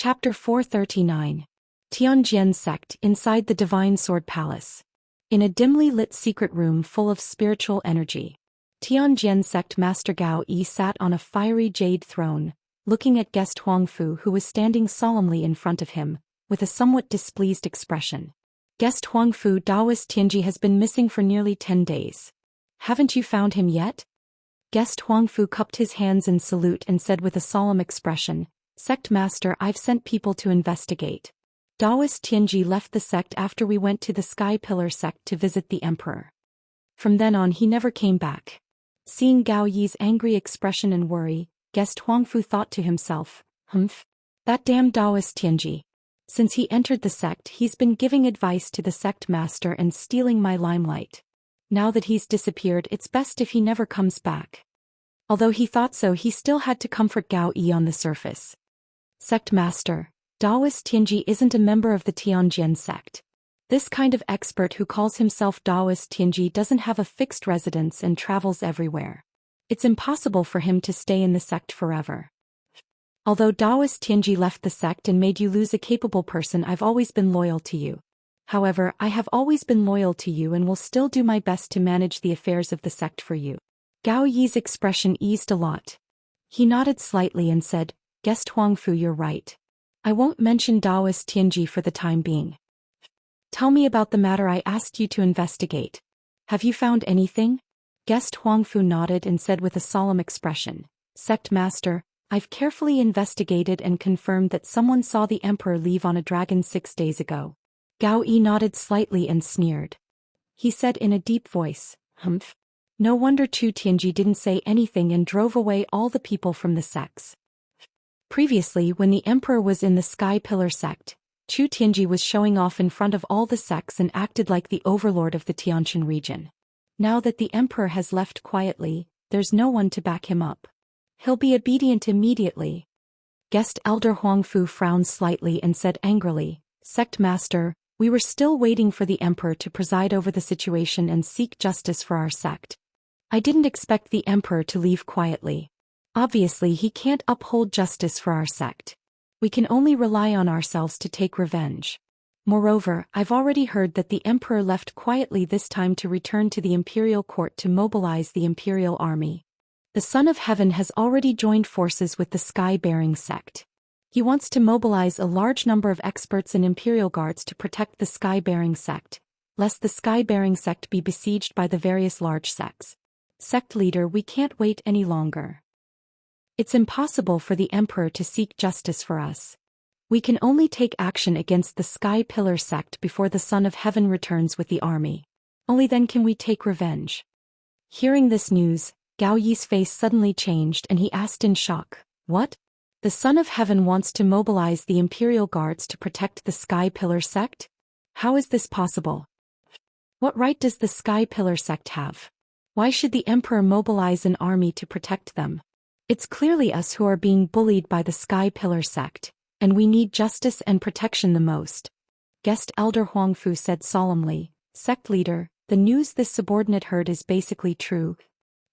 Chapter 439. Tianjian Sect inside the Divine Sword Palace. In a dimly lit secret room full of spiritual energy, Tianjian Sect Master Gao Yi sat on a fiery jade throne, looking at guest Huangfu who was standing solemnly in front of him, with a somewhat displeased expression. Guest Huangfu, Taoist Tianji has been missing for nearly 10 days. Haven't you found him yet? Guest Huangfu cupped his hands in salute and said with a solemn expression, Sect Master, I've sent people to investigate. Taoist Tianji left the sect after we went to the Sky Pillar sect to visit the Emperor. From then on he never came back. Seeing Gao Yi's angry expression and worry, guest Huangfu thought to himself, Humph. That damn Taoist Tianji. Since he entered the sect he's been giving advice to the sect master and stealing my limelight. Now that he's disappeared it's best if he never comes back. Although he thought so, he still had to comfort Gao Yi on the surface. Sect Master, Taoist Tianji isn't a member of the Tianjian sect. This kind of expert who calls himself Taoist Tianji doesn't have a fixed residence and travels everywhere. It's impossible for him to stay in the sect forever. Although Taoist Tianji left the sect and made you lose a capable person, I've always been loyal to you. However, I have always been loyal to you and will still do my best to manage the affairs of the sect for you. Gao Yi's expression eased a lot. He nodded slightly and said, Guest Huangfu, you're right. I won't mention Taoist Tianji for the time being. Tell me about the matter I asked you to investigate. Have you found anything? Guest Huangfu nodded and said with a solemn expression, Sect Master, I've carefully investigated and confirmed that someone saw the Emperor leave on a dragon 6 days ago. Gao Yi nodded slightly and sneered. He said in a deep voice, Humph. No wonder Chu Tianji didn't say anything and drove away all the people from the sects. Previously, when the Emperor was in the Sky Pillar sect, Chu Tianji was showing off in front of all the sects and acted like the overlord of the Tianjin region. Now that the Emperor has left quietly, there's no one to back him up. He'll be obedient immediately. Guest Elder Huangfu frowned slightly and said angrily, Sect Master, we were still waiting for the Emperor to preside over the situation and seek justice for our sect. I didn't expect the Emperor to leave quietly. Obviously he can't uphold justice for our sect. We can only rely on ourselves to take revenge. Moreover, I've already heard that the Emperor left quietly this time to return to the Imperial Court to mobilize the Imperial Army. The Son of Heaven has already joined forces with the Sky-bearing sect. He wants to mobilize a large number of experts and Imperial Guards to protect the Sky-bearing sect, lest the Sky-bearing sect be besieged by the various large sects. Sect leader, we can't wait any longer. It's impossible for the Emperor to seek justice for us. We can only take action against the Sky Pillar sect before the Son of Heaven returns with the army. Only then can we take revenge. Hearing this news, Gao Yi's face suddenly changed and he asked in shock, What? The Son of Heaven wants to mobilize the Imperial Guards to protect the Sky Pillar sect? How is this possible? What right does the Sky Pillar sect have? Why should the Emperor mobilize an army to protect them? It's clearly us who are being bullied by the Sky Pillar sect, and we need justice and protection the most. Guest Elder Huangfu said solemnly, Sect leader, the news this subordinate heard is basically true.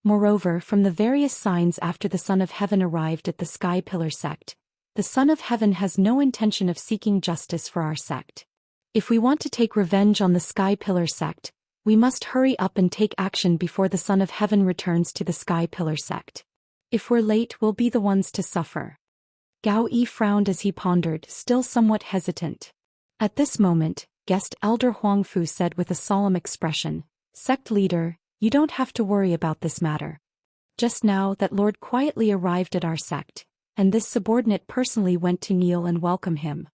Moreover, from the various signs after the Son of Heaven arrived at the Sky Pillar sect, the Son of Heaven has no intention of seeking justice for our sect. If we want to take revenge on the Sky Pillar sect, we must hurry up and take action before the Son of Heaven returns to the Sky Pillar sect. If we're late, we'll be the ones to suffer. Gao Yi frowned as he pondered, still somewhat hesitant. At this moment, Guest Elder Huangfu said with a solemn expression, Sect leader, you don't have to worry about this matter. Just now that Lord quietly arrived at our sect, and this subordinate personally went to kneel and welcome him.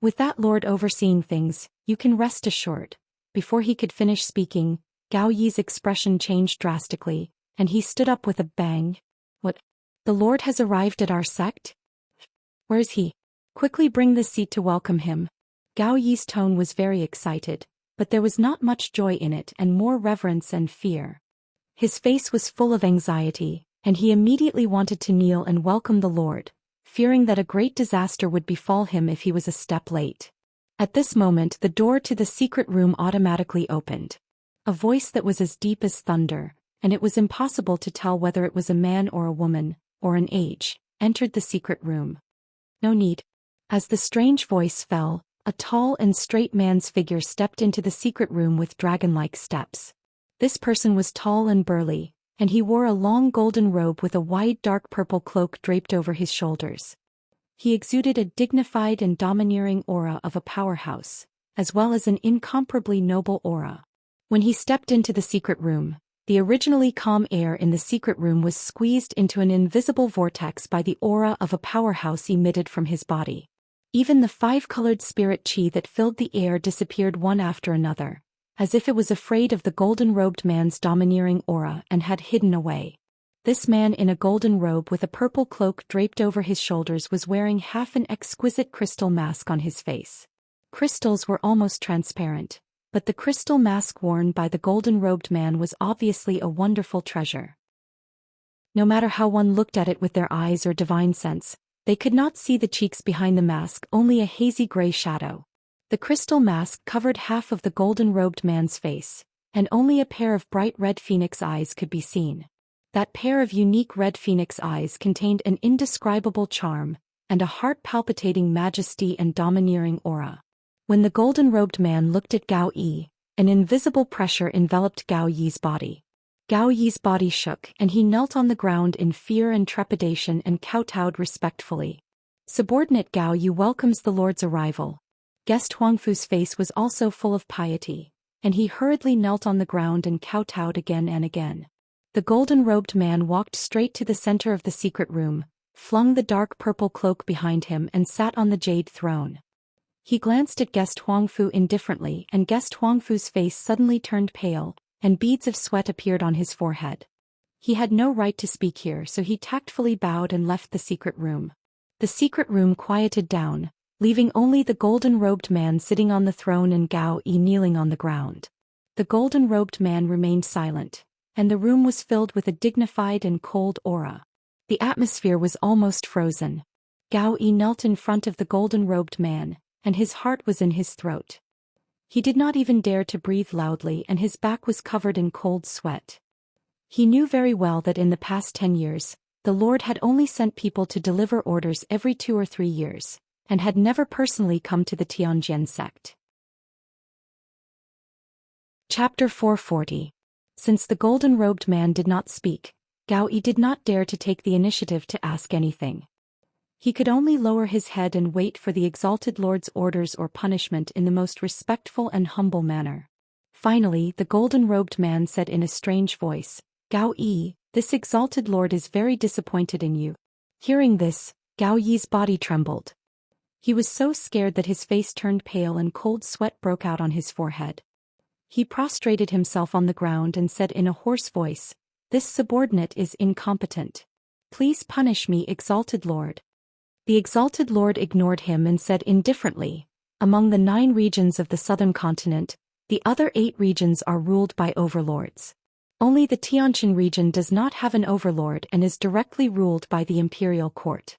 With that Lord overseeing things, you can rest assured. Before he could finish speaking, Gao Yi's expression changed drastically, and he stood up with a bang. What? The Lord has arrived at our sect? Where is he? Quickly bring this seat to welcome him. Gao Yi's tone was very excited, but there was not much joy in it and more reverence and fear. His face was full of anxiety, and he immediately wanted to kneel and welcome the Lord, fearing that a great disaster would befall him if he was a step late. At this moment the door to the secret room automatically opened. A voice that was as deep as thunder, and it was impossible to tell whether it was a man or a woman, or an age, entered the secret room. No need. As the strange voice fell, a tall and straight man's figure stepped into the secret room with dragon-like steps. This person was tall and burly, and he wore a long golden robe with a wide dark purple cloak draped over his shoulders. He exuded a dignified and domineering aura of a powerhouse, as well as an incomparably noble aura. When he stepped into the secret room, the originally calm air in the secret room was squeezed into an invisible vortex by the aura of a powerhouse emitted from his body. Even the five-colored spirit chi that filled the air disappeared one after another, as if it was afraid of the golden-robed man's domineering aura and had hidden away. This man in a golden robe with a purple cloak draped over his shoulders was wearing half an exquisite crystal mask on his face. Crystals were almost transparent, but the crystal mask worn by the golden-robed man was obviously a wonderful treasure. No matter how one looked at it with their eyes or divine sense, they could not see the cheeks behind the mask, only a hazy gray shadow. The crystal mask covered half of the golden-robed man's face, and only a pair of bright red phoenix eyes could be seen. That pair of unique red phoenix eyes contained an indescribable charm, and a heart-palpitating majesty and domineering aura. When the golden-robed man looked at Gao Yi, an invisible pressure enveloped Gao Yi's body. Gao Yi's body shook and he knelt on the ground in fear and trepidation and kowtowed respectfully. Subordinate Gao Yi welcomes the Lord's arrival. Guest Huangfu's face was also full of piety, and he hurriedly knelt on the ground and kowtowed again and again. The golden-robed man walked straight to the center of the secret room, flung the dark purple cloak behind him and sat on the jade throne. He glanced at Guest Huangfu indifferently and Guest Huangfu's face suddenly turned pale, and beads of sweat appeared on his forehead. He had no right to speak here, so he tactfully bowed and left the secret room. The secret room quieted down, leaving only the golden-robed man sitting on the throne and Gao Yi kneeling on the ground. The golden-robed man remained silent, and the room was filled with a dignified and cold aura. The atmosphere was almost frozen. Gao Yi knelt in front of the golden-robed man, and his heart was in his throat. He did not even dare to breathe loudly and his back was covered in cold sweat. He knew very well that in the past 10 years, the Lord had only sent people to deliver orders every 2 or 3 years, and had never personally come to the Tianjin sect. Chapter 440. Since the golden-robed man did not speak, Gao Yi did not dare to take the initiative to ask anything. He could only lower his head and wait for the exalted Lord's orders or punishment in the most respectful and humble manner. Finally, the golden-robed man said in a strange voice, "Gao Yi, this exalted Lord is very disappointed in you." Hearing this, Gao Yi's body trembled. He was so scared that his face turned pale and cold sweat broke out on his forehead. He prostrated himself on the ground and said in a hoarse voice, "This subordinate is incompetent. Please punish me, exalted Lord." The exalted Lord ignored him and said indifferently, "Among the 9 regions of the southern continent, the other 8 regions are ruled by overlords. Only the Tianjin region does not have an overlord and is directly ruled by the imperial court.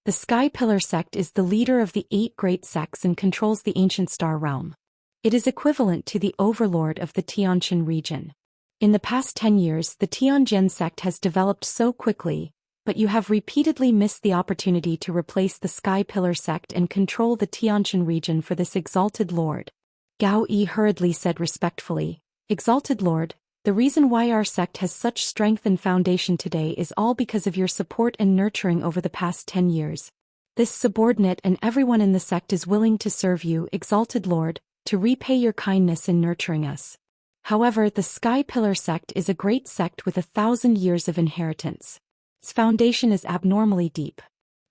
The Sky Pillar sect is the leader of the 8 great sects and controls the ancient star realm. It is equivalent to the overlord of the Tianjin region. In the past 10 years, the Tianjin sect has developed so quickly, but you have repeatedly missed the opportunity to replace the Sky Pillar sect and control the Tianjin region for this exalted Lord." Gao Yi hurriedly said respectfully, "Exalted Lord, the reason why our sect has such strength and foundation today is all because of your support and nurturing over the past 10 years. This subordinate and everyone in the sect is willing to serve you, exalted Lord, to repay your kindness in nurturing us. However, the Sky Pillar sect is a great sect with 1,000 years of inheritance. Its foundation is abnormally deep.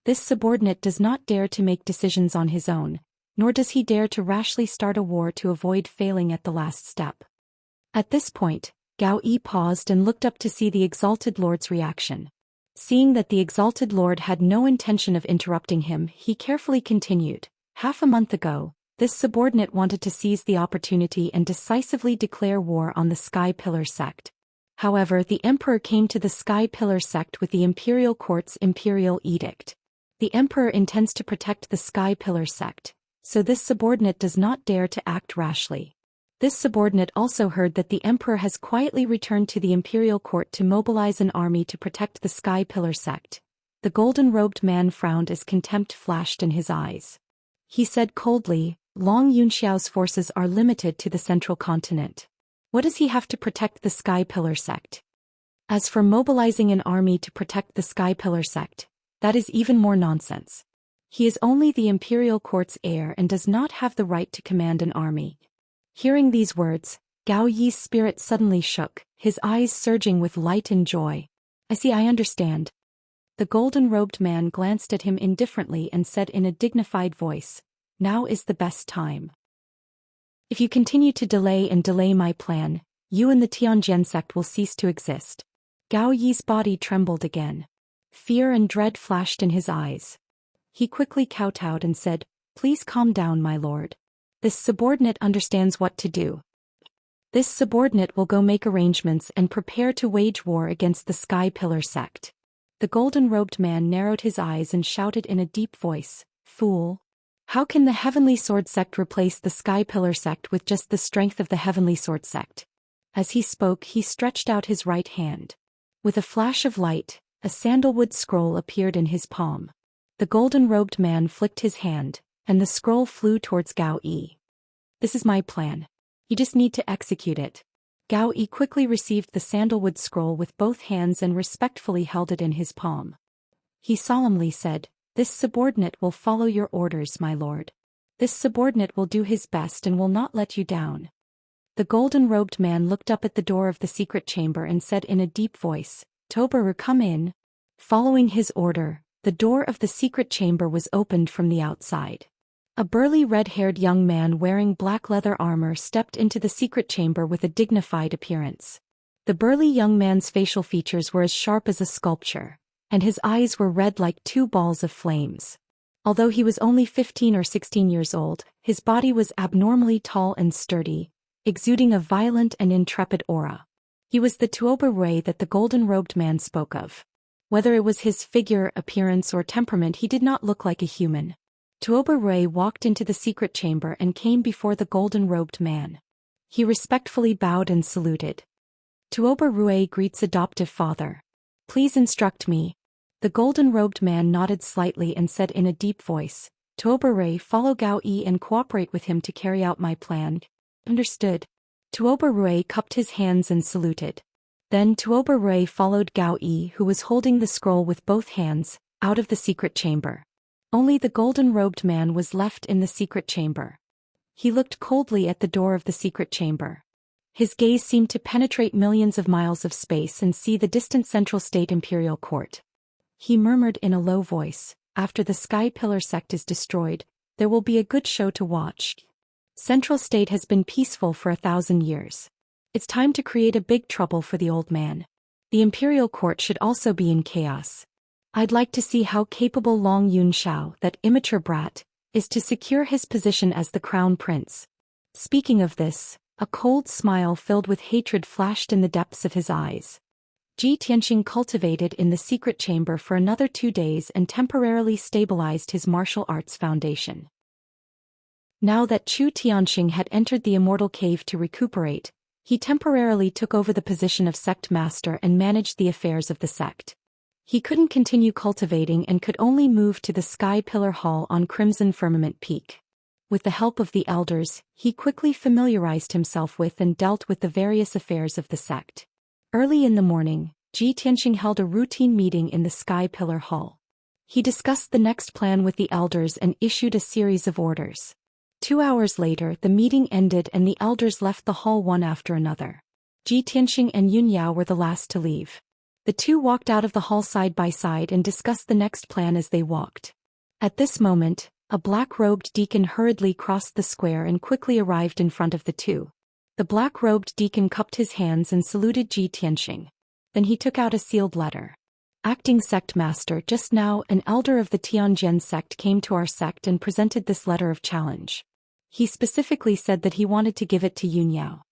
This subordinate does not dare to make decisions on his own, nor does he dare to rashly start a war to avoid failing at the last step." At this point, Gao Yi paused and looked up to see the exalted Lord's reaction. Seeing that the exalted Lord had no intention of interrupting him, he carefully continued, "Half a month ago, this subordinate wanted to seize the opportunity and decisively declare war on the Sky Pillar sect. However, the emperor came to the Sky Pillar sect with the imperial court's imperial edict. The emperor intends to protect the Sky Pillar sect, so this subordinate does not dare to act rashly. This subordinate also heard that the emperor has quietly returned to the imperial court to mobilize an army to protect the Sky Pillar sect." The golden-robed man frowned as contempt flashed in his eyes. He said coldly, Long Yunxiao's forces are limited to the central continent. What does he have to protect the Sky Pillar sect? As for mobilizing an army to protect the Sky Pillar sect, that is even more nonsense. He is only the imperial court's heir and does not have the right to command an army. Hearing these words, Gao Yi's spirit suddenly shook, his eyes surging with light and joy. I see, I understand. The golden-robed man glanced at him indifferently and said in a dignified voice, Now is the best time. If you continue to delay my plan, you and the Tianjian sect will cease to exist. Gao Yi's body trembled again. Fear and dread flashed in his eyes. He quickly kowtowed and said, Please calm down, my lord. This subordinate understands what to do. This subordinate will go make arrangements and prepare to wage war against the Sky Pillar sect. The golden-robed man narrowed his eyes and shouted in a deep voice, Fool! How can the Heavenly Sword sect replace the Sky Pillar sect with just the strength of the Heavenly Sword sect? As he spoke, he stretched out his right hand. With a flash of light, a sandalwood scroll appeared in his palm. The golden-robed man flicked his hand, and the scroll flew towards Gao Yi. This is my plan. You just need to execute it. Gao Yi quickly received the sandalwood scroll with both hands and respectfully held it in his palm. He solemnly said, This subordinate will follow your orders, my lord. This subordinate will do his best and will not let you down. The golden-robed man looked up at the door of the secret chamber and said in a deep voice, Tobaru, come in. Following his order, the door of the secret chamber was opened from the outside. A burly red-haired young man wearing black leather armor stepped into the secret chamber with a dignified appearance. The burly young man's facial features were as sharp as a sculpture, and his eyes were red like two balls of flames. Although he was only 15 or 16 years old, his body was abnormally tall and sturdy, exuding a violent and intrepid aura. He was the Tuoba Rui that the golden-robed man spoke of. Whether it was his figure, appearance, or temperament, he did not look like a human. Tuoba Rui walked into the secret chamber and came before the golden-robed man. He respectfully bowed and saluted. Tuoba Rui greets adoptive father. Please instruct me. The golden-robed man nodded slightly and said in a deep voice, Tuoba Rui, follow Gao Yi and cooperate with him to carry out my plan. Understood. Tuoba Rui cupped his hands and saluted. Then Tuoba Rui followed Gao Yi, who was holding the scroll with both hands, out of the secret chamber. Only the golden-robed man was left in the secret chamber. He looked coldly at the door of the secret chamber. His gaze seemed to penetrate millions of miles of space and see the distant Central State Imperial Court. He murmured in a low voice, After the Sky Pillar sect is destroyed, there will be a good show to watch. Central State has been peaceful for 1,000 years. It's time to create a big trouble for the old man. The Imperial Court should also be in chaos. I'd like to see how capable Long Yunxiao, that immature brat, is to secure his position as the crown prince. Speaking of this, a cold smile filled with hatred flashed in the depths of his eyes. Ji Tianxing cultivated in the secret chamber for another 2 days and temporarily stabilized his martial arts foundation. Now that Chu Tianxing had entered the immortal cave to recuperate, he temporarily took over the position of sect master and managed the affairs of the sect. He couldn't continue cultivating and could only move to the Sky Pillar Hall on Crimson Firmament Peak. With the help of the elders, he quickly familiarized himself with and dealt with the various affairs of the sect. Early in the morning, Ji Tianxing held a routine meeting in the Sky Pillar Hall. He discussed the next plan with the elders and issued a series of orders. 2 hours later, the meeting ended and the elders left the hall one after another. Ji Tianxing and Yun Yao were the last to leave. The two walked out of the hall side by side and discussed the next plan as they walked. At this moment, a black-robed deacon hurriedly crossed the square and quickly arrived in front of the two. The black-robed deacon cupped his hands and saluted Ji Tianxing. Then he took out a sealed letter. Acting Sect Master, just now an elder of the Tianjian sect came to our sect and presented this letter of challenge. He specifically said that he wanted to give it to Yun Yao.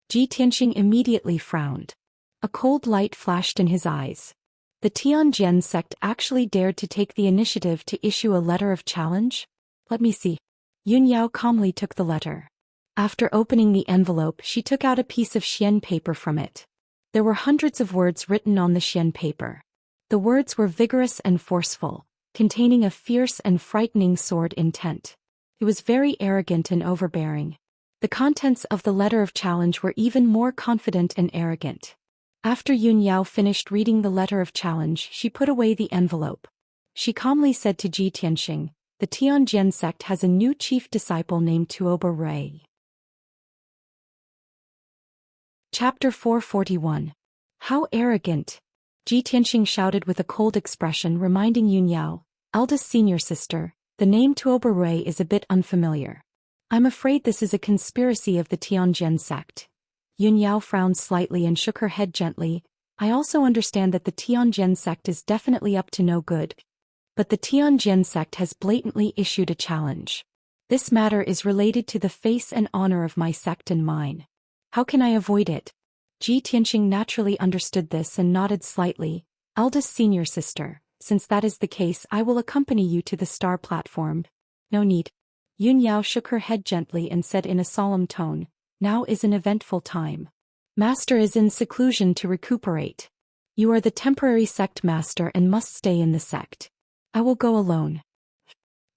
Ji Tianxing immediately frowned. A cold light flashed in his eyes. The Tianjian sect actually dared to take the initiative to issue a letter of challenge? Let me see. Yun Yao calmly took the letter. After opening the envelope, she took out a piece of Xian paper from it. There were hundreds of words written on the Xian paper. The words were vigorous and forceful, containing a fierce and frightening sword intent. It was very arrogant and overbearing. The contents of the letter of challenge were even more confident and arrogant. After Yun Yao finished reading the letter of challenge, she put away the envelope. She calmly said to Ji Tianxing, "The Tianjian sect has a new chief disciple named Tuoba Rui." Chapter 441. How arrogant! Ji Tianxing shouted with a cold expression, reminding Yun Yao, "Eldest senior sister, the name Tuoba Rui is a bit unfamiliar. I'm afraid this is a conspiracy of the Tianjian sect." Yun Yao frowned slightly and shook her head gently. "I also understand that the Tianjian sect is definitely up to no good. But the Tianjian sect has blatantly issued a challenge. This matter is related to the face and honor of my sect and mine. How can I avoid it?" Ji Tianxing naturally understood this and nodded slightly. "Eldest senior sister, since that is the case, I will accompany you to the star platform." "No need." Yun Yao shook her head gently and said in a solemn tone, "Now is an eventful time. Master is in seclusion to recuperate. You are the temporary sect master and must stay in the sect. I will go alone.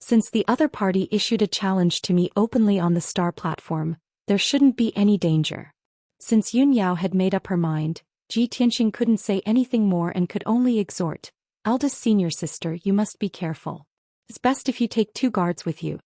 Since the other party issued a challenge to me openly on the star platform, there shouldn't be any danger." Since Yun Yao had made up her mind, Ji Tianxing couldn't say anything more and could only exhort, "Eldest senior sister, you must be careful. It's best if you take 2 guards with you.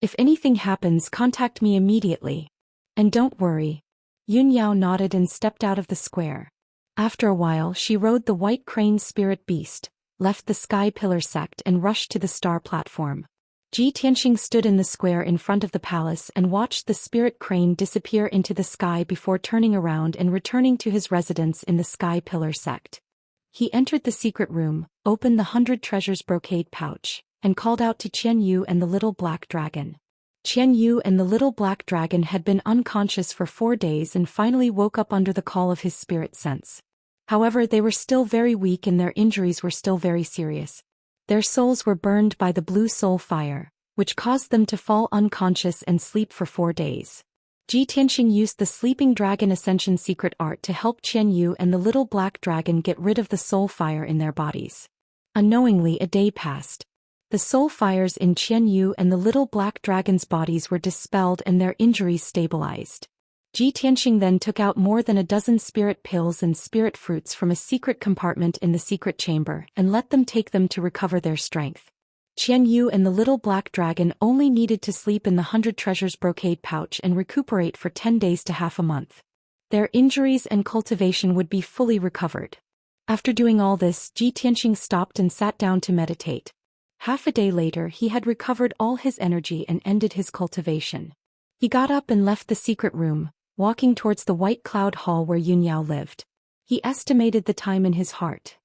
If anything happens, contact me immediately. And don't worry." Yun Yao nodded and stepped out of the square. After a while she rode the white crane spirit beast, left the Sky Pillar sect and rushed to the star platform. Ji Tianxing stood in the square in front of the palace and watched the spirit crane disappear into the sky before turning around and returning to his residence in the Sky Pillar sect. He entered the secret room, opened the 100 treasures brocade pouch, and called out to Qian Yu and the little black dragon. Qian Yu and the little black dragon had been unconscious for 4 days and finally woke up under the call of his spirit sense. However, they were still very weak and their injuries were still very serious. Their souls were burned by the blue soul fire, which caused them to fall unconscious and sleep for 4 days. Ji Tianxing used the Sleeping Dragon Ascension secret art to help Qian Yu and the little black dragon get rid of the soul fire in their bodies. Unknowingly, a day passed. The soul fires in Qian Yu and the little black dragon's bodies were dispelled and their injuries stabilized. Ji Tianxing then took out more than a dozen spirit pills and spirit fruits from a secret compartment in the secret chamber and let them take them to recover their strength. Qian Yu and the little black dragon only needed to sleep in the 100 treasures brocade pouch and recuperate for 10 days to half a month. Their injuries and cultivation would be fully recovered. After doing all this, Ji Tianxing stopped and sat down to meditate. Half a day later he had recovered all his energy and ended his cultivation. He got up and left the secret room, walking towards the white cloud hall where Yun Yao lived. He estimated the time in his heart.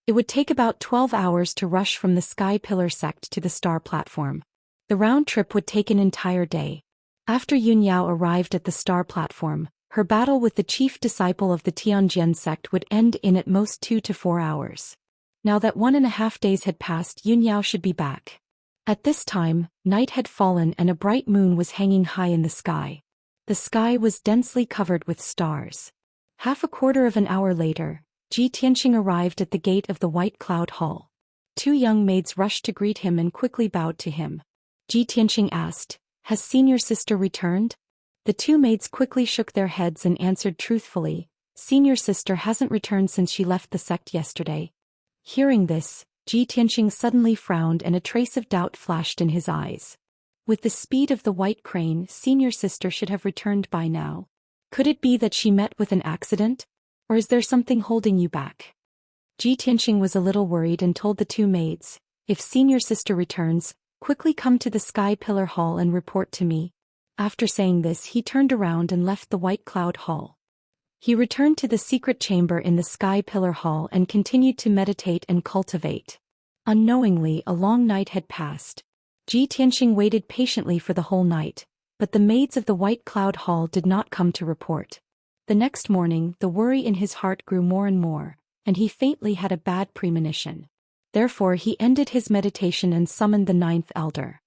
It would take about 12 hours to rush from the Sky Pillar sect to the star platform. The round trip would take an entire day. After Yun Yao arrived at the star platform, her battle with the chief disciple of the Tianjian sect would end in at most 2 to 4 hours. Now that 1.5 days had passed, Yun Yao should be back. At this time, night had fallen and a bright moon was hanging high in the sky. The sky was densely covered with stars. Half a quarter of an hour later, Ji Tianxing arrived at the gate of the White Cloud Hall. 2 young maids rushed to greet him and quickly bowed to him. Ji Tianxing asked, "Has senior sister returned?" The 2 maids quickly shook their heads and answered truthfully, "Senior sister hasn't returned since she left the sect yesterday." Hearing this, Ji Tianxing suddenly frowned and a trace of doubt flashed in his eyes. With the speed of the white crane, senior sister should have returned by now. Could it be that she met with an accident? Or is there something holding you back? Ji Tianxing was a little worried and told the 2 maids, "If senior sister returns, quickly come to the Sky Pillar Hall and report to me." After saying this, he turned around and left the White Cloud Hall. He returned to the secret chamber in the Sky Pillar Hall and continued to meditate and cultivate. Unknowingly, a long night had passed. Ji Tianxing waited patiently for the whole night, but the maids of the White Cloud Hall did not come to report. The next morning, the worry in his heart grew more and more, and he faintly had a bad premonition. Therefore he ended his meditation and summoned the 9th elder.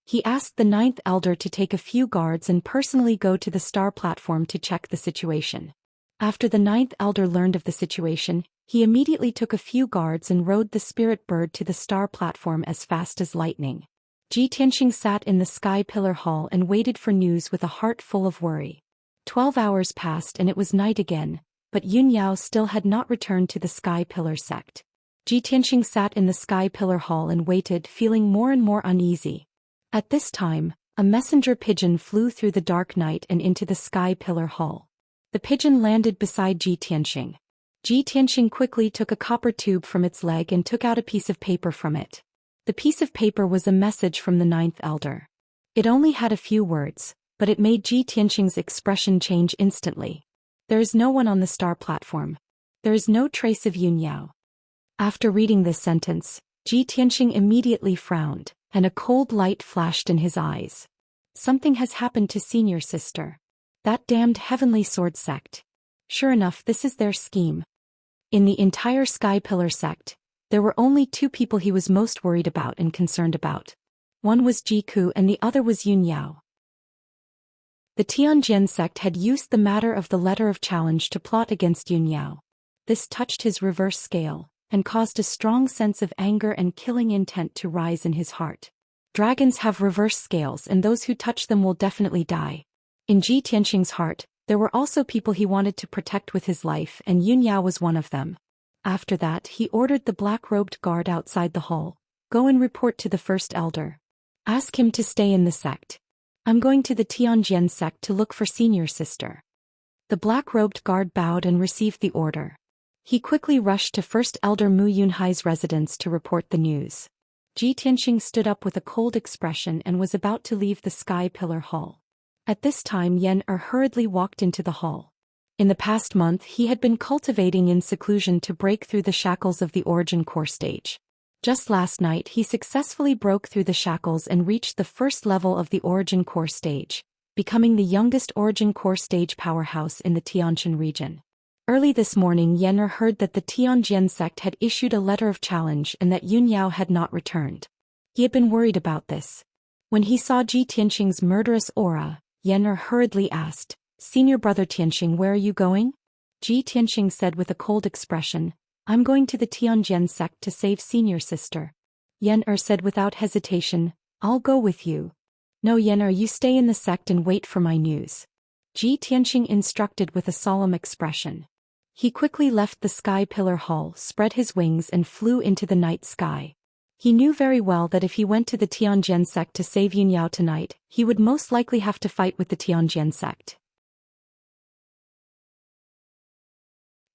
He asked the 9th elder to take a few guards and personally go to the star platform to check the situation. After the 9th elder learned of the situation, he immediately took a few guards and rode the spirit bird to the star platform as fast as lightning. Ji Tianxing sat in the Sky Pillar Hall and waited for news with a heart full of worry. 12 hours passed and it was night again, but Yun Yao still had not returned to the Sky Pillar sect. Ji Tianxing sat in the Sky Pillar Hall and waited, feeling more and more uneasy. At this time, a messenger pigeon flew through the dark night and into the Sky Pillar Hall. The pigeon landed beside Ji Tianxing. Ji Tianxing quickly took a copper tube from its leg and took out a piece of paper from it. The piece of paper was a message from the ninth elder. It only had a few words, but it made Ji Tianxing's expression change instantly. There is no one on the star platform. There is no trace of Yun Yao. After reading this sentence, Ji Tianxing immediately frowned, and a cold light flashed in his eyes. Something has happened to senior sister. That damned Heavenly Sword sect. Sure enough, this is their scheme. In the entire Sky Pillar sect, there were only two people he was most worried about and concerned about. One was Jiku and the other was Yun Yao. The Tianjian sect had used the matter of the letter of challenge to plot against Yun Yao. This touched his reverse scale, and caused a strong sense of anger and killing intent to rise in his heart. Dragons have reverse scales and those who touch them will definitely die. In Ji Tianxing's heart, there were also people he wanted to protect with his life and Yun Yao was one of them. After that he ordered the black-robed guard outside the hall, "Go and report to the first elder. Ask him to stay in the sect. I'm going to the Tianjian sect to look for senior sister." The black-robed guard bowed and received the order. He quickly rushed to First Elder Mu Yunhai's residence to report the news. Ji Tianxing stood up with a cold expression and was about to leave the Sky Pillar Hall. At this time Yen hurriedly walked into the hall. In the past month he had been cultivating in seclusion to break through the shackles of the Origin Core stage. Just last night he successfully broke through the shackles and reached the first level of the Origin Core stage, becoming the youngest Origin Core stage powerhouse in the Tianjin region. Early this morning Yen'er heard that the Tianjian sect had issued a letter of challenge and that Yun Yao had not returned. He had been worried about this. When he saw Ji Tianxing's murderous aura, Yen'er hurriedly asked, "Senior brother Tianxing, where are you going?" Ji Tianxing said with a cold expression, "I'm going to the Tianjian sect to save senior sister." Yen'er said without hesitation, "I'll go with you." "No Yen'er, you stay in the sect and wait for my news." Ji Tianxing instructed with a solemn expression. He quickly left the Sky Pillar Hall, spread his wings and flew into the night sky. He knew very well that if he went to the Tianjian sect to save Yun Yao tonight, he would most likely have to fight with the Tianjian sect.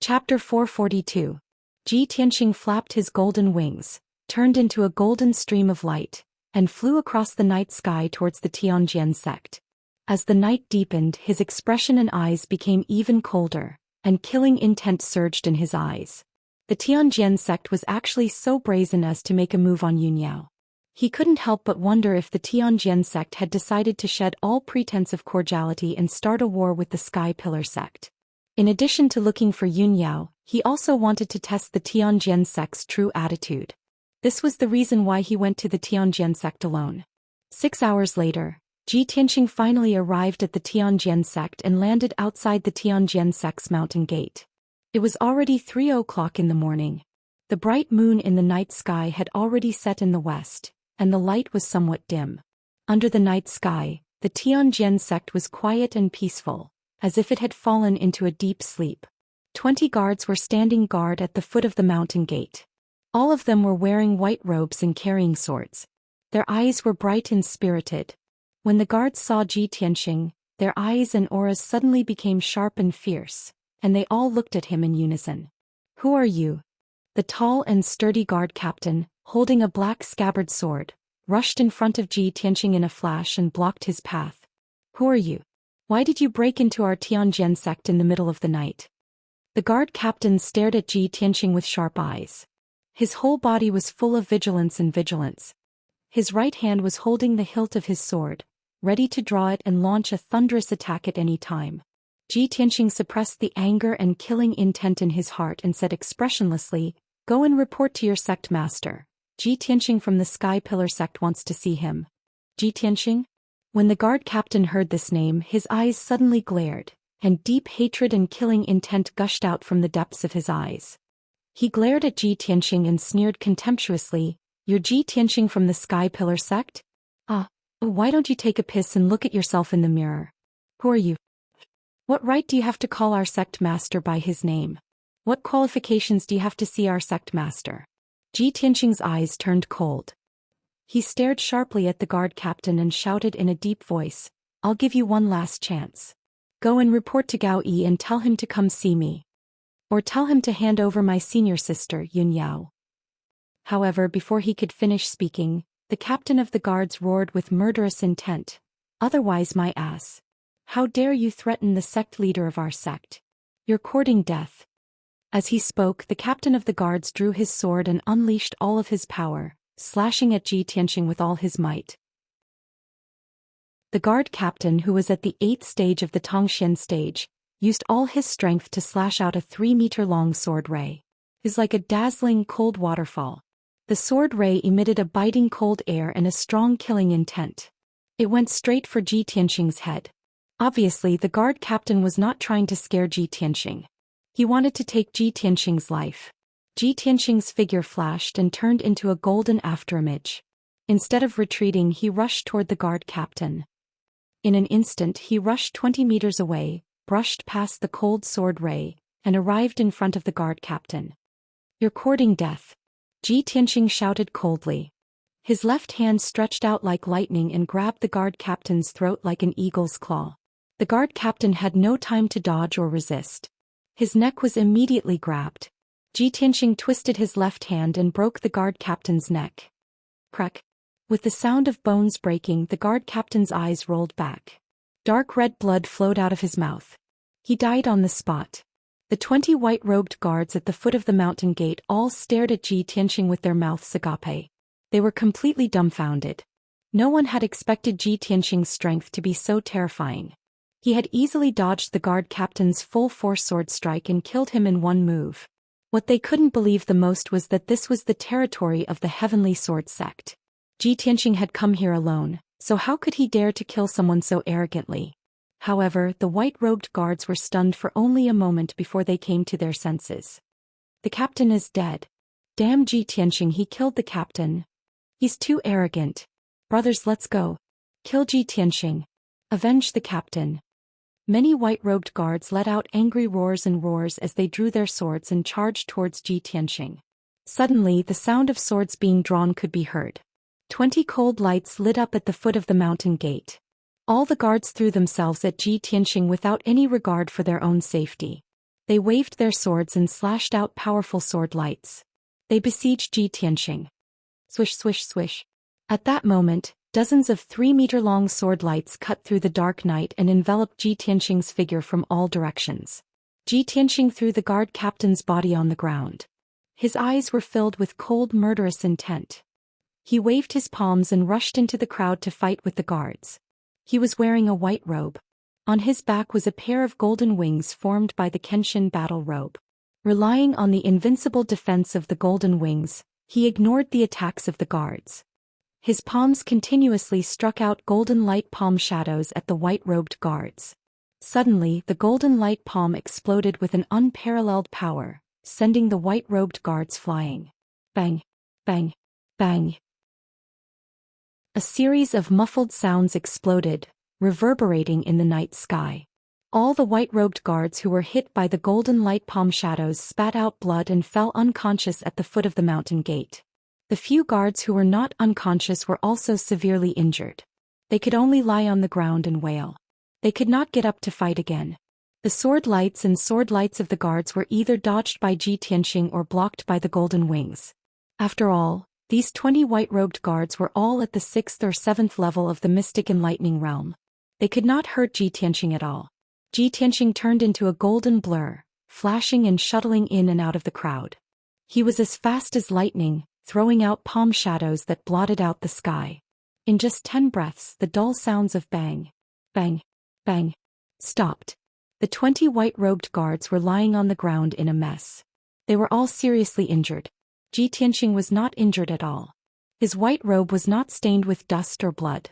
Chapter 442. Ji Tianxing flapped his golden wings, turned into a golden stream of light, and flew across the night sky towards the Tianjian sect. As the night deepened, his expression and eyes became even colder, and killing intent surged in his eyes. The Tianjian sect was actually so brazen as to make a move on Yun Yao. He couldn't help but wonder if the Tianjian sect had decided to shed all pretense of cordiality and start a war with the Sky Pillar sect. In addition to looking for Yun Yao, he also wanted to test the Tianjian sect's true attitude. This was the reason why he went to the Tianjian sect alone. 6 hours later, Ji Tianxing finally arrived at the Tianjian sect and landed outside the Tianjian sect's mountain gate. It was already 3 o'clock in the morning. The bright moon in the night sky had already set in the west, and the light was somewhat dim. Under the night sky, the Tianjian sect was quiet and peaceful, as if it had fallen into a deep sleep. 20 guards were standing guard at the foot of the mountain gate. All of them were wearing white robes and carrying swords. Their eyes were bright and spirited. When the guards saw Ji Tianxing, their eyes and auras suddenly became sharp and fierce, and they all looked at him in unison. "Who are you?" The tall and sturdy guard captain, holding a black scabbard sword, rushed in front of Ji Tianxing in a flash and blocked his path. "Who are you? Why did you break into our Tianjian sect in the middle of the night?" The guard captain stared at Ji Tianxing with sharp eyes. His whole body was full of vigilance. His right hand was holding the hilt of his sword, ready to draw it and launch a thunderous attack at any time. Ji Tianxing suppressed the anger and killing intent in his heart and said expressionlessly, "Go and report to your sect master. Ji Tianxing from the Sky Pillar sect wants to see him." Ji Tianxing? When the guard captain heard this name, his eyes suddenly glared, and deep hatred and killing intent gushed out from the depths of his eyes. He glared at Ji Tianxing and sneered contemptuously, "You're Ji Tianxing from the Sky Pillar sect? Ah, why don't you take a piss and look at yourself in the mirror? Who are you? What right do you have to call our sect master by his name? What qualifications do you have to see our sect master? Ji Tianqing's eyes turned cold. He stared sharply at the guard captain and shouted in a deep voice, I'll give you one last chance. Go and report to Gao Yi and tell him to come see me. Or tell him to hand over my senior sister, Yun Yao. However, before he could finish speaking, the captain of the guards roared with murderous intent. Otherwise my ass. How dare you threaten the sect leader of our sect? You're courting death. As he spoke, the captain of the guards drew his sword and unleashed all of his power, slashing at Ji Tianqing with all his might. The guard captain, who was at the 8th stage of the Tongxian stage, used all his strength to slash out a 3-meter-long sword ray. It was like a dazzling cold waterfall. The sword ray emitted a biting cold air and a strong killing intent. It went straight for Ji Tianqing's head. Obviously, the guard captain was not trying to scare Ji Tianqing. He wanted to take Ji Tianqing's life. Ji Tianqing's figure flashed and turned into a golden afterimage. Instead of retreating, he rushed toward the guard captain. In an instant, he rushed 20 meters away, brushed past the cold sword ray, and arrived in front of the guard captain. You're courting death. Ji Tianqing shouted coldly. His left hand stretched out like lightning and grabbed the guard captain's throat like an eagle's claw. The guard captain had no time to dodge or resist. His neck was immediately grabbed. Ji Tianqing twisted his left hand and broke the guard captain's neck. Crack. With the sound of bones breaking, the guard captain's eyes rolled back. Dark red blood flowed out of his mouth. He died on the spot. The 20 white-robed guards at the foot of the mountain gate all stared at Ji Tianqing with their mouths agape. They were completely dumbfounded. No one had expected Ji Tianqing's strength to be so terrifying. He had easily dodged the guard captain's full-force sword strike and killed him in one move. What they couldn't believe the most was that this was the territory of the Heavenly Sword Sect. Ji Tianqing had come here alone, so how could he dare to kill someone so arrogantly? However, the white-robed guards were stunned for only a moment before they came to their senses. The captain is dead. Damn Ji Tianqing, he killed the captain. He's too arrogant. Brothers, let's go. Kill Ji Tianqing. Avenge the captain. Many white-robed guards let out angry roars and roars as they drew their swords and charged towards Ji Tianqing. Suddenly, the sound of swords being drawn could be heard. 20 cold lights lit up at the foot of the mountain gate. All the guards threw themselves at Ji Tianqing without any regard for their own safety. They waved their swords and slashed out powerful sword lights. They besieged Ji Tianqing. Swish, swish, swish. At that moment, dozens of 3-meter-long sword lights cut through the dark night and enveloped Ji Tianqing's figure from all directions. Ji Tianqing threw the guard captain's body on the ground. His eyes were filled with cold, murderous intent. He waved his palms and rushed into the crowd to fight with the guards. He was wearing a white robe. On his back was a pair of golden wings formed by the Kenshin battle robe. Relying on the invincible defense of the golden wings, he ignored the attacks of the guards. His palms continuously struck out golden light palm shadows at the white-robed guards. Suddenly, the golden light palm exploded with an unparalleled power, sending the white-robed guards flying. Bang! Bang! Bang! A series of muffled sounds exploded, reverberating in the night sky. All the white-robed guards who were hit by the golden light palm shadows spat out blood and fell unconscious at the foot of the mountain gate. The few guards who were not unconscious were also severely injured. They could only lie on the ground and wail. They could not get up to fight again. The sword lights and sword lights of the guards were either dodged by Ji Tianqing or blocked by the golden wings. After all, these 20 white-robed guards were all at the 6th or 7th level of the Mystic and Lightning realm. They could not hurt Ji Tianqing at all. Ji Tianqing turned into a golden blur, flashing and shuttling in and out of the crowd. He was as fast as lightning, throwing out palm shadows that blotted out the sky. In just 10 breaths, the dull sounds of bang, bang, bang stopped. The 20 white-robed guards were lying on the ground in a mess. They were all seriously injured. Ji Tianqing was not injured at all. His white robe was not stained with dust or blood.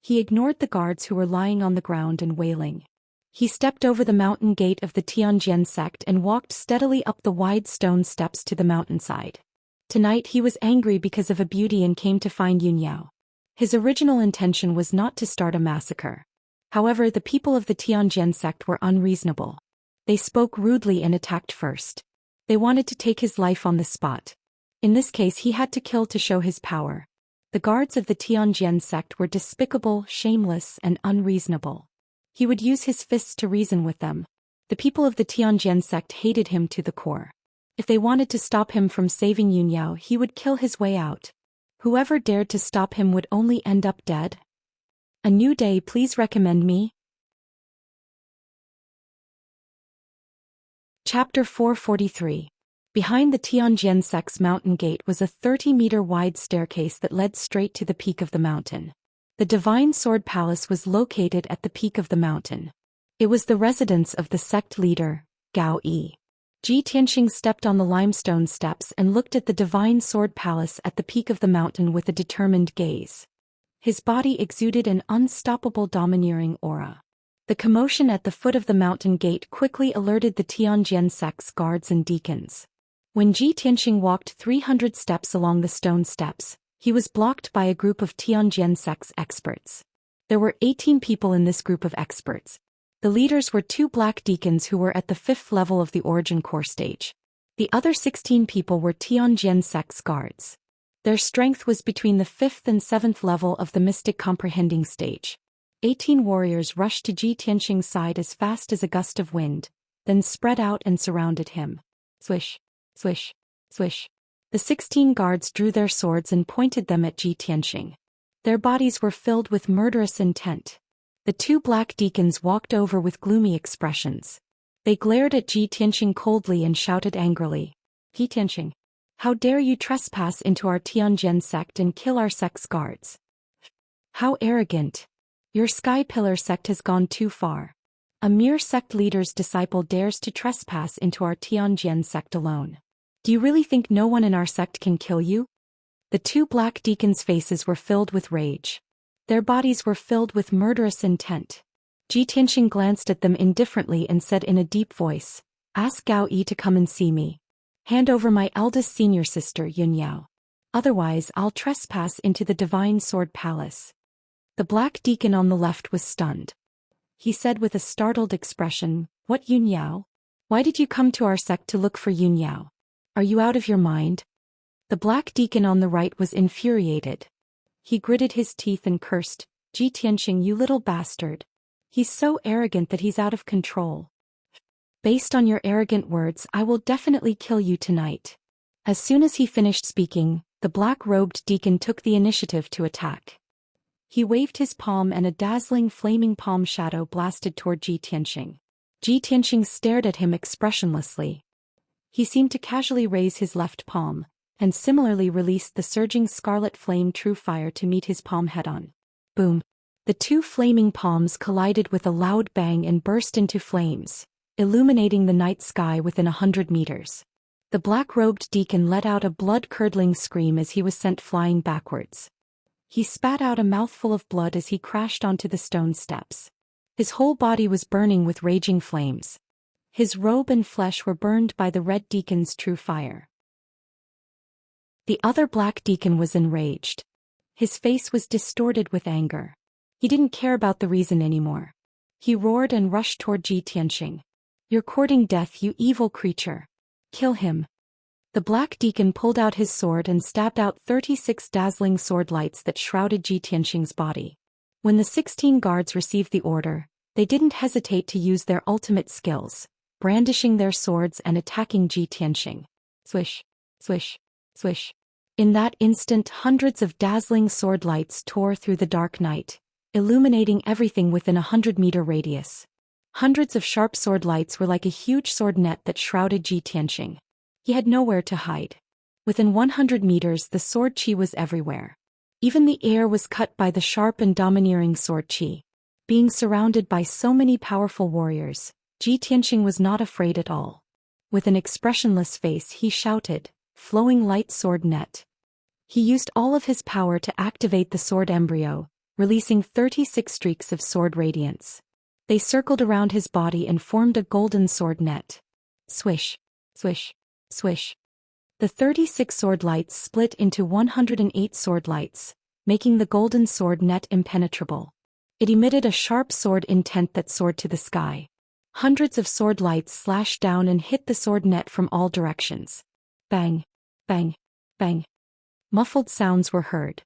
He ignored the guards who were lying on the ground and wailing. He stepped over the mountain gate of the Tianjian sect and walked steadily up the wide stone steps to the mountainside. Tonight he was angry because of a beauty and came to find Yun Yao. His original intention was not to start a massacre. However, the people of the Tianjin sect were unreasonable. They spoke rudely and attacked first. They wanted to take his life on the spot. In this case, he had to kill to show his power. The guards of the Tianjin sect were despicable, shameless, and unreasonable. He would use his fists to reason with them. The people of the Tianjin sect hated him to the core. If they wanted to stop him from saving Yunyao, he would kill his way out. Whoever dared to stop him would only end up dead. A new day, please recommend me. Chapter 443. Behind the Tianjin sect's mountain gate was a 30-meter wide staircase that led straight to the peak of the mountain. The Divine Sword Palace was located at the peak of the mountain. It was the residence of the sect leader, Gao Yi. Ji Tianxing stepped on the limestone steps and looked at the Divine Sword Palace at the peak of the mountain with a determined gaze. His body exuded an unstoppable domineering aura. The commotion at the foot of the mountain gate quickly alerted the Tianjin sect's guards and deacons. When Ji Tianxing walked 300 steps along the stone steps, he was blocked by a group of Tianjin sect's experts. There were 18 people in this group of experts. The leaders were 2 black deacons who were at the 5th level of the origin core stage. The other 16 people were Tianjin sect's guards. Their strength was between the 5th and 7th level of the mystic comprehending stage. 18 warriors rushed to Ji Tianxing's side as fast as a gust of wind, then spread out and surrounded him. Swish, swish, swish. The 16 guards drew their swords and pointed them at Ji Tianxing. Their bodies were filled with murderous intent. The 2 black deacons walked over with gloomy expressions. They glared at Ji Tianxing coldly and shouted angrily. Ji Tianxing, how dare you trespass into our Tianjin sect and kill our sect's guards? How arrogant. Your Sky Pillar sect has gone too far. A mere sect leader's disciple dares to trespass into our Tianjin sect alone. Do you really think no one in our sect can kill you? The 2 black deacons' faces were filled with rage. Their bodies were filled with murderous intent. Ji Tianxing glanced at them indifferently and said in a deep voice, ask Gao Yi to come and see me. Hand over my eldest senior sister, Yunyao. Otherwise, I'll trespass into the Divine Sword Palace. The black deacon on the left was stunned. He said with a startled expression, what Yunyao? Why did you come to our sect to look for Yunyao? Are you out of your mind? The black deacon on the right was infuriated. He gritted his teeth and cursed, Ji Tianxing, you little bastard. He's so arrogant that he's out of control. Based on your arrogant words, I will definitely kill you tonight. As soon as he finished speaking, the black-robed deacon took the initiative to attack. He waved his palm and a dazzling flaming palm shadow blasted toward Ji Tianxing. Ji Tianxing stared at him expressionlessly. He seemed to casually raise his left palm, and similarly released the surging scarlet flame true fire to meet his palm head-on. Boom! The 2 flaming palms collided with a loud bang and burst into flames, illuminating the night sky within 100 meters. The black-robed deacon let out a blood-curdling scream as he was sent flying backwards. He spat out a mouthful of blood as he crashed onto the stone steps. His whole body was burning with raging flames. His robe and flesh were burned by the red deacon's true fire. The other black deacon was enraged. His face was distorted with anger. He didn't care about the reason anymore. He roared and rushed toward Ji Tianxing. You're courting death, you evil creature. Kill him. The black deacon pulled out his sword and stabbed out 36 dazzling sword lights that shrouded Ji Tianxing's body. When the 16 guards received the order, they didn't hesitate to use their ultimate skills, brandishing their swords and attacking Ji Tianxing. Swish, swish, swish. In that instant, hundreds of dazzling sword lights tore through the dark night, illuminating everything within a 100-meter radius. Hundreds of sharp sword lights were like a huge sword net that shrouded Ji Tianxing. He had nowhere to hide. Within 100 meters, the sword chi was everywhere. Even the air was cut by the sharp and domineering sword chi. Being surrounded by so many powerful warriors, Ji Tianxing was not afraid at all. With an expressionless face, he shouted, flowing light sword net. He used all of his power to activate the sword embryo, releasing 36 streaks of sword radiance. They circled around his body and formed a golden sword net. Swish, swish, swish. The 36 sword lights split into 108 sword lights, making the golden sword net impenetrable. It emitted a sharp sword intent that soared to the sky. Hundreds of sword lights slashed down and hit the sword net from all directions. Bang, bang, bang. Muffled sounds were heard.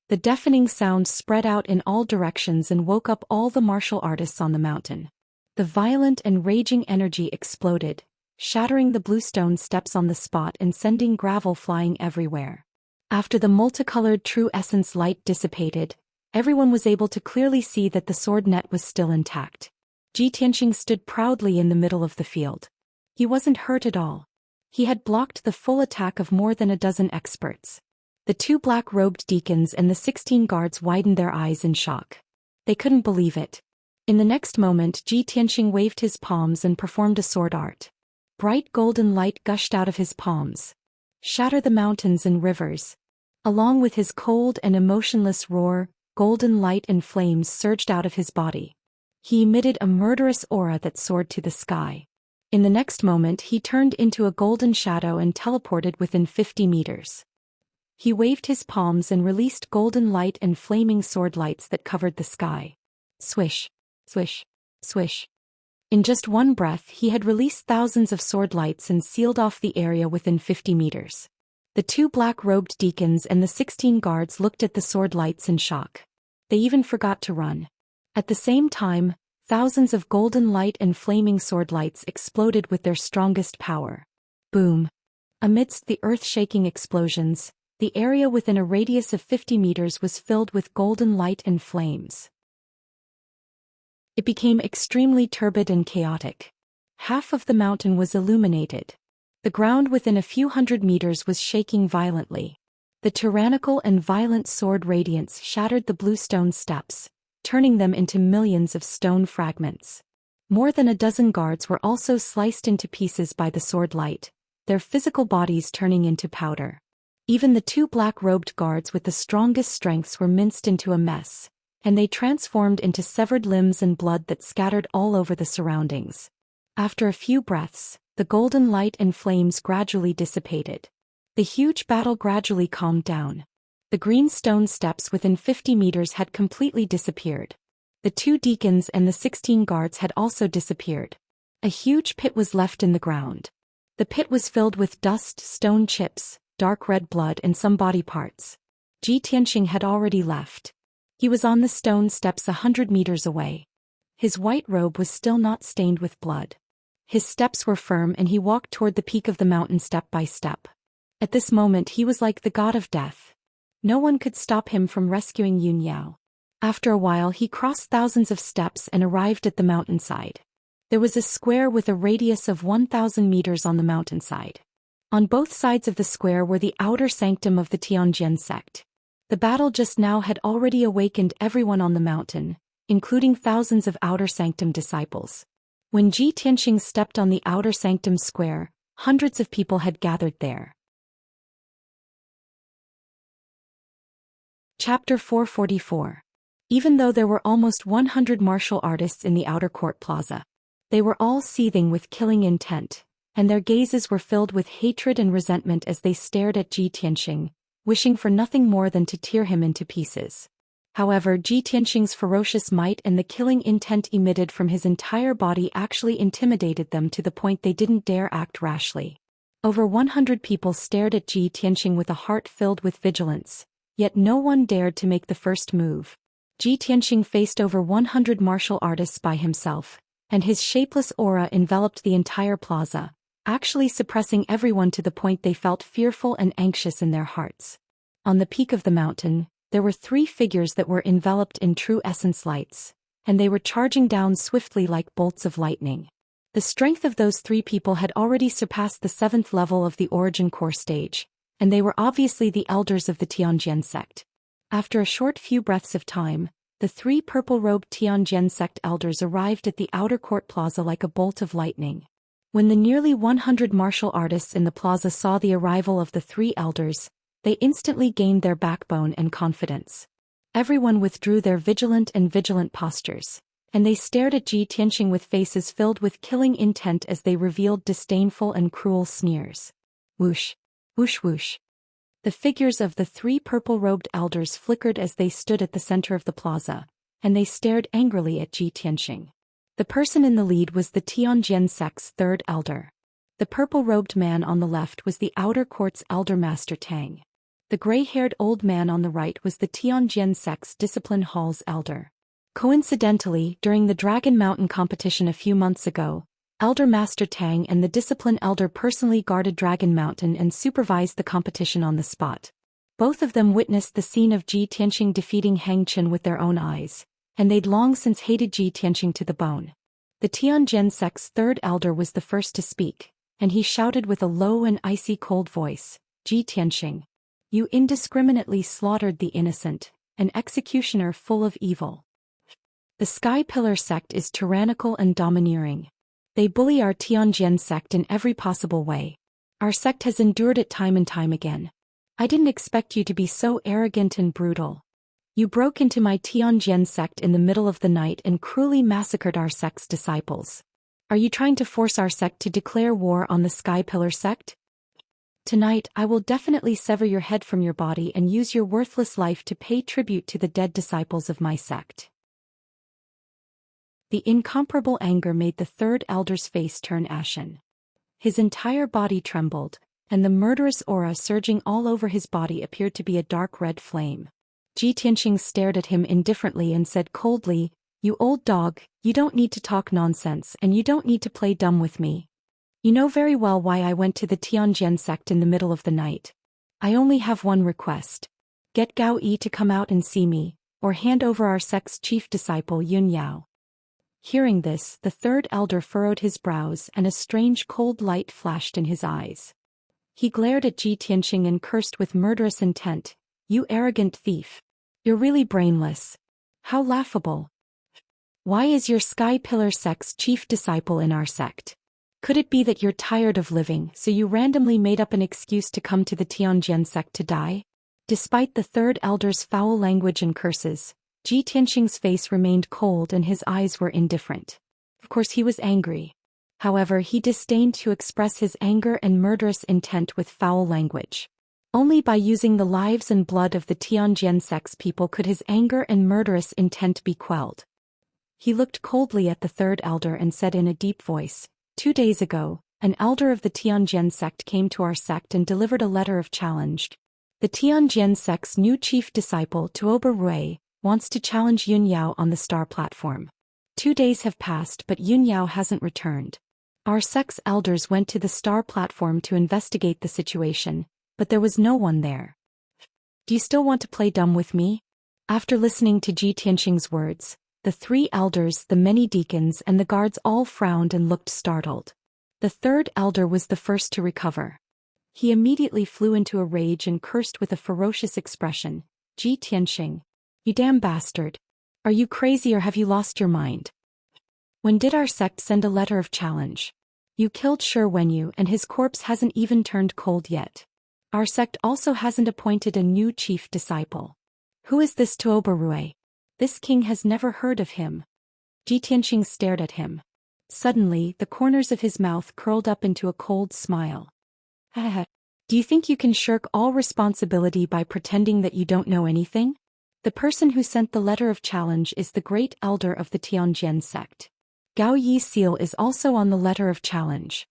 The deafening sound spread out in all directions and woke up all the martial artists on the mountain. The violent and raging energy exploded, shattering the bluestone steps on the spot and sending gravel flying everywhere. After the multicolored true essence light dissipated, everyone was able to clearly see that the sword net was still intact. Ji Tianxing stood proudly in the middle of the field. He wasn't hurt at all. He had blocked the full attack of more than a dozen experts. The 2 black-robed deacons and the 16 guards widened their eyes in shock. They couldn't believe it. In the next moment, Ji Tianxing waved his palms and performed a sword art. Bright golden light gushed out of his palms. Shatter the mountains and rivers. Along with his cold and emotionless roar, golden light and flames surged out of his body. He emitted a murderous aura that soared to the sky. In the next moment, he turned into a golden shadow and teleported within 50 meters. He waved his palms and released golden light and flaming sword lights that covered the sky. Swish, swish, swish. In just one breath, he had released thousands of sword lights and sealed off the area within 50 meters. The 2 black-robed deacons and the 16 guards looked at the sword lights in shock. They even forgot to run. At the same time, thousands of golden light and flaming sword lights exploded with their strongest power. Boom! Amidst the earth-shaking explosions, the area within a radius of 50 meters was filled with golden light and flames. It became extremely turbid and chaotic. Half of the mountain was illuminated. The ground within a few hundred meters was shaking violently. The tyrannical and violent sword radiance shattered the bluestone steps, turning them into millions of stone fragments. More than a dozen guards were also sliced into pieces by the sword light, their physical bodies turning into powder. Even the 2 black-robed guards with the strongest strengths were minced into a mess, and they transformed into severed limbs and blood that scattered all over the surroundings. After a few breaths, the golden light and flames gradually dissipated. The huge battle gradually calmed down. The green stone steps within 50 meters had completely disappeared. The 2 deacons and the 16 guards had also disappeared. A huge pit was left in the ground. The pit was filled with dust, stone chips, dark red blood and some body parts. Ji Tianxing had already left. He was on the stone steps 100 meters away. His white robe was still not stained with blood. His steps were firm and he walked toward the peak of the mountain step by step. At this moment he was like the god of death. No one could stop him from rescuing Yun Yao. After a while he crossed thousands of steps and arrived at the mountainside. There was a square with a radius of 1,000 meters on the mountainside. On both sides of the square were the outer sanctum of the Tianjian sect. The battle just now had already awakened everyone on the mountain, including thousands of outer sanctum disciples. When Ji Tianxing stepped on the outer sanctum square, hundreds of people had gathered there. Chapter 444. Even though there were almost 100 martial artists in the outer court plaza, they were all seething with killing intent, and their gazes were filled with hatred and resentment as they stared at Ji Tianxing, wishing for nothing more than to tear him into pieces. However, Ji Tianxing's ferocious might and the killing intent emitted from his entire body actually intimidated them to the point they didn't dare act rashly. Over 100 people stared at Ji Tianxing with a heart filled with vigilance, yet no one dared to make the first move. Ji Tianxing faced over 100 martial artists by himself, and his shapeless aura enveloped the entire plaza, actually suppressing everyone to the point they felt fearful and anxious in their hearts. On the peak of the mountain, there were 3 figures that were enveloped in true essence lights, and they were charging down swiftly like bolts of lightning. The strength of those 3 people had already surpassed the 7th level of the origin core stage, and they were obviously the elders of the Tianjian sect. After a short few breaths of time, the 3 purple-robed Tianjian sect elders arrived at the outer court plaza like a bolt of lightning. When the nearly 100 martial artists in the plaza saw the arrival of the 3 elders, they instantly gained their backbone and confidence. Everyone withdrew their vigilant postures, and they stared at Ji Tianxing with faces filled with killing intent as they revealed disdainful and cruel sneers. Whoosh, whoosh whoosh. The figures of the three purple-robed elders flickered as they stood at the center of the plaza, and they stared angrily at Ji Tianxing. The person in the lead was the Tianjian sect's third elder. The purple-robed man on the left was the outer court's elder Master Tang. The gray-haired old man on the right was the Tianjian sect's discipline hall's elder. Coincidentally, during the Dragon Mountain competition a few months ago, Elder Master Tang and the discipline elder personally guarded Dragon Mountain and supervised the competition on the spot. Both of them witnessed the scene of Ji Tianxing defeating Hang Chen with their own eyes, and they'd long since hated Ji Tianxing to the bone. The Tianjian sect's third elder was the first to speak, and he shouted with a low and icy cold voice, "Ji Tianxing, you indiscriminately slaughtered the innocent, an executioner full of evil. The Sky Pillar sect is tyrannical and domineering. They bully our Tianjian sect in every possible way. Our sect has endured it time and time again. I didn't expect you to be so arrogant and brutal. You broke into my Tianjian sect in the middle of the night and cruelly massacred our sect's disciples. Are you trying to force our sect to declare war on the Sky Pillar sect? Tonight I will definitely sever your head from your body and use your worthless life to pay tribute to the dead disciples of my sect." The incomparable anger made the third elder's face turn ashen. His entire body trembled, and the murderous aura surging all over his body appeared to be a dark red flame. Ji Tianxing stared at him indifferently and said coldly, "You old dog, you don't need to talk nonsense and you don't need to play dumb with me. You know very well why I went to the Tianjian sect in the middle of the night. I only have one request. Get Gao Yi to come out and see me, or hand over our sect's chief disciple Yun Yao." Hearing this, the third elder furrowed his brows and a strange cold light flashed in his eyes. He glared at Ji Tianxing and cursed with murderous intent, "You arrogant thief. You're really brainless. How laughable. Why is your Sky Pillar sect's chief disciple in our sect? Could it be that you're tired of living, so you randomly made up an excuse to come to the Tianjian sect to die?" Despite the third elder's foul language and curses, Ji Tianxing's face remained cold and his eyes were indifferent. Of course he was angry. However, he disdained to express his anger and murderous intent with foul language. Only by using the lives and blood of the Tianjian sect's people could his anger and murderous intent be quelled. He looked coldly at the third elder and said in a deep voice, "2 days ago, an elder of the Tianjian sect came to our sect and delivered a letter of challenge. The Tianjian sect's new chief disciple, Tuoba Rui, wants to challenge Yun Yao on the star platform. 2 days have passed but Yun Yao hasn't returned. Our sect's elders went to the star platform to investigate the situation, but there was no one there. Do you still want to play dumb with me?" After listening to Ji Tianxing's words, the 3 elders, the many deacons and the guards all frowned and looked startled. The third elder was the first to recover. He immediately flew into a rage and cursed with a ferocious expression, "Ji Tianxing, you damn bastard. Are you crazy or have you lost your mind? When did our sect send a letter of challenge? You killed Shi Wenyu and his corpse hasn't even turned cold yet. Our sect also hasn't appointed a new chief disciple. Who is this Tuoba Rui? This king has never heard of him." Ji Tianxing stared at him. Suddenly, the corners of his mouth curled up into a cold smile. "Haha. Do you think you can shirk all responsibility by pretending that you don't know anything? The person who sent the letter of challenge is the great elder of the Tianjian sect. Gao Yi's seal is also on the letter of challenge.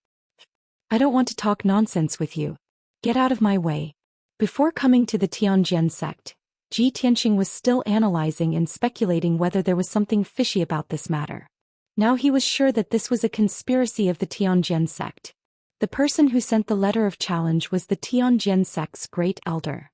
I don't want to talk nonsense with you. Get out of my way." Before coming to the Tianjian sect, Ji Tianxing was still analyzing and speculating whether there was something fishy about this matter. Now he was sure that this was a conspiracy of the Tianjian sect. The person who sent the letter of challenge was the Tianjian sect's great elder.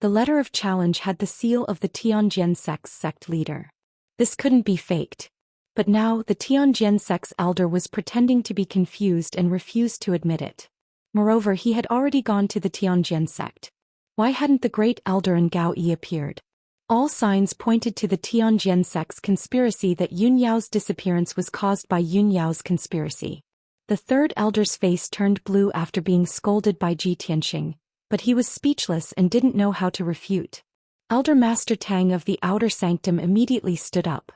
The letter of challenge had the seal of the Tianjian sect's sect leader. This couldn't be faked. But now the Tianjian sect's elder was pretending to be confused and refused to admit it. Moreover, he had already gone to the Tianjian sect. Why hadn't the great elder and Gao Yi appeared? All signs pointed to the Tianjian sect's conspiracy that Yun Yao's disappearance was caused by Yun Yao's conspiracy. The third elder's face turned blue after being scolded by Ji Tianxing, but he was speechless and didn't know how to refute. Elder Master Tang of the Outer Sanctum immediately stood up.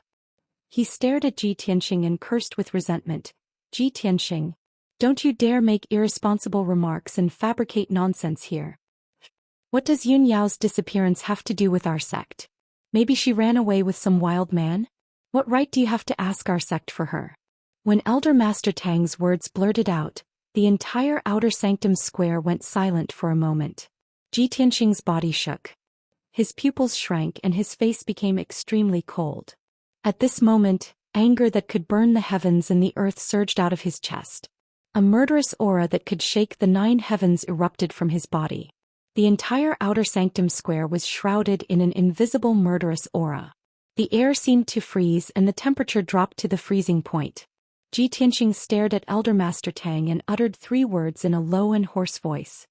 He stared at Ji Tianxing and cursed with resentment. "Ji Tianxing, Don't you dare make irresponsible remarks and fabricate nonsense here. What does Yun Yao's disappearance have to do with our sect? Maybe she ran away with some wild man? What right do you have to ask our sect for her? When Elder Master Tang's words blurted out, the entire outer sanctum square went silent for a moment. Ji Tianqing's body shook. His pupils shrank and his face became extremely cold. At this moment, anger that could burn the heavens and the earth surged out of his chest. A murderous aura that could shake the 9 heavens erupted from his body. The entire outer sanctum square was shrouded in an invisible murderous aura. The air seemed to freeze and the temperature dropped to the freezing point. Ji Tianqing stared at Elder Master Tang and uttered 3 words in a low and hoarse voice.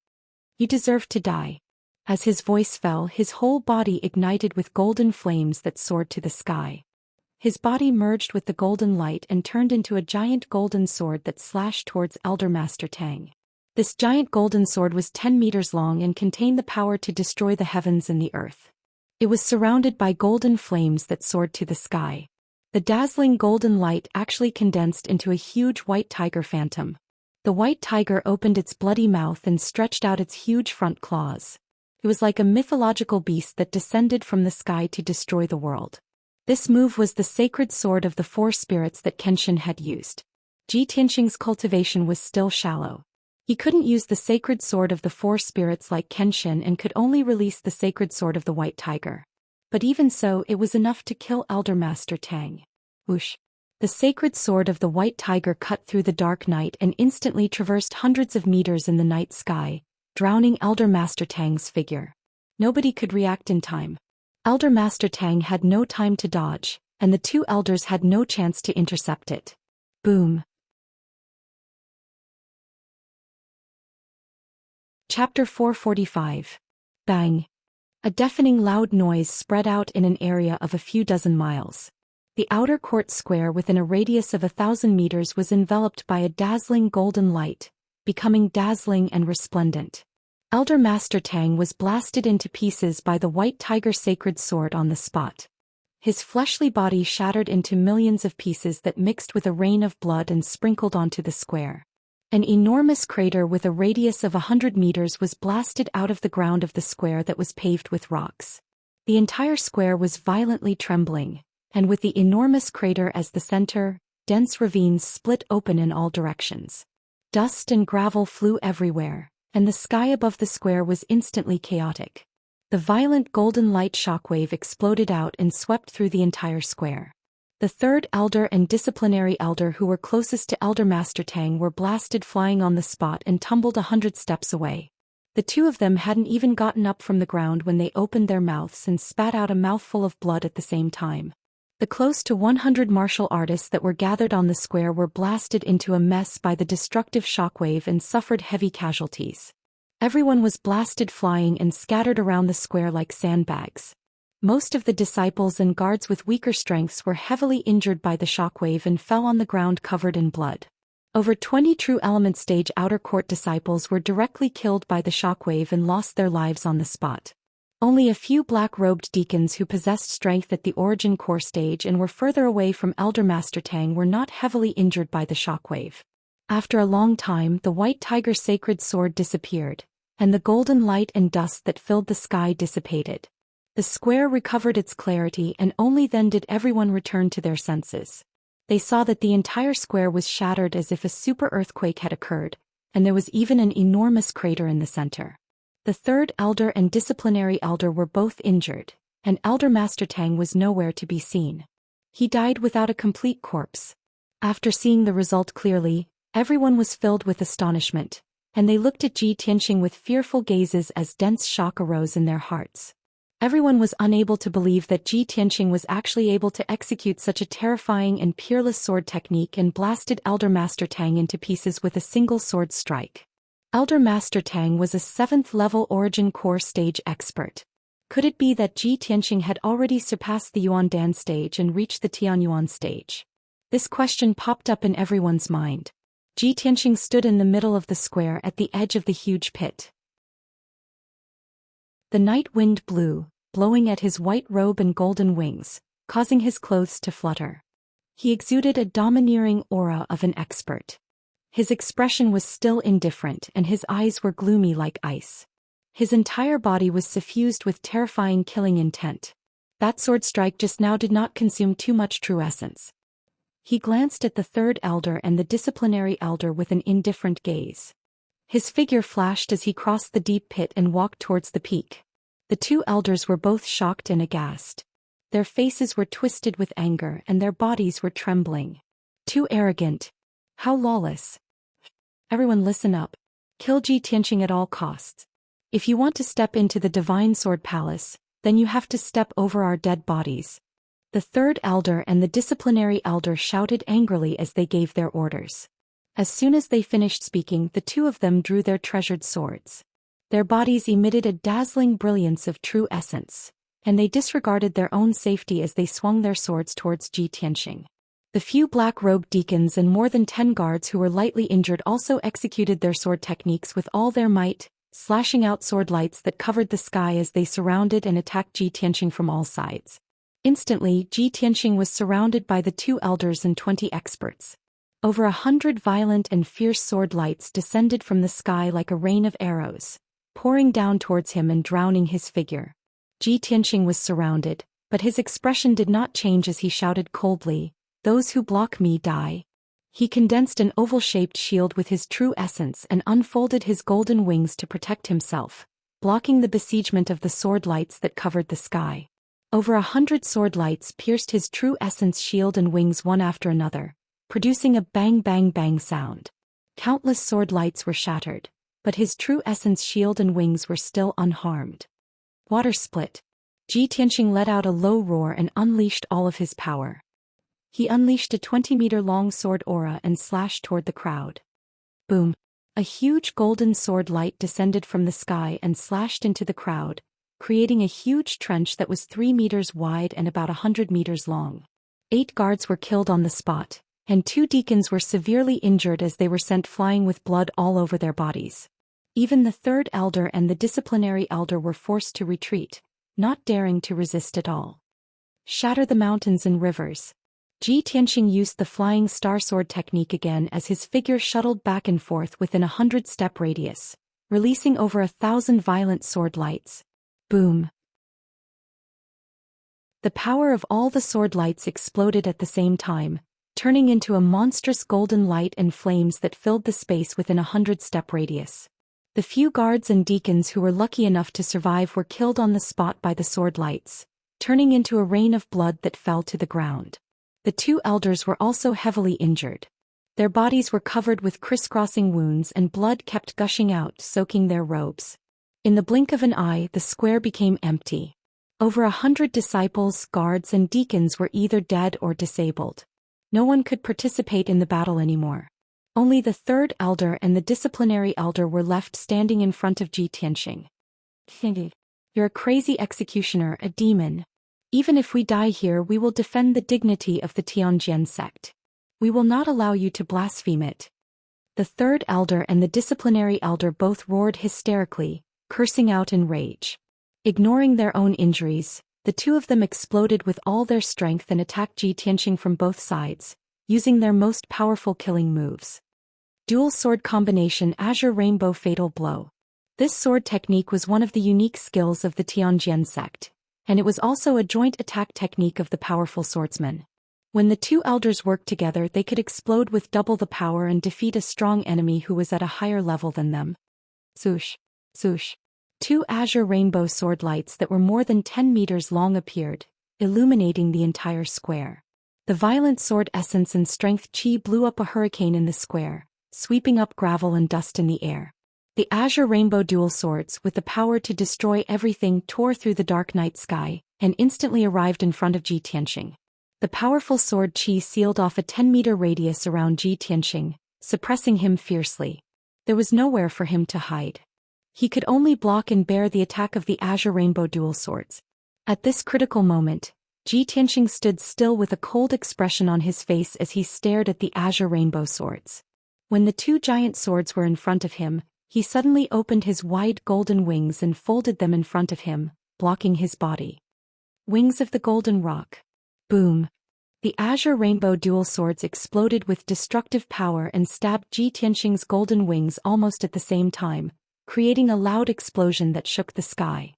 You deserve to die. As his voice fell, his whole body ignited with golden flames that soared to the sky. His body merged with the golden light and turned into a giant golden sword that slashed towards Elder Master Tang. This giant golden sword was 10 meters long and contained the power to destroy the heavens and the earth. It was surrounded by golden flames that soared to the sky. The dazzling golden light actually condensed into a huge white tiger phantom. The white tiger opened its bloody mouth and stretched out its huge front claws. It was like a mythological beast that descended from the sky to destroy the world. This move was the sacred sword of the 4 spirits that Kenshin had used. Ji Tianqing's cultivation was still shallow. He couldn't use the sacred sword of the 4 spirits like Kenshin and could only release the sacred sword of the white tiger. But even so, it was enough to kill Elder Master Tang. Whoosh! The sacred sword of the white tiger cut through the dark night and instantly traversed hundreds of meters in the night sky, drowning Elder Master Tang's figure. Nobody could react in time. Elder Master Tang had no time to dodge, and the 2 elders had no chance to intercept it. Boom. Chapter 445. Bang. A deafening loud noise spread out in an area of a few dozen miles. The outer court square within a radius of 1,000 meters was enveloped by a dazzling golden light, becoming dazzling and resplendent. Elder Master Tang was blasted into pieces by the white tiger sacred sword on the spot. His fleshly body shattered into millions of pieces that mixed with a rain of blood and sprinkled onto the square. An enormous crater with a radius of 100 meters was blasted out of the ground of the square that was paved with rocks. The entire square was violently trembling, and with the enormous crater as the center, dense ravines split open in all directions. Dust and gravel flew everywhere, and the sky above the square was instantly chaotic. The violent golden light shockwave exploded out and swept through the entire square. The 3rd elder and disciplinary elder who were closest to Elder Master Tang were blasted flying on the spot and tumbled 100 steps away. The 2 of them hadn't even gotten up from the ground when they opened their mouths and spat out a mouthful of blood at the same time. The close to 100 martial artists that were gathered on the square were blasted into a mess by the destructive shockwave and suffered heavy casualties. Everyone was blasted flying and scattered around the square like sandbags. Most of the disciples and guards with weaker strengths were heavily injured by the shockwave and fell on the ground covered in blood. Over 20 True Element Stage Outer Court disciples were directly killed by the shockwave and lost their lives on the spot. Only a few black-robed deacons who possessed strength at the Origin Core stage and were further away from Elder Master Tang were not heavily injured by the shockwave. After a long time, the white tiger sacred sword disappeared, and the golden light and dust that filled the sky dissipated. The square recovered its clarity, and only then did everyone return to their senses. They saw that the entire square was shattered as if a super earthquake had occurred, and there was even an enormous crater in the center. The 3rd elder and disciplinary elder were both injured, and Elder Master Tang was nowhere to be seen. He died without a complete corpse. After seeing the result clearly, everyone was filled with astonishment, and they looked at Ji Tianqing with fearful gazes as dense shock arose in their hearts. Everyone was unable to believe that Ji Tianqing was actually able to execute such a terrifying and peerless sword technique and blasted Elder Master Tang into pieces with a single sword strike. Elder Master Tang was a 7th-level Origin Core stage expert. Could it be that Ji Tianqing had already surpassed the Yuan Dan stage and reached the Tianyuan stage? This question popped up in everyone's mind. Ji Tianqing stood in the middle of the square at the edge of the huge pit. The night wind blew, blowing at his white robe and golden wings, causing his clothes to flutter. He exuded a domineering aura of an expert. His expression was still indifferent and his eyes were gloomy like ice. His entire body was suffused with terrifying killing intent. That sword strike just now did not consume too much true essence. He glanced at the third elder and the disciplinary elder with an indifferent gaze. His figure flashed as he crossed the deep pit and walked towards the peak. The two elders were both shocked and aghast. Their faces were twisted with anger and their bodies were trembling. Too arrogant. How lawless. Everyone listen up. Kill Ji Tianqing at all costs. If you want to step into the Divine Sword Palace, then you have to step over our dead bodies. The third elder and the disciplinary elder shouted angrily as they gave their orders. As soon as they finished speaking, the two of them drew their treasured swords. Their bodies emitted a dazzling brilliance of true essence, and they disregarded their own safety as they swung their swords towards Ji Tianqing. The few black-robed deacons and more than 10 guards who were lightly injured also executed their sword techniques with all their might, slashing out sword lights that covered the sky as they surrounded and attacked Ji Tianqing from all sides. Instantly, Ji Tianqing was surrounded by the two elders and 20 experts. Over 100 violent and fierce sword lights descended from the sky like a rain of arrows, pouring down towards him and drowning his figure. Ji Tianqing was surrounded, but his expression did not change as he shouted coldly, "Those who block me die." He condensed an oval-shaped shield with his true essence and unfolded his golden wings to protect himself, blocking the besiegement of the sword lights that covered the sky. Over 100 sword lights pierced his true essence shield and wings one after another, producing a bang-bang-bang sound. Countless sword lights were shattered, but his true essence shield and wings were still unharmed. Water split. Ji Tianqing let out a low roar and unleashed all of his power. He unleashed a 20-meter-long sword aura and slashed toward the crowd. Boom! A huge golden sword light descended from the sky and slashed into the crowd, creating a huge trench that was 3 meters wide and about 100 meters long. 8 guards were killed on the spot, and 2 deacons were severely injured as they were sent flying with blood all over their bodies. Even the third elder and the disciplinary elder were forced to retreat, not daring to resist at all. Shatter the mountains and rivers. Ji Tianqing used the flying star sword technique again as his figure shuttled back and forth within a 100-step radius, releasing over 1,000 violent sword lights. Boom! The power of all the sword lights exploded at the same time, turning into a monstrous golden light and flames that filled the space within a 100-step radius. The few guards and deacons who were lucky enough to survive were killed on the spot by the sword lights, turning into a rain of blood that fell to the ground. The 2 elders were also heavily injured. Their bodies were covered with crisscrossing wounds and blood kept gushing out, soaking their robes. In the blink of an eye, the square became empty. Over 100 disciples, guards, and deacons were either dead or disabled. No one could participate in the battle anymore. Only the third elder and the disciplinary elder were left standing in front of Ji Tianqing. "You're a crazy executioner, a demon. Even if we die here, we will defend the dignity of the Tianjian sect. We will not allow you to blaspheme it." The third elder and the disciplinary elder both roared hysterically, cursing out in rage. Ignoring their own injuries, the two of them exploded with all their strength and attacked Ji Tianqing from both sides, using their most powerful killing moves. Dual sword combination Azure Rainbow Fatal Blow. This sword technique was one of the unique skills of the Tianjian sect, and it was also a joint attack technique of the powerful swordsmen. When the 2 elders worked together, they could explode with double the power and defeat a strong enemy who was at a higher level than them. Swoosh! Swoosh! 2 azure rainbow sword lights that were more than 10 meters long appeared, illuminating the entire square. The violent sword essence and strength chi blew up a hurricane in the square, sweeping up gravel and dust in the air. The azure rainbow dual swords, with the power to destroy everything, tore through the dark night sky, and instantly arrived in front of Ji Tianqing. The powerful sword chi sealed off a 10-meter radius around Ji Tianqing, suppressing him fiercely. There was nowhere for him to hide. He could only block and bear the attack of the azure rainbow dual swords. At this critical moment, Ji Tianqing stood still with a cold expression on his face as he stared at the azure rainbow swords. When the 2 giant swords were in front of him, he suddenly opened his wide golden wings and folded them in front of him, blocking his body. Wings of the Golden Rock. Boom! The azure rainbow dual swords exploded with destructive power and stabbed Ji Tianxing's golden wings almost at the same time, creating a loud explosion that shook the sky.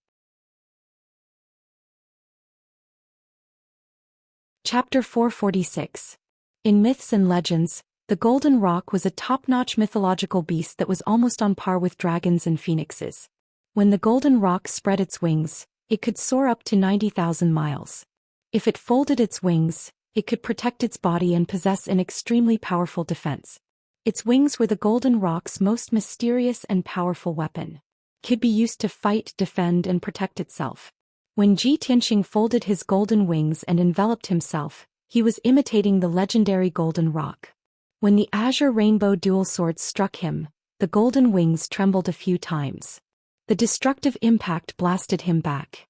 Chapter 446. In myths and legends, the Golden Roc was a top-notch mythological beast that was almost on par with dragons and phoenixes. When the Golden Roc spread its wings, it could soar up to 90,000 miles. If it folded its wings, it could protect its body and possess an extremely powerful defense. Its wings were the Golden Roc's most mysterious and powerful weapon. It could be used to fight, defend, and protect itself. When Ji Tianxing folded his golden wings and enveloped himself, he was imitating the legendary Golden Roc. When the azure rainbow dual swords struck him, the golden wings trembled a few times. The destructive impact blasted him back.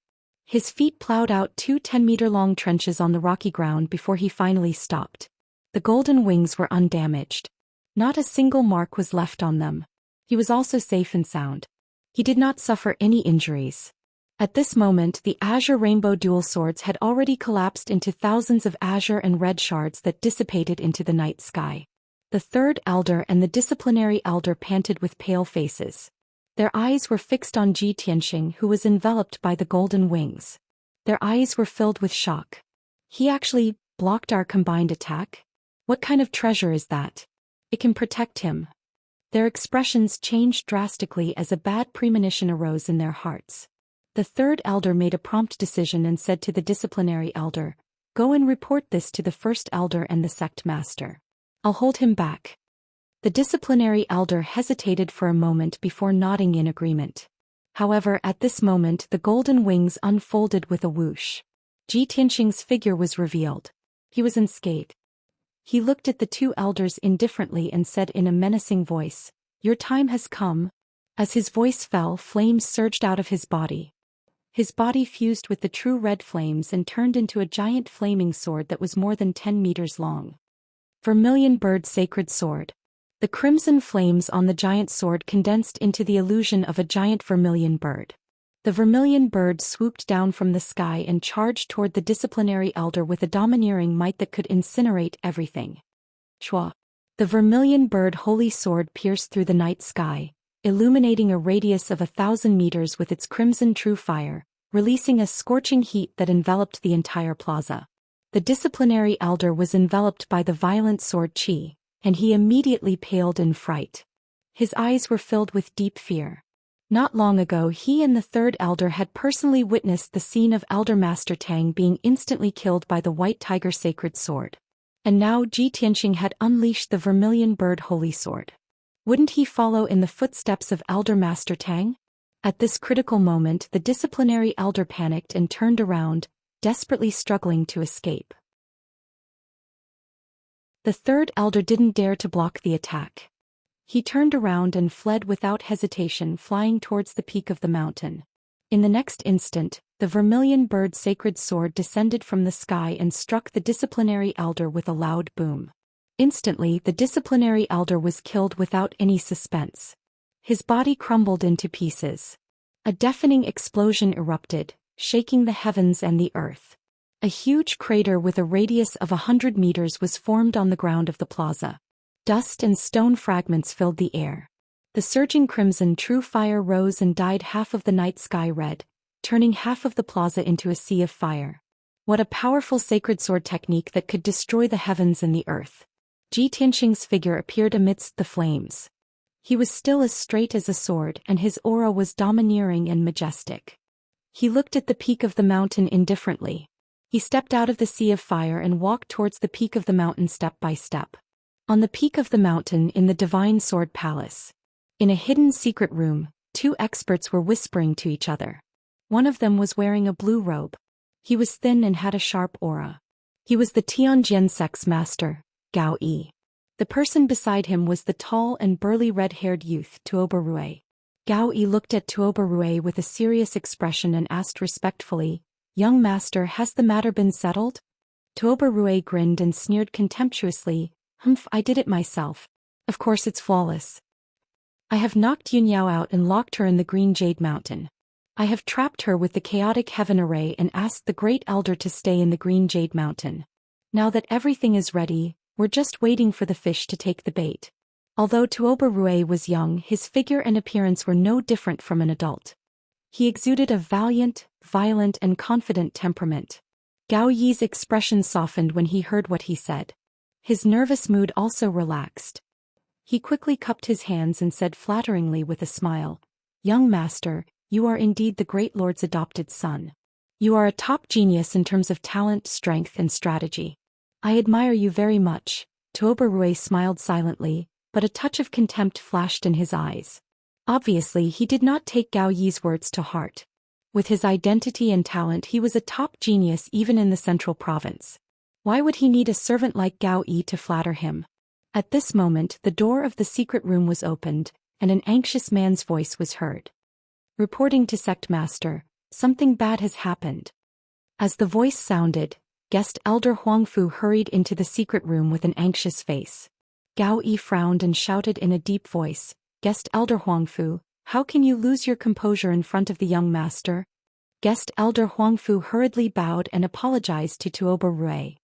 His feet plowed out 2 10-meter-long trenches on the rocky ground before he finally stopped. The golden wings were undamaged. Not a single mark was left on them. He was also safe and sound. He did not suffer any injuries. At this moment, the azure rainbow dual swords had already collapsed into thousands of azure and red shards that dissipated into the night sky. The third elder and the disciplinary elder panted with pale faces. Their eyes were fixed on Ji Tianxing, who was enveloped by the golden wings. Their eyes were filled with shock. He actually blocked our combined attack? What kind of treasure is that? It can protect him. Their expressions changed drastically as a bad premonition arose in their hearts. The third elder made a prompt decision and said to the disciplinary elder, "Go and report this to the first elder and the sect master. I'll hold him back." The disciplinary elder hesitated for a moment before nodding in agreement. However, at this moment the golden wings unfolded with a whoosh. Ji Tianxing's figure was revealed. He was unscathed. He looked at the two elders indifferently and said in a menacing voice, "Your time has come." As his voice fell, flames surged out of his body. His body fused with the true red flames and turned into a giant flaming sword that was more than 10 meters long. Vermilion Bird Sacred Sword. The crimson flames on the giant sword condensed into the illusion of a giant vermilion bird. The vermilion bird swooped down from the sky and charged toward the disciplinary elder with a domineering might that could incinerate everything. Chua! The vermilion bird holy sword pierced through the night sky, illuminating a radius of 1,000 meters with its crimson true fire, releasing a scorching heat that enveloped the entire plaza. The disciplinary elder was enveloped by the violent sword chi, and he immediately paled in fright. His eyes were filled with deep fear. Not long ago he and the third elder had personally witnessed the scene of Elder Master Tang being instantly killed by the White Tiger Sacred Sword. And now Ji Tianxing had unleashed the Vermilion Bird Holy Sword. Wouldn't he follow in the footsteps of Elder Master Tang? At this critical moment the disciplinary elder panicked and turned around, desperately struggling to escape. The third elder didn't dare to block the attack. He turned around and fled without hesitation, flying towards the peak of the mountain. In the next instant, the Vermilion Bird Sacred Sword descended from the sky and struck the disciplinary elder with a loud boom. Instantly, the disciplinary elder was killed without any suspense. His body crumbled into pieces. A deafening explosion erupted, shaking the heavens and the earth. A huge crater with a radius of 100 meters was formed on the ground of the plaza. Dust and stone fragments filled the air. The surging crimson true fire rose and dyed half of the night sky red, turning half of the plaza into a sea of fire. What a powerful sacred sword technique that could destroy the heavens and the earth. Ji Tianxing's figure appeared amidst the flames. He was still as straight as a sword and his aura was domineering and majestic. He looked at the peak of the mountain indifferently. He stepped out of the sea of fire and walked towards the peak of the mountain step by step. On the peak of the mountain in the Divine Sword Palace. In a hidden secret room, two experts were whispering to each other. One of them was wearing a blue robe. He was thin and had a sharp aura. He was the Tianjian sect's master, Gao Yi. The person beside him was the tall and burly red-haired youth, Tuoba Rue. Gao Yi looked at Tuoba Rue with a serious expression and asked respectfully, "Young master, has the matter been settled?" Tuoba Rue grinned and sneered contemptuously, "Humph, I did it myself. Of course it's flawless. I have knocked Yunyao out and locked her in the Green Jade Mountain. I have trapped her with the chaotic heaven array and asked the Great Elder to stay in the Green Jade Mountain. Now that everything is ready, we're just waiting for the fish to take the bait. Although Tuoba Rue was young, his figure and appearance were no different from an adult. He exuded a valiant, violent and confident temperament. Gao Yi's expression softened when he heard what he said. His nervous mood also relaxed. He quickly cupped his hands and said flatteringly with a smile, "Young master, you are indeed the great lord's adopted son. You are a top genius in terms of talent, strength and strategy. I admire you very much." Tuoba Rue smiled silently, but a touch of contempt flashed in his eyes. Obviously he did not take Gao Yi's words to heart. With his identity and talent he was a top genius even in the central province. Why would he need a servant like Gao Yi to flatter him? At this moment the door of the secret room was opened, and an anxious man's voice was heard. "Reporting to Sect Master, something bad has happened." As the voice sounded, Guest Elder Huangfu hurried into the secret room with an anxious face. Gao Yi frowned and shouted in a deep voice, "Guest Elder Huangfu, how can you lose your composure in front of the young master?" Guest Elder Huangfu hurriedly bowed and apologized to Tuoba Rue.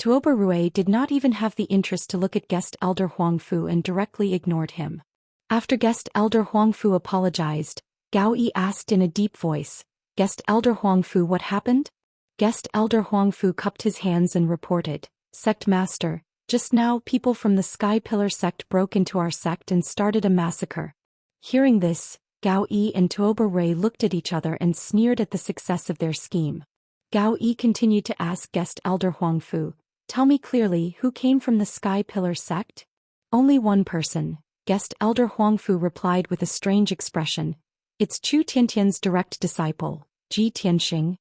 Tuoba Rue did not even have the interest to look at Guest Elder Huangfu and directly ignored him. After Guest Elder Huangfu apologized, Gao Yi asked in a deep voice, "Guest Elder Huangfu, what happened?" Guest Elder Huangfu cupped his hands and reported, "Sect Master, just now people from the Sky Pillar sect broke into our sect and started a massacre." Hearing this, Gao Yi and Tuoba Rue looked at each other and sneered at the success of their scheme. Gao Yi continued to ask Guest Elder Huangfu, "Tell me clearly, who came from the Sky Pillar sect?" "Only one person," Guest Elder Huangfu replied with a strange expression. "It's Chu Tiantian's direct disciple, Ji Tianxing."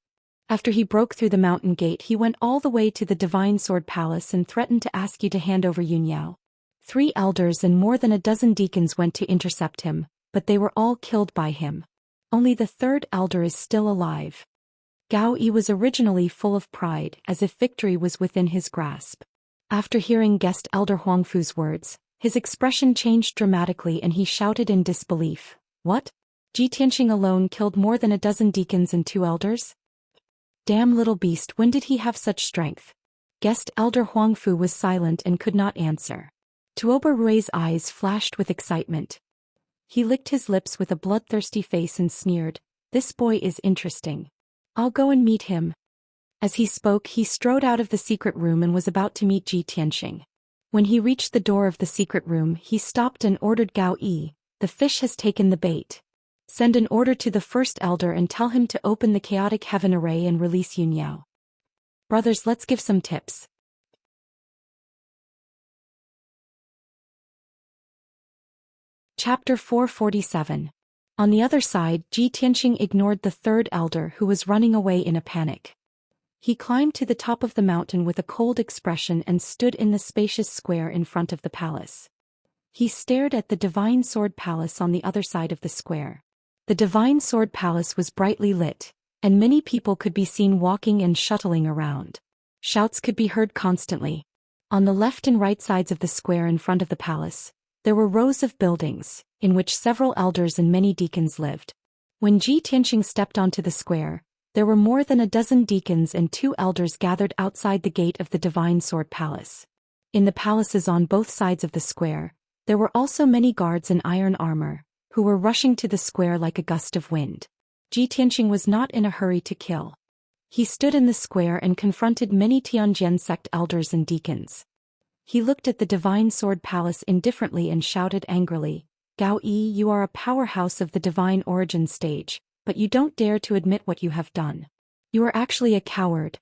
After he broke through the mountain gate he went all the way to the Divine Sword Palace and threatened to ask you to hand over Yunyao. 3 elders and more than a dozen deacons went to intercept him, but they were all killed by him. Only the 3rd elder is still alive. Gao Yi was originally full of pride, as if victory was within his grasp. After hearing Guest Elder Huangfu's words, his expression changed dramatically and he shouted in disbelief, "What? Ji Tianxing alone killed more than a dozen deacons and 2 elders? Damn little beast, when did he have such strength?" Guest Elder Huangfu was silent and could not answer. Tuoba Rue's eyes flashed with excitement. He licked his lips with a bloodthirsty face and sneered, "This boy is interesting. I'll go and meet him." As he spoke he strode out of the secret room and was about to meet Ji Tianxing. When he reached the door of the secret room he stopped and ordered Gao Yi, "The fish has taken the bait. Send an order to the 1st elder and tell him to open the chaotic heaven array and release Yunyao. Brothers, let's give some tips." Chapter 447. On the other side, Ji Tianxing ignored the 3rd elder who was running away in a panic. He climbed to the top of the mountain with a cold expression and stood in the spacious square in front of the palace. He stared at the Divine Sword Palace on the other side of the square. The Divine Sword Palace was brightly lit, and many people could be seen walking and shuttling around. Shouts could be heard constantly. On the left and right sides of the square in front of the palace, there were rows of buildings, in which several elders and many deacons lived. When Ji Tianxing stepped onto the square, there were more than a dozen deacons and 2 elders gathered outside the gate of the Divine Sword Palace. In the palaces on both sides of the square, there were also many guards in iron armor, who were rushing to the square like a gust of wind. Ji Tianxing was not in a hurry to kill. He stood in the square and confronted many Tianjian sect elders and deacons. He looked at the Divine Sword Palace indifferently and shouted angrily, "Gao Yi, you are a powerhouse of the divine origin stage, but you don't dare to admit what you have done. You are actually a coward.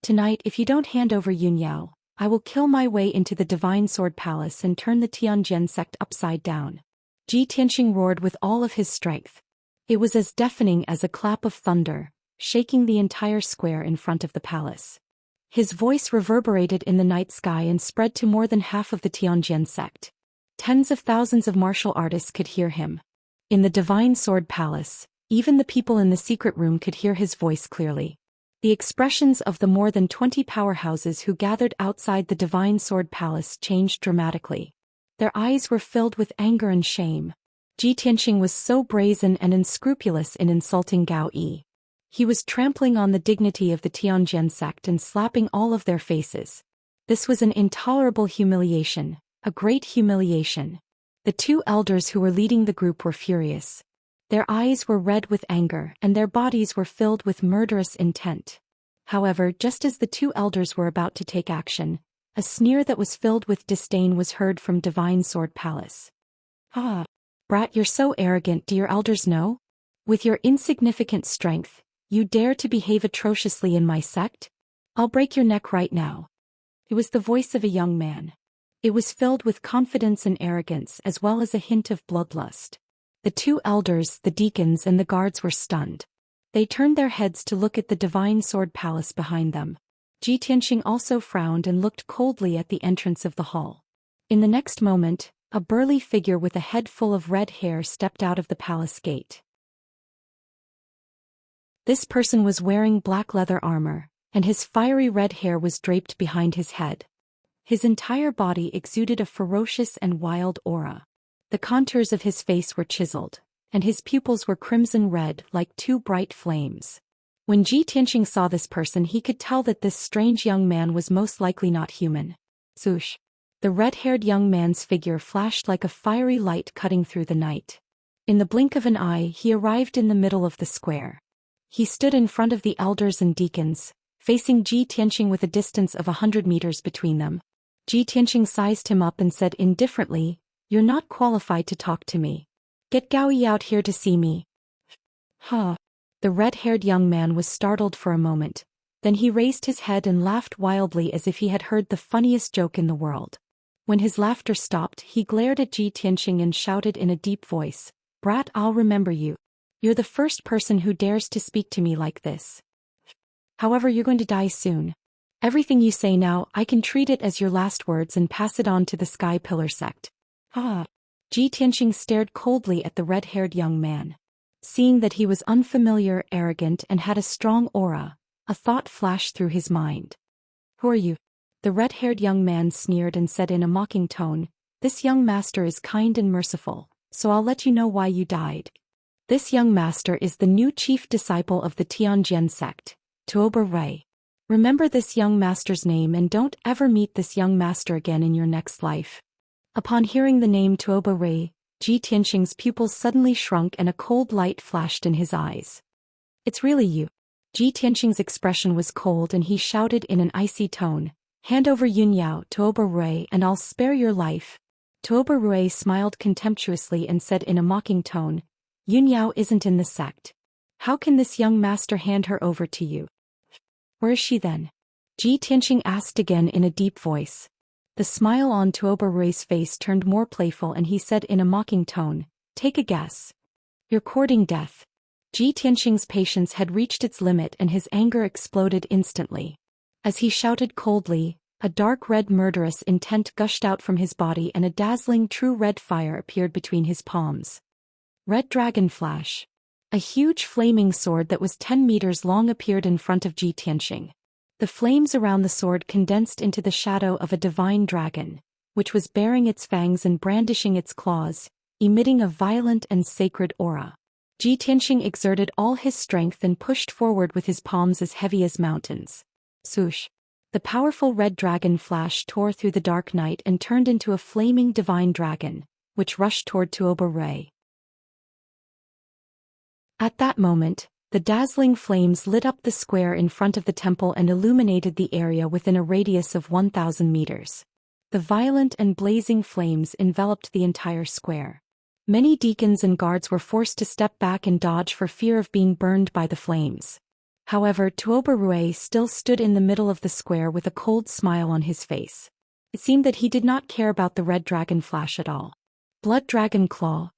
Tonight if you don't hand over Yunyao, I will kill my way into the Divine Sword Palace and turn the Tianjian sect upside down." Ji Tianxing roared with all of his strength. It was as deafening as a clap of thunder, shaking the entire square in front of the palace. His voice reverberated in the night sky and spread to more than half of the Tianjian sect. Tens of thousands of martial artists could hear him. In the Divine Sword Palace, even the people in the secret room could hear his voice clearly. The expressions of the more than 20 powerhouses who gathered outside the Divine Sword Palace changed dramatically. Their eyes were filled with anger and shame. Ji Tianxing was so brazen and unscrupulous in insulting Gao Yi. He was trampling on the dignity of the Tianjin sect and slapping all of their faces. This was an intolerable humiliation, a great humiliation. The two elders who were leading the group were furious. Their eyes were red with anger and their bodies were filled with murderous intent. However, just as the two elders were about to take action, a sneer that was filled with disdain was heard from Divine Sword Palace. "Ah, brat, you're so arrogant, do your elders know? With your insignificant strength, you dare to behave atrociously in my sect? I'll break your neck right now." It was the voice of a young man. It was filled with confidence and arrogance as well as a hint of bloodlust. The two elders, the deacons and the guards were stunned. They turned their heads to look at the Divine Sword Palace behind them. Ji Tianxing also frowned and looked coldly at the entrance of the hall. In the next moment, a burly figure with a head full of red hair stepped out of the palace gate. This person was wearing black leather armor, and his fiery red hair was draped behind his head. His entire body exuded a ferocious and wild aura. The contours of his face were chiseled, and his pupils were crimson red like two bright flames. When Ji Tianxing saw this person, he could tell that this strange young man was most likely not human. Swoosh! The red-haired young man's figure flashed like a fiery light cutting through the night. In the blink of an eye, he arrived in the middle of the square. He stood in front of the elders and deacons, facing Ji Tianxing with a distance of 100 meters between them. Ji Tianxing sized him up and said indifferently, "You're not qualified to talk to me. Get Gao Yi out here to see me." Huh. The red-haired young man was startled for a moment. Then he raised his head and laughed wildly as if he had heard the funniest joke in the world. When his laughter stopped, he glared at Ji Tianxing and shouted in a deep voice, "Brat, I'll remember you. You're the first person who dares to speak to me like this. However, you're going to die soon. Everything you say now, I can treat it as your last words and pass it on to the Sky Pillar sect." Ah! Ji Tianxing stared coldly at the red-haired young man. Seeing that he was unfamiliar, arrogant and had a strong aura, a thought flashed through his mind. "Who are you?" The red-haired young man sneered and said in a mocking tone, "This young master is kind and merciful, so I'll let you know why you died. This young master is the new chief disciple of the Tianjin sect, Tuoba Rui. Remember this young master's name and don't ever meet this young master again in your next life." Upon hearing the name Tuoba Rui, Ji Tianxing's pupils suddenly shrunk and a cold light flashed in his eyes. "It's really you." Ji Tianxing's expression was cold and he shouted in an icy tone, "Hand over Yun Yao, Tuoba Rui, and I'll spare your life." Tuoba Rui smiled contemptuously and said in a mocking tone, "Yun Yao isn't in the sect. How can this young master hand her over to you?" "Where is she then?" Ji Tianxing asked again in a deep voice. The smile on Tuoba Rui's face turned more playful and he said in a mocking tone, "Take a guess. You're courting death." Ji Tianxing's patience had reached its limit and his anger exploded instantly. As he shouted coldly, a dark red murderous intent gushed out from his body and a dazzling true red fire appeared between his palms. Red Dragon Flash. A huge flaming sword that was 10 meters long appeared in front of Ji Tianxing. The flames around the sword condensed into the shadow of a divine dragon, which was baring its fangs and brandishing its claws, emitting a violent and sacred aura. Ji Tianxing exerted all his strength and pushed forward with his palms as heavy as mountains. Swoosh! The powerful red dragon flash tore through the dark night and turned into a flaming divine dragon, which rushed toward Tuoba Rui. At that moment, the dazzling flames lit up the square in front of the temple and illuminated the area within a radius of 1,000 meters. The violent and blazing flames enveloped the entire square. Many deacons and guards were forced to step back and dodge for fear of being burned by the flames. However, Tuoba Rui still stood in the middle of the square with a cold smile on his face. It seemed that he did not care about the red dragon flash at all. "Blood Dragon Claw!"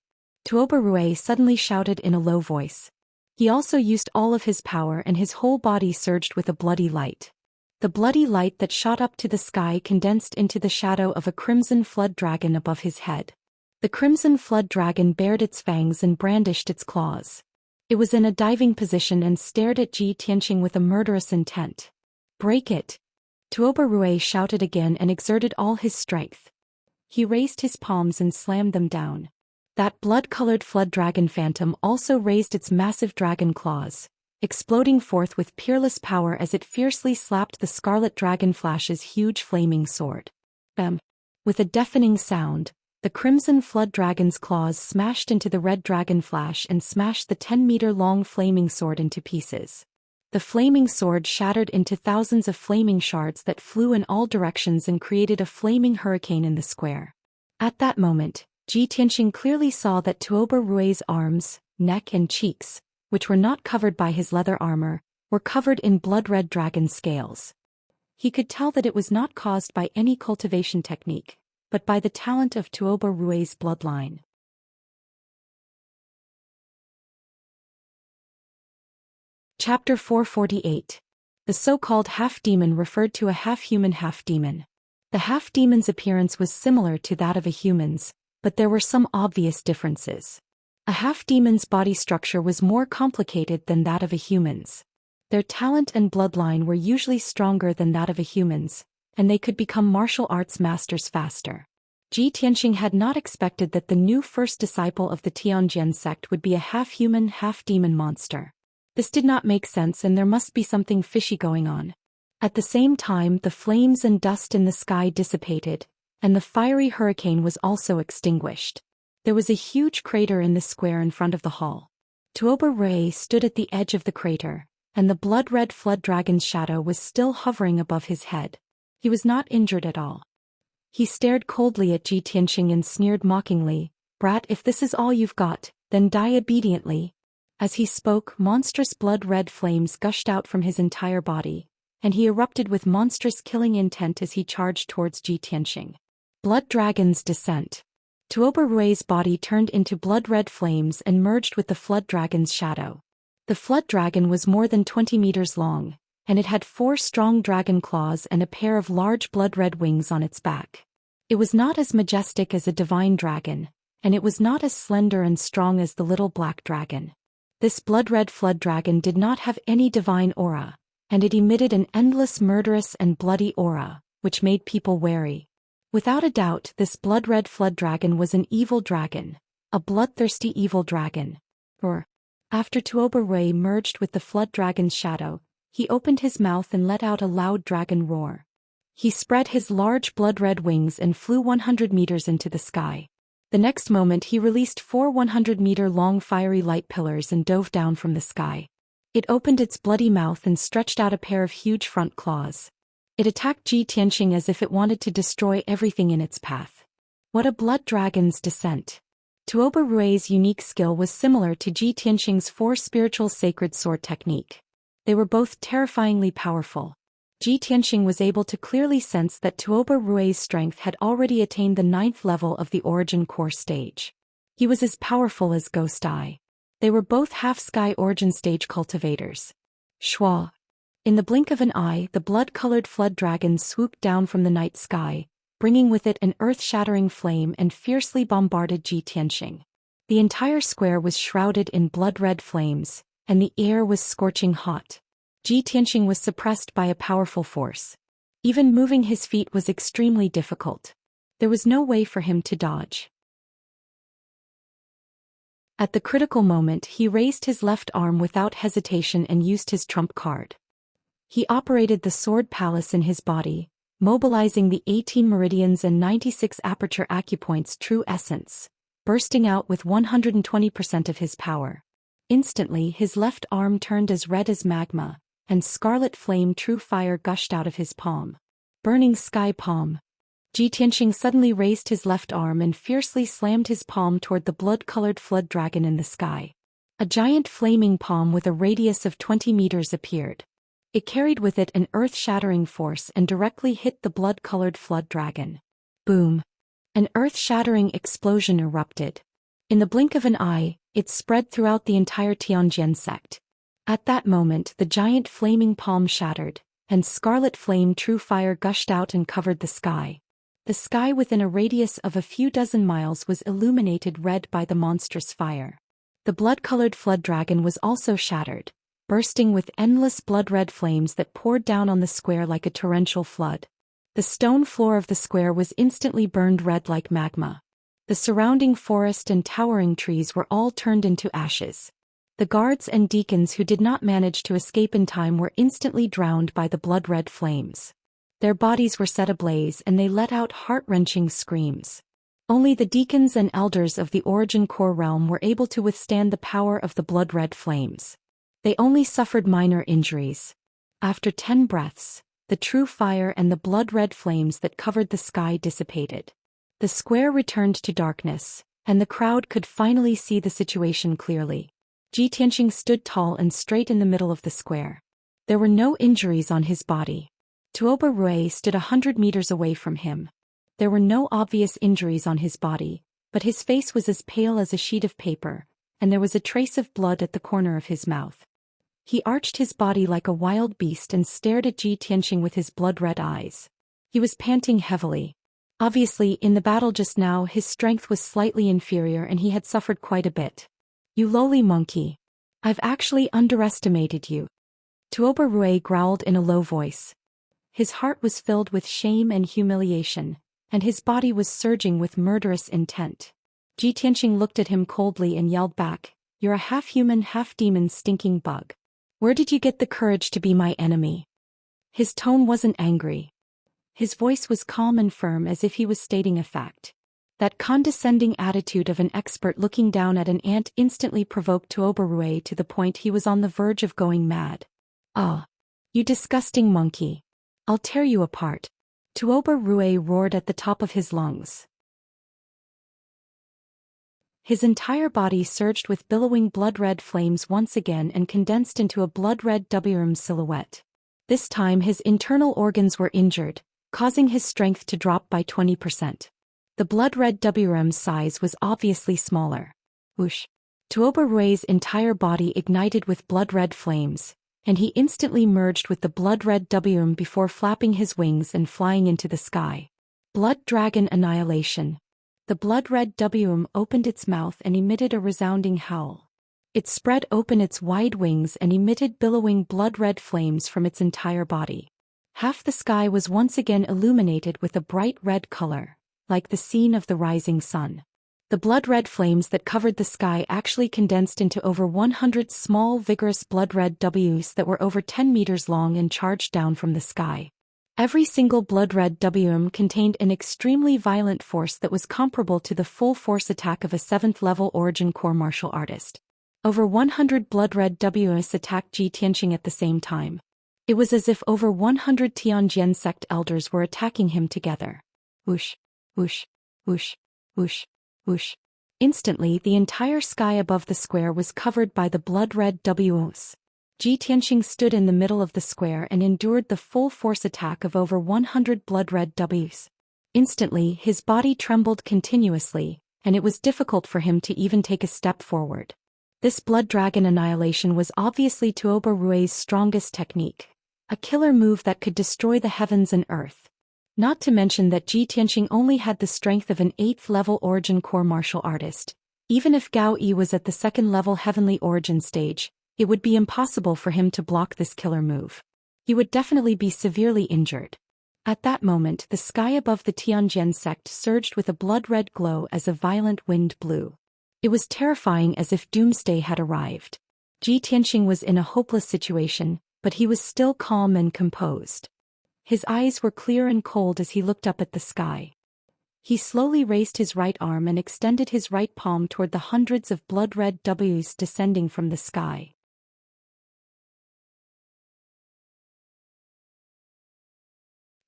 Tuoba Rui suddenly shouted in a low voice. He also used all of his power and his whole body surged with a bloody light. The bloody light that shot up to the sky condensed into the shadow of a crimson flood dragon above his head. The crimson flood dragon bared its fangs and brandished its claws. It was in a diving position and stared at Ji Tianxing with a murderous intent. "Break it!" Tuoba Rui shouted again and exerted all his strength. He raised his palms and slammed them down. That blood-colored flood dragon phantom also raised its massive dragon claws, exploding forth with peerless power as it fiercely slapped the scarlet dragonflash's huge flaming sword. Bam! With a deafening sound, the crimson flood dragon's claws smashed into the red dragonflash and smashed the 10-meter-long flaming sword into pieces. The flaming sword shattered into thousands of flaming shards that flew in all directions and created a flaming hurricane in the square. At that moment, Ji Tianxing clearly saw that Tuoba Rui's arms, neck and cheeks, which were not covered by his leather armor, were covered in blood-red dragon scales. He could tell that it was not caused by any cultivation technique, but by the talent of Tuoba Rui's bloodline. Chapter 448. The so-called half-demon referred to a half-human half-demon. The half-demon's appearance was similar to that of a human's, but there were some obvious differences. A half-demon's body structure was more complicated than that of a human's. Their talent and bloodline were usually stronger than that of a human's, and they could become martial arts masters faster. Ji Tianxing had not expected that the new first disciple of the Tianjian sect would be a half-human, half-demon monster. This did not make sense, and there must be something fishy going on. At the same time, the flames and dust in the sky dissipated, and the fiery hurricane was also extinguished. There was a huge crater in the square in front of the hall. Tuoba Rui stood at the edge of the crater, and the blood-red flood dragon's shadow was still hovering above his head. He was not injured at all. He stared coldly at Ji Tianxing and sneered mockingly, "Brat, if this is all you've got, then die obediently." As he spoke, monstrous blood-red flames gushed out from his entire body, and he erupted with monstrous killing intent as he charged towards Ji Tianxing. Blood Dragon's Descent. Tuoba Rui's body turned into blood-red flames and merged with the flood dragon's shadow. The flood dragon was more than 20 meters long, and it had 4 strong dragon claws and a pair of large blood-red wings on its back. It was not as majestic as a divine dragon, and it was not as slender and strong as the little black dragon. This blood-red flood dragon did not have any divine aura, and it emitted an endless murderous and bloody aura, which made people wary. Without a doubt, this blood-red flood dragon was an evil dragon, a bloodthirsty evil dragon. After Tuoba Rui merged with the flood dragon's shadow, he opened his mouth and let out a loud dragon roar. He spread his large blood-red wings and flew 100 meters into the sky. The next moment he released 4 100-meter-long fiery light pillars and dove down from the sky. It opened its bloody mouth and stretched out a pair of huge front claws. It attacked Ji Tianxing as if it wanted to destroy everything in its path. What a blood dragon's descent! Tuoba Rui's unique skill was similar to Ji Tianxing's 4 spiritual sacred sword technique. They were both terrifyingly powerful. Ji Tianxing was able to clearly sense that Tuoba Rui's strength had already attained the 9th level of the Origin Core stage. He was as powerful as Ghost Eye. They were both half-sky Origin stage cultivators. Shwa! In the blink of an eye, the blood-colored flood dragon swooped down from the night sky, bringing with it an earth-shattering flame, and fiercely bombarded Ji Tianxing. The entire square was shrouded in blood-red flames, and the air was scorching hot. Ji Tianxing was suppressed by a powerful force. Even moving his feet was extremely difficult. There was no way for him to dodge. At the critical moment, he raised his left arm without hesitation and used his trump card. He operated the sword palace in his body, mobilizing the 18 meridians and 96 aperture acupoints true essence, bursting out with 120% of his power. Instantly his left arm turned as red as magma, and scarlet flame true fire gushed out of his palm. Burning sky palm. Ji Tianxing suddenly raised his left arm and fiercely slammed his palm toward the blood-colored flood dragon in the sky. A giant flaming palm with a radius of 20 meters appeared. It carried with it an earth-shattering force and directly hit the blood-colored flood dragon. Boom! An earth-shattering explosion erupted. In the blink of an eye, it spread throughout the entire Tianjian sect. At that moment, the giant flaming palm shattered, and scarlet flame true fire gushed out and covered the sky. The sky within a radius of a few dozen miles was illuminated red by the monstrous fire. The blood-colored flood dragon was also shattered, bursting with endless blood-red flames that poured down on the square like a torrential flood. The stone floor of the square was instantly burned red like magma. The surrounding forest and towering trees were all turned into ashes. The guards and deacons who did not manage to escape in time were instantly drowned by the blood-red flames. Their bodies were set ablaze and they let out heart-wrenching screams. Only the deacons and elders of the Origin Core realm were able to withstand the power of the blood-red flames. They only suffered minor injuries. After 10 breaths, the true fire and the blood-red flames that covered the sky dissipated. The square returned to darkness, and the crowd could finally see the situation clearly. Ji Tianqing stood tall and straight in the middle of the square. There were no injuries on his body. Tuoba Rui stood 100 meters away from him. There were no obvious injuries on his body, but his face was as pale as a sheet of paper, and there was a trace of blood at the corner of his mouth. He arched his body like a wild beast and stared at Ji Tianqing with his blood-red eyes. He was panting heavily. Obviously, in the battle just now his strength was slightly inferior and he had suffered quite a bit. "You lowly monkey. I've actually underestimated you." Tuoba Rui growled in a low voice. His heart was filled with shame and humiliation, and his body was surging with murderous intent. Ji Tianqing looked at him coldly and yelled back, "You're a half-human, half-demon stinking bug. Where did you get the courage to be my enemy?" His tone wasn't angry. His voice was calm and firm as if he was stating a fact. That condescending attitude of an expert looking down at an ant instantly provoked Tuoba Rui to the point he was on the verge of going mad. "Ah! You disgusting monkey. I'll tear you apart." Tuoba Rui roared at the top of his lungs. His entire body surged with billowing blood-red flames once again and condensed into a blood-red WRM silhouette. This time his internal organs were injured, causing his strength to drop by 20%. The blood-red WRM's size was obviously smaller. Whoosh! Tuoba Rui's entire body ignited with blood-red flames, and he instantly merged with the blood-red WRM before flapping his wings and flying into the sky. Blood Dragon Annihilation. The blood-red WRM opened its mouth and emitted a resounding howl. It spread open its wide wings and emitted billowing blood-red flames from its entire body. Half the sky was once again illuminated with a bright red color, like the scene of the rising sun. The blood-red flames that covered the sky actually condensed into over 100 small vigorous blood-red Ws that were over 10 meters long and charged down from the sky. Every single blood-red WM contained an extremely violent force that was comparable to the full force attack of a 7th-level Origin Core martial artist. Over 100 blood-red Ws attacked Ji Tianqing at the same time. It was as if over 100 Tianjian sect elders were attacking him together. Whoosh! Whoosh! Whoosh! Whoosh! Whoosh! Instantly the entire sky above the square was covered by the blood-red Ws. Ji Tianqing stood in the middle of the square and endured the full force attack of over 100 blood-red Ws. Instantly his body trembled continuously, and it was difficult for him to even take a step forward. This Blood Dragon Annihilation was obviously Tuoba Rui's strongest technique, a killer move that could destroy the heavens and earth. Not to mention that Ji Tianqing only had the strength of an 8th-level Origin Core martial artist. Even if Gao Yi was at the 2nd-level Heavenly Origin stage, it would be impossible for him to block this killer move. He would definitely be severely injured. At that moment the sky above the Tianjian sect surged with a blood-red glow as a violent wind blew. It was terrifying, as if doomsday had arrived. Ji Tianqing was in a hopeless situation, but he was still calm and composed. His eyes were clear and cold as he looked up at the sky. He slowly raised his right arm and extended his right palm toward the hundreds of blood-red Ws descending from the sky.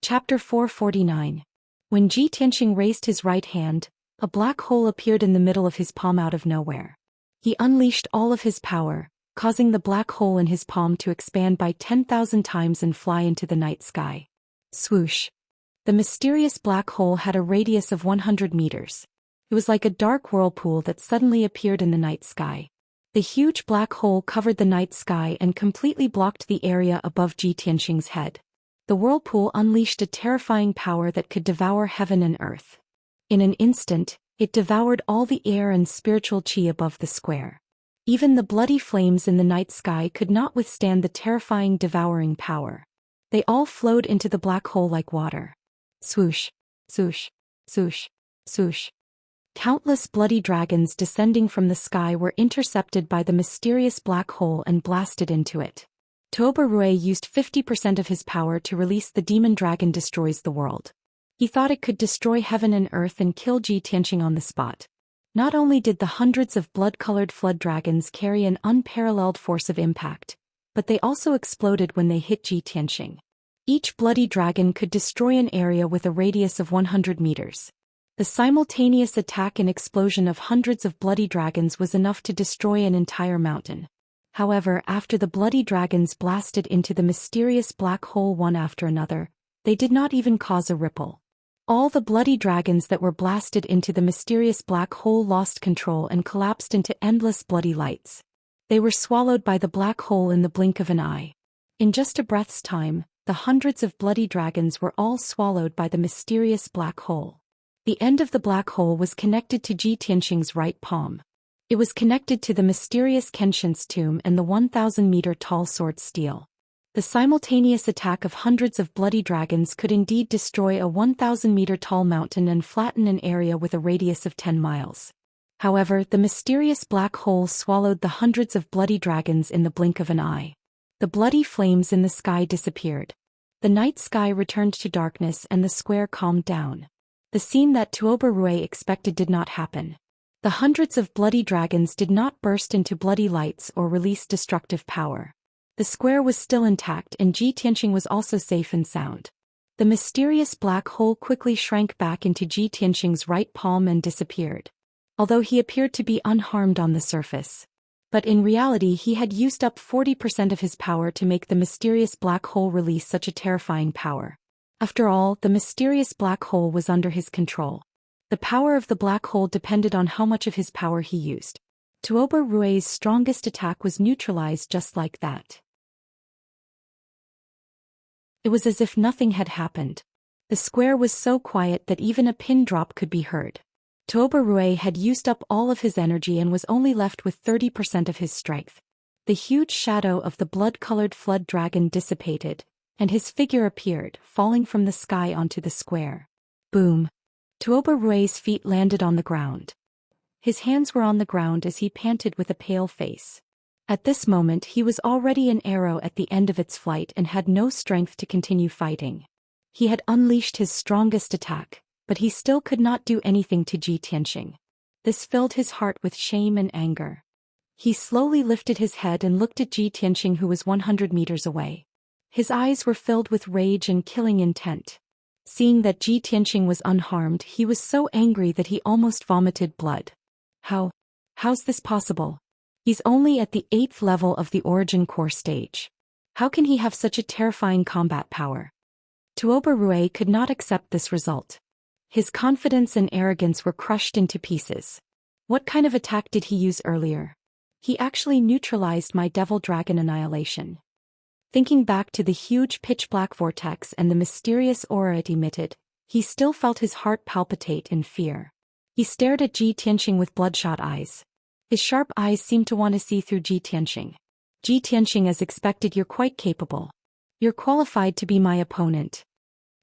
Chapter 449. When Ji Tianqing raised his right hand, a black hole appeared in the middle of his palm out of nowhere. He unleashed all of his power, causing the black hole in his palm to expand by 10,000 times and fly into the night sky. Swoosh! The mysterious black hole had a radius of 100 meters. It was like a dark whirlpool that suddenly appeared in the night sky. The huge black hole covered the night sky and completely blocked the area above Ji Tianqing's head. The whirlpool unleashed a terrifying power that could devour heaven and earth. In an instant, it devoured all the air and spiritual qi above the square. Even the bloody flames in the night sky could not withstand the terrifying devouring power. They all flowed into the black hole like water. Swoosh! Swoosh! Swoosh! Swoosh! Countless bloody dragons descending from the sky were intercepted by the mysterious black hole and blasted into it. Tuoba Rui used 50% of his power to release the demon dragon destroys the world. He thought it could destroy heaven and earth and kill Ji Tianqing on the spot. Not only did the hundreds of blood-colored flood dragons carry an unparalleled force of impact, but they also exploded when they hit Ji Tianqing. Each bloody dragon could destroy an area with a radius of 100 meters. The simultaneous attack and explosion of hundreds of bloody dragons was enough to destroy an entire mountain. However, after the bloody dragons blasted into the mysterious black hole one after another, they did not even cause a ripple. All the bloody dragons that were blasted into the mysterious black hole lost control and collapsed into endless bloody lights. They were swallowed by the black hole in the blink of an eye. In just a breath's time, the hundreds of bloody dragons were all swallowed by the mysterious black hole. The end of the black hole was connected to Ji Tianqing's right palm. It was connected to the mysterious Kenshin's tomb and the 1,000-meter-tall sword steel. The simultaneous attack of hundreds of bloody dragons could indeed destroy a 1,000-meter-tall mountain and flatten an area with a radius of 10 miles. However, the mysterious black hole swallowed the hundreds of bloody dragons in the blink of an eye. The bloody flames in the sky disappeared. The night sky returned to darkness and the square calmed down. The scene that Tuoba Rui expected did not happen. The hundreds of bloody dragons did not burst into bloody lights or release destructive power. The square was still intact and Ji Tianqing was also safe and sound. The mysterious black hole quickly shrank back into Ji Tianqing's right palm and disappeared. Although he appeared to be unharmed on the surface. But in reality he had used up 40% of his power to make the mysterious black hole release such a terrifying power. After all, the mysterious black hole was under his control. The power of the black hole depended on how much of his power he used. Tuoba Rui's strongest attack was neutralized just like that. It was as if nothing had happened. The square was so quiet that even a pin drop could be heard. Tuoba Rui had used up all of his energy and was only left with 30% of his strength. The huge shadow of the blood-colored flood dragon dissipated, and his figure appeared, falling from the sky onto the square. Boom! Tuoba Rui's feet landed on the ground. His hands were on the ground as he panted with a pale face. At this moment he was already an arrow at the end of its flight and had no strength to continue fighting. He had unleashed his strongest attack, but he still could not do anything to Ji Tianqing. This filled his heart with shame and anger. He slowly lifted his head and looked at Ji Tianqing, who was 100 meters away. His eyes were filled with rage and killing intent. Seeing that Ji Tianqing was unharmed, he was so angry that he almost vomited blood. How's this possible? He's only at the 8th level of the Origin Core stage. How can he have such a terrifying combat power? Tuoba Rui could not accept this result. His confidence and arrogance were crushed into pieces. What kind of attack did he use earlier? He actually neutralized my Devil Dragon Annihilation. Thinking back to the huge pitch-black vortex and the mysterious aura it emitted, he still felt his heart palpitate in fear. He stared at Ji Tianqing with bloodshot eyes. His sharp eyes seemed to want to see through Ji Tianqing. Ji Tianqing, as expected, you're quite capable. You're qualified to be my opponent.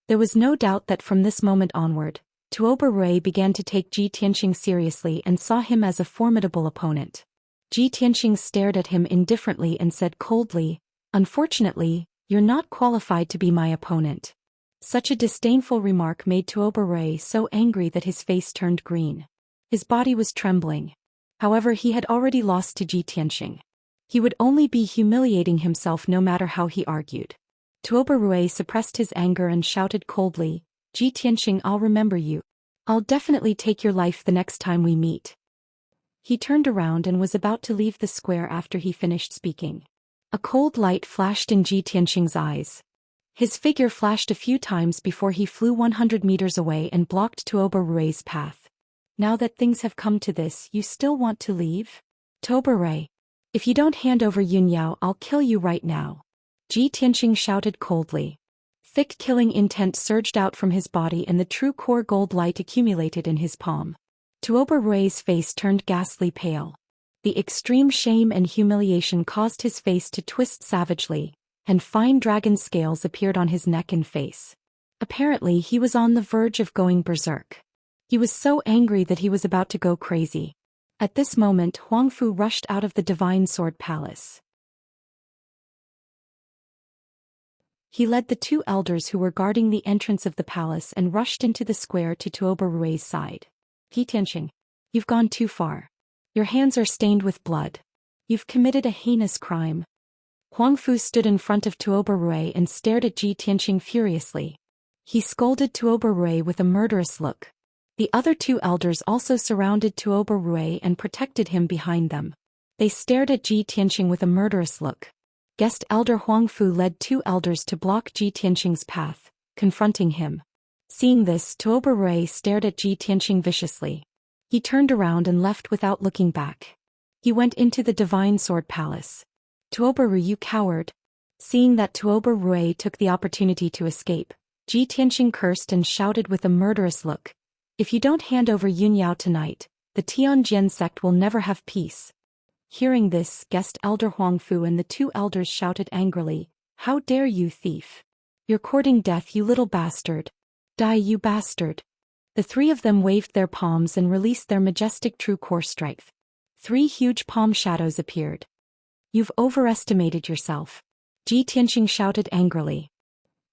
There was no doubt that from this moment onward, Tuoba Rui began to take Ji Tianqing seriously and saw him as a formidable opponent. Ji Tianqing stared at him indifferently and said coldly, "Unfortunately, you're not qualified to be my opponent." Such a disdainful remark made Tuoba Rui so angry that his face turned green. His body was trembling. However, he had already lost to Ji Tianqing. He would only be humiliating himself no matter how he argued. Tuoba Rui suppressed his anger and shouted coldly, "Ji Tianqing, I'll remember you. I'll definitely take your life the next time we meet." He turned around and was about to leave the square after he finished speaking. A cold light flashed in Ji Tianqing's eyes. His figure flashed a few times before he flew 100 meters away and blocked Tuoba Rui's path. "Now that things have come to this, you still want to leave? Tuoba Rui, if you don't hand over Yunyao, I'll kill you right now." Ji Tianqing shouted coldly. Thick killing intent surged out from his body and the true core gold light accumulated in his palm. Tuoba Rui's face turned ghastly pale. The extreme shame and humiliation caused his face to twist savagely, and fine dragon scales appeared on his neck and face. Apparently he was on the verge of going berserk. He was so angry that he was about to go crazy. At this moment, Huangfu rushed out of the Divine Sword Palace. He led the two elders who were guarding the entrance of the palace and rushed into the square to Tuoba Rui's side. Ji Tianxing, you've gone too far. Your hands are stained with blood. You've committed a heinous crime. Huangfu stood in front of Tuoba Rui and stared at Ji Tianxing furiously. He scolded Tuoba Rui with a murderous look. The other two elders also surrounded Tuoba Rui and protected him behind them. They stared at Ji Tianxing with a murderous look. Guest Elder Huangfu led two elders to block Ji Tianxing's path, confronting him. Seeing this, Tuoba Rui stared at Ji Tianxing viciously. He turned around and left without looking back. He went into the Divine Sword Palace. Tuoba Rui, you coward. Seeing that Tuoba Rui took the opportunity to escape, Ji Tianxing cursed and shouted with a murderous look. If you don't hand over Yunyao tonight, the Tianjian sect will never have peace. Hearing this, Guest Elder Huangfu and the two elders shouted angrily, How dare you, thief! You're courting death, you little bastard! Die, you bastard! The three of them waved their palms and released their majestic true core strength. Three huge palm shadows appeared. You've overestimated yourself. Ji Tianxing shouted angrily.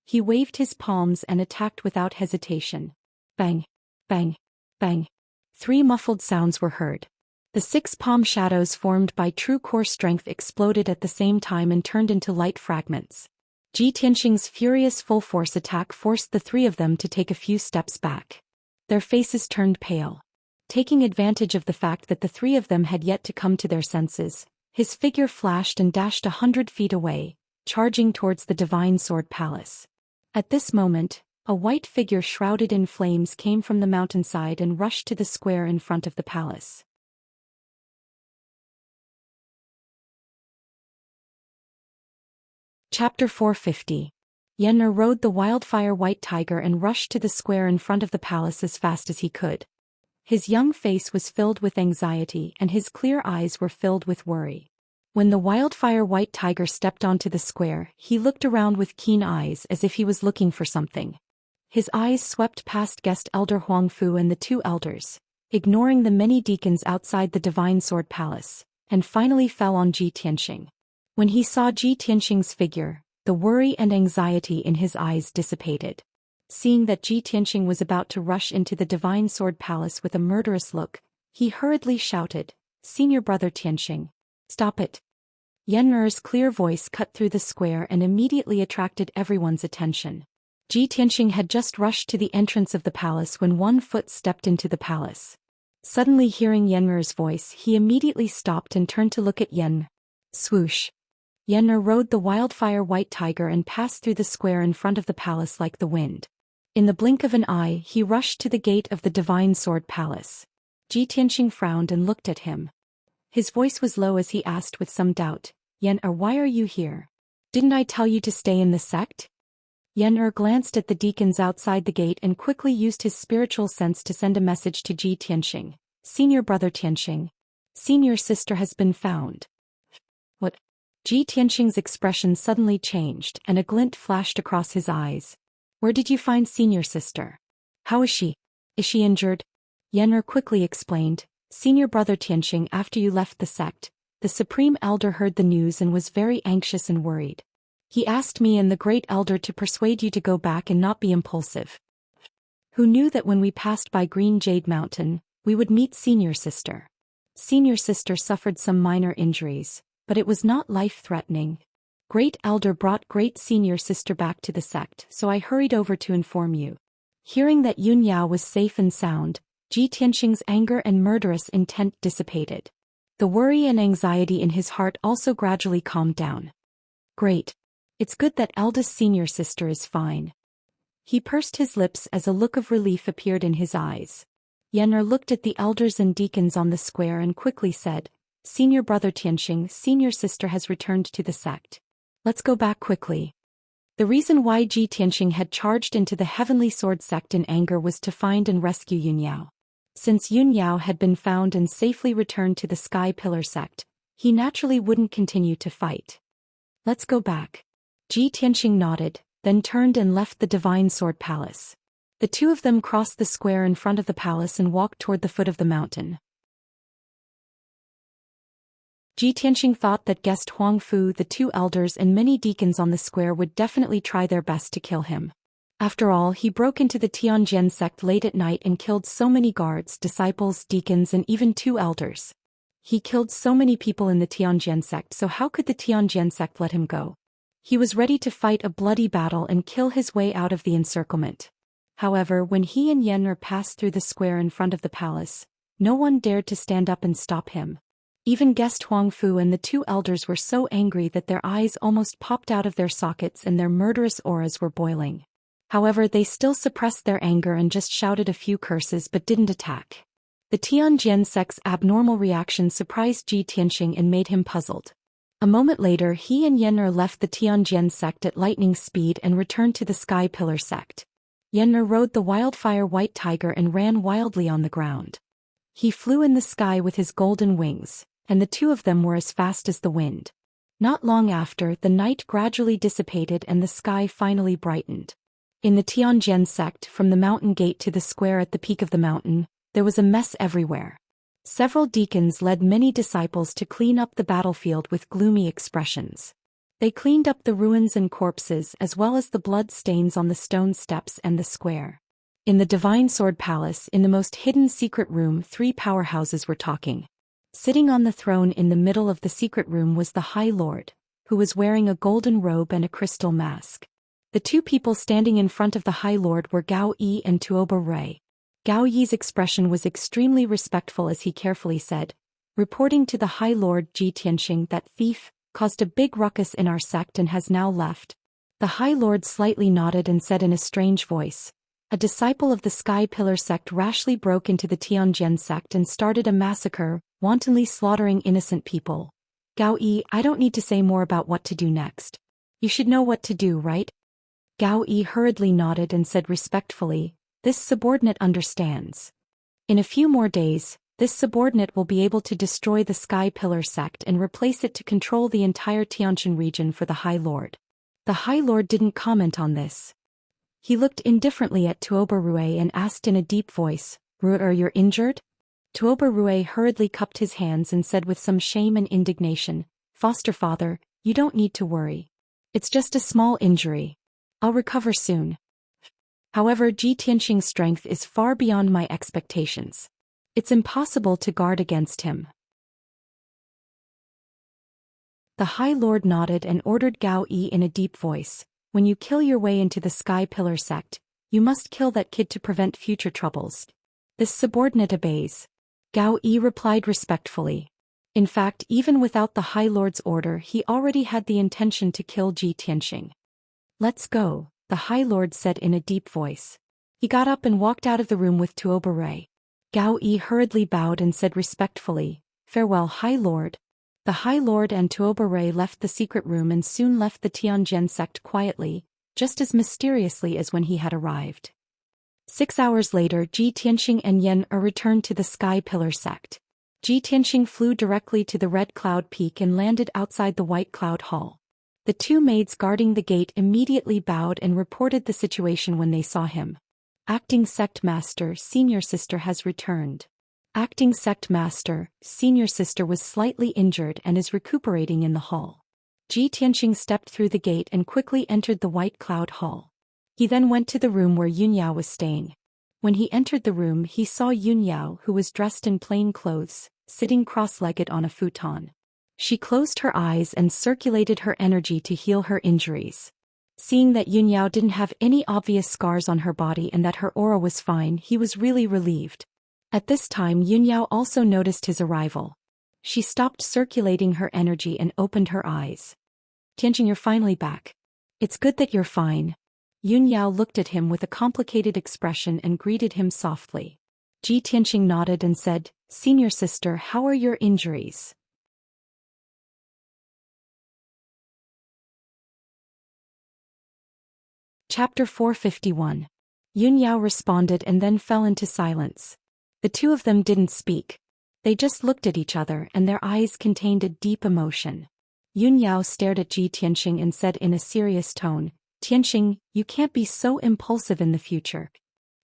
He waved his palms and attacked without hesitation. Bang! Bang! Bang! Three muffled sounds were heard. The 6 palm shadows formed by true core strength exploded at the same time and turned into light fragments. Ji Tianxing's furious full-force attack forced the three of them to take a few steps back. Their faces turned pale. Taking advantage of the fact that the three of them had yet to come to their senses, his figure flashed and dashed 100 feet away, charging towards the Divine Sword Palace. At this moment, a white figure shrouded in flames came from the mountainside and rushed to the square in front of the palace. Chapter 450. Yenner rode the wildfire white tiger and rushed to the square in front of the palace as fast as he could. His young face was filled with anxiety and his clear eyes were filled with worry. When the wildfire white tiger stepped onto the square, he looked around with keen eyes as if he was looking for something. His eyes swept past Guest Elder Huangfu and the two elders, ignoring the many deacons outside the Divine Sword Palace, and finally fell on Ji Tianxing. When he saw Ji Tianxing's figure, the worry and anxiety in his eyes dissipated. Seeing that Ji Tianxing was about to rush into the Divine Sword Palace with a murderous look, he hurriedly shouted, Senior Brother Tianxing, stop it. Yenner's clear voice cut through the square and immediately attracted everyone's attention. Ji Tianxing had just rushed to the entrance of the palace when one foot stepped into the palace. Suddenly hearing Yenner's voice, he immediately stopped and turned to look at Yen. Swoosh. Yenner rode the wildfire white tiger and passed through the square in front of the palace like the wind. In the blink of an eye, he rushed to the gate of the Divine Sword Palace. Ji Tianxing frowned and looked at him. His voice was low as he asked with some doubt, Yenner, why are you here? Didn't I tell you to stay in the sect? Yenner glanced at the deacons outside the gate and quickly used his spiritual sense to send a message to Ji Tianxing. Senior Brother Tianxing. Senior sister has been found. What? Ji Tianxing's expression suddenly changed and a glint flashed across his eyes. Where did you find senior sister? How is she? Is she injured? Yenner quickly explained. Senior Brother Tianxing, after you left the sect, the Supreme Elder heard the news and was very anxious and worried. He asked me and the Great Elder to persuade you to go back and not be impulsive. Who knew that when we passed by Green Jade Mountain, we would meet Senior Sister. Senior Sister suffered some minor injuries, but it was not life-threatening. Great Elder brought Great Senior Sister back to the sect, so I hurried over to inform you. Hearing that Yun Yao was safe and sound, Ji Tianxing's anger and murderous intent dissipated. The worry and anxiety in his heart also gradually calmed down. Great. It's good that eldest senior sister is fine. He pursed his lips as a look of relief appeared in his eyes. Yenner looked at the elders and deacons on the square and quickly said, Senior Brother Tianxing, senior sister has returned to the sect. Let's go back quickly. The reason why Ji Tianxing had charged into the Heavenly Sword sect in anger was to find and rescue Yun Yao. Since Yun Yao had been found and safely returned to the Sky Pillar sect, he naturally wouldn't continue to fight. Let's go back. Ji Tianxing nodded, then turned and left the Divine Sword Palace. The two of them crossed the square in front of the palace and walked toward the foot of the mountain. Ji Tianxing thought that guest Huang Fu, the two elders and many deacons on the square would definitely try their best to kill him. After all, he broke into the Tianjian sect late at night and killed so many guards, disciples, deacons and even two elders. He killed so many people in the Tianjian sect, so how could the Tianjian sect let him go? He was ready to fight a bloody battle and kill his way out of the encirclement. However, when he and Yen'er passed through the square in front of the palace, no one dared to stand up and stop him. Even guest Huang Fu and the two elders were so angry that their eyes almost popped out of their sockets and their murderous auras were boiling. However, they still suppressed their anger and just shouted a few curses but didn't attack. The Tianjian sect's abnormal reaction surprised Ji Tianxing and made him puzzled. A moment later, he and Yen'er left the Tianjian sect at lightning speed and returned to the Sky Pillar sect. Yen'er rode the wildfire white tiger and ran wildly on the ground. He flew in the sky with his golden wings, and the two of them were as fast as the wind. Not long after, the night gradually dissipated and the sky finally brightened. In the Tianjian sect, from the mountain gate to the square at the peak of the mountain, there was a mess everywhere. Several deacons led many disciples to clean up the battlefield with gloomy expressions. They cleaned up the ruins and corpses as well as the blood stains on the stone steps and the square. In the Divine Sword Palace, in the most hidden secret room, three powerhouses were talking. Sitting on the throne in the middle of the secret room was the High Lord, who was wearing a golden robe and a crystal mask. The two people standing in front of the High Lord were Gao Yi and Tuoba Rui. Gao Yi's expression was extremely respectful as he carefully said, reporting to the High Lord Ji Tianxing that thief caused a big ruckus in our sect and has now left. The High Lord slightly nodded and said in a strange voice, a disciple of the Sky Pillar sect rashly broke into the Tianjian sect and started a massacre, wantonly slaughtering innocent people. Gao Yi, I don't need to say more about what to do next. You should know what to do, right? Gao Yi hurriedly nodded and said respectfully, this subordinate understands. In a few more days, this subordinate will be able to destroy the Sky Pillar sect and replace it to control the entire Tianjin region for the High Lord. The High Lord didn't comment on this. He looked indifferently at Tuoba Rui and asked in a deep voice, Rui, you're injured? Tuoba Rui hurriedly cupped his hands and said with some shame and indignation, Foster father, you don't need to worry. It's just a small injury. I'll recover soon. However, Ji Tianxing's strength is far beyond my expectations. It's impossible to guard against him. The High Lord nodded and ordered Gao Yi in a deep voice, when you kill your way into the Sky Pillar sect, you must kill that kid to prevent future troubles. This subordinate obeys. Gao Yi replied respectfully. In fact, even without the High Lord's order, he already had the intention to kill Ji Tianxing. Let's go, the High Lord said in a deep voice. He got up and walked out of the room with Tuoba Rui. Gao Yi hurriedly bowed and said respectfully, Farewell, High Lord. The High Lord and Tuoba Rui left the secret room and soon left the Tianjian sect quietly, just as mysteriously as when he had arrived. 6 hours later, Ji Tianxing and Yen'er returned to the Sky Pillar sect. Ji Tianxing flew directly to the Red Cloud Peak and landed outside the White Cloud Hall. The two maids guarding the gate immediately bowed and reported the situation when they saw him. Acting Sect Master, Senior Sister has returned. Acting Sect Master, Senior Sister was slightly injured and is recuperating in the hall. Ji Tianxing stepped through the gate and quickly entered the White Cloud Hall. He then went to the room where Yunyao was staying. When he entered the room, he saw Yunyao, who was dressed in plain clothes, sitting cross-legged on a futon. She closed her eyes and circulated her energy to heal her injuries. Seeing that Yunyao didn't have any obvious scars on her body and that her aura was fine, he was really relieved. At this time, Yunyao also noticed his arrival. She stopped circulating her energy and opened her eyes. Tianjin, you're finally back. It's good that you're fine. Yunyao looked at him with a complicated expression and greeted him softly. Ji Tianxing nodded and said, Senior Sister, how are your injuries? Chapter 451. Yunyao responded and then fell into silence. The two of them didn't speak. They just looked at each other and their eyes contained a deep emotion. Yunyao stared at Ji Tianxing and said in a serious tone, Tianxing, you can't be so impulsive in the future.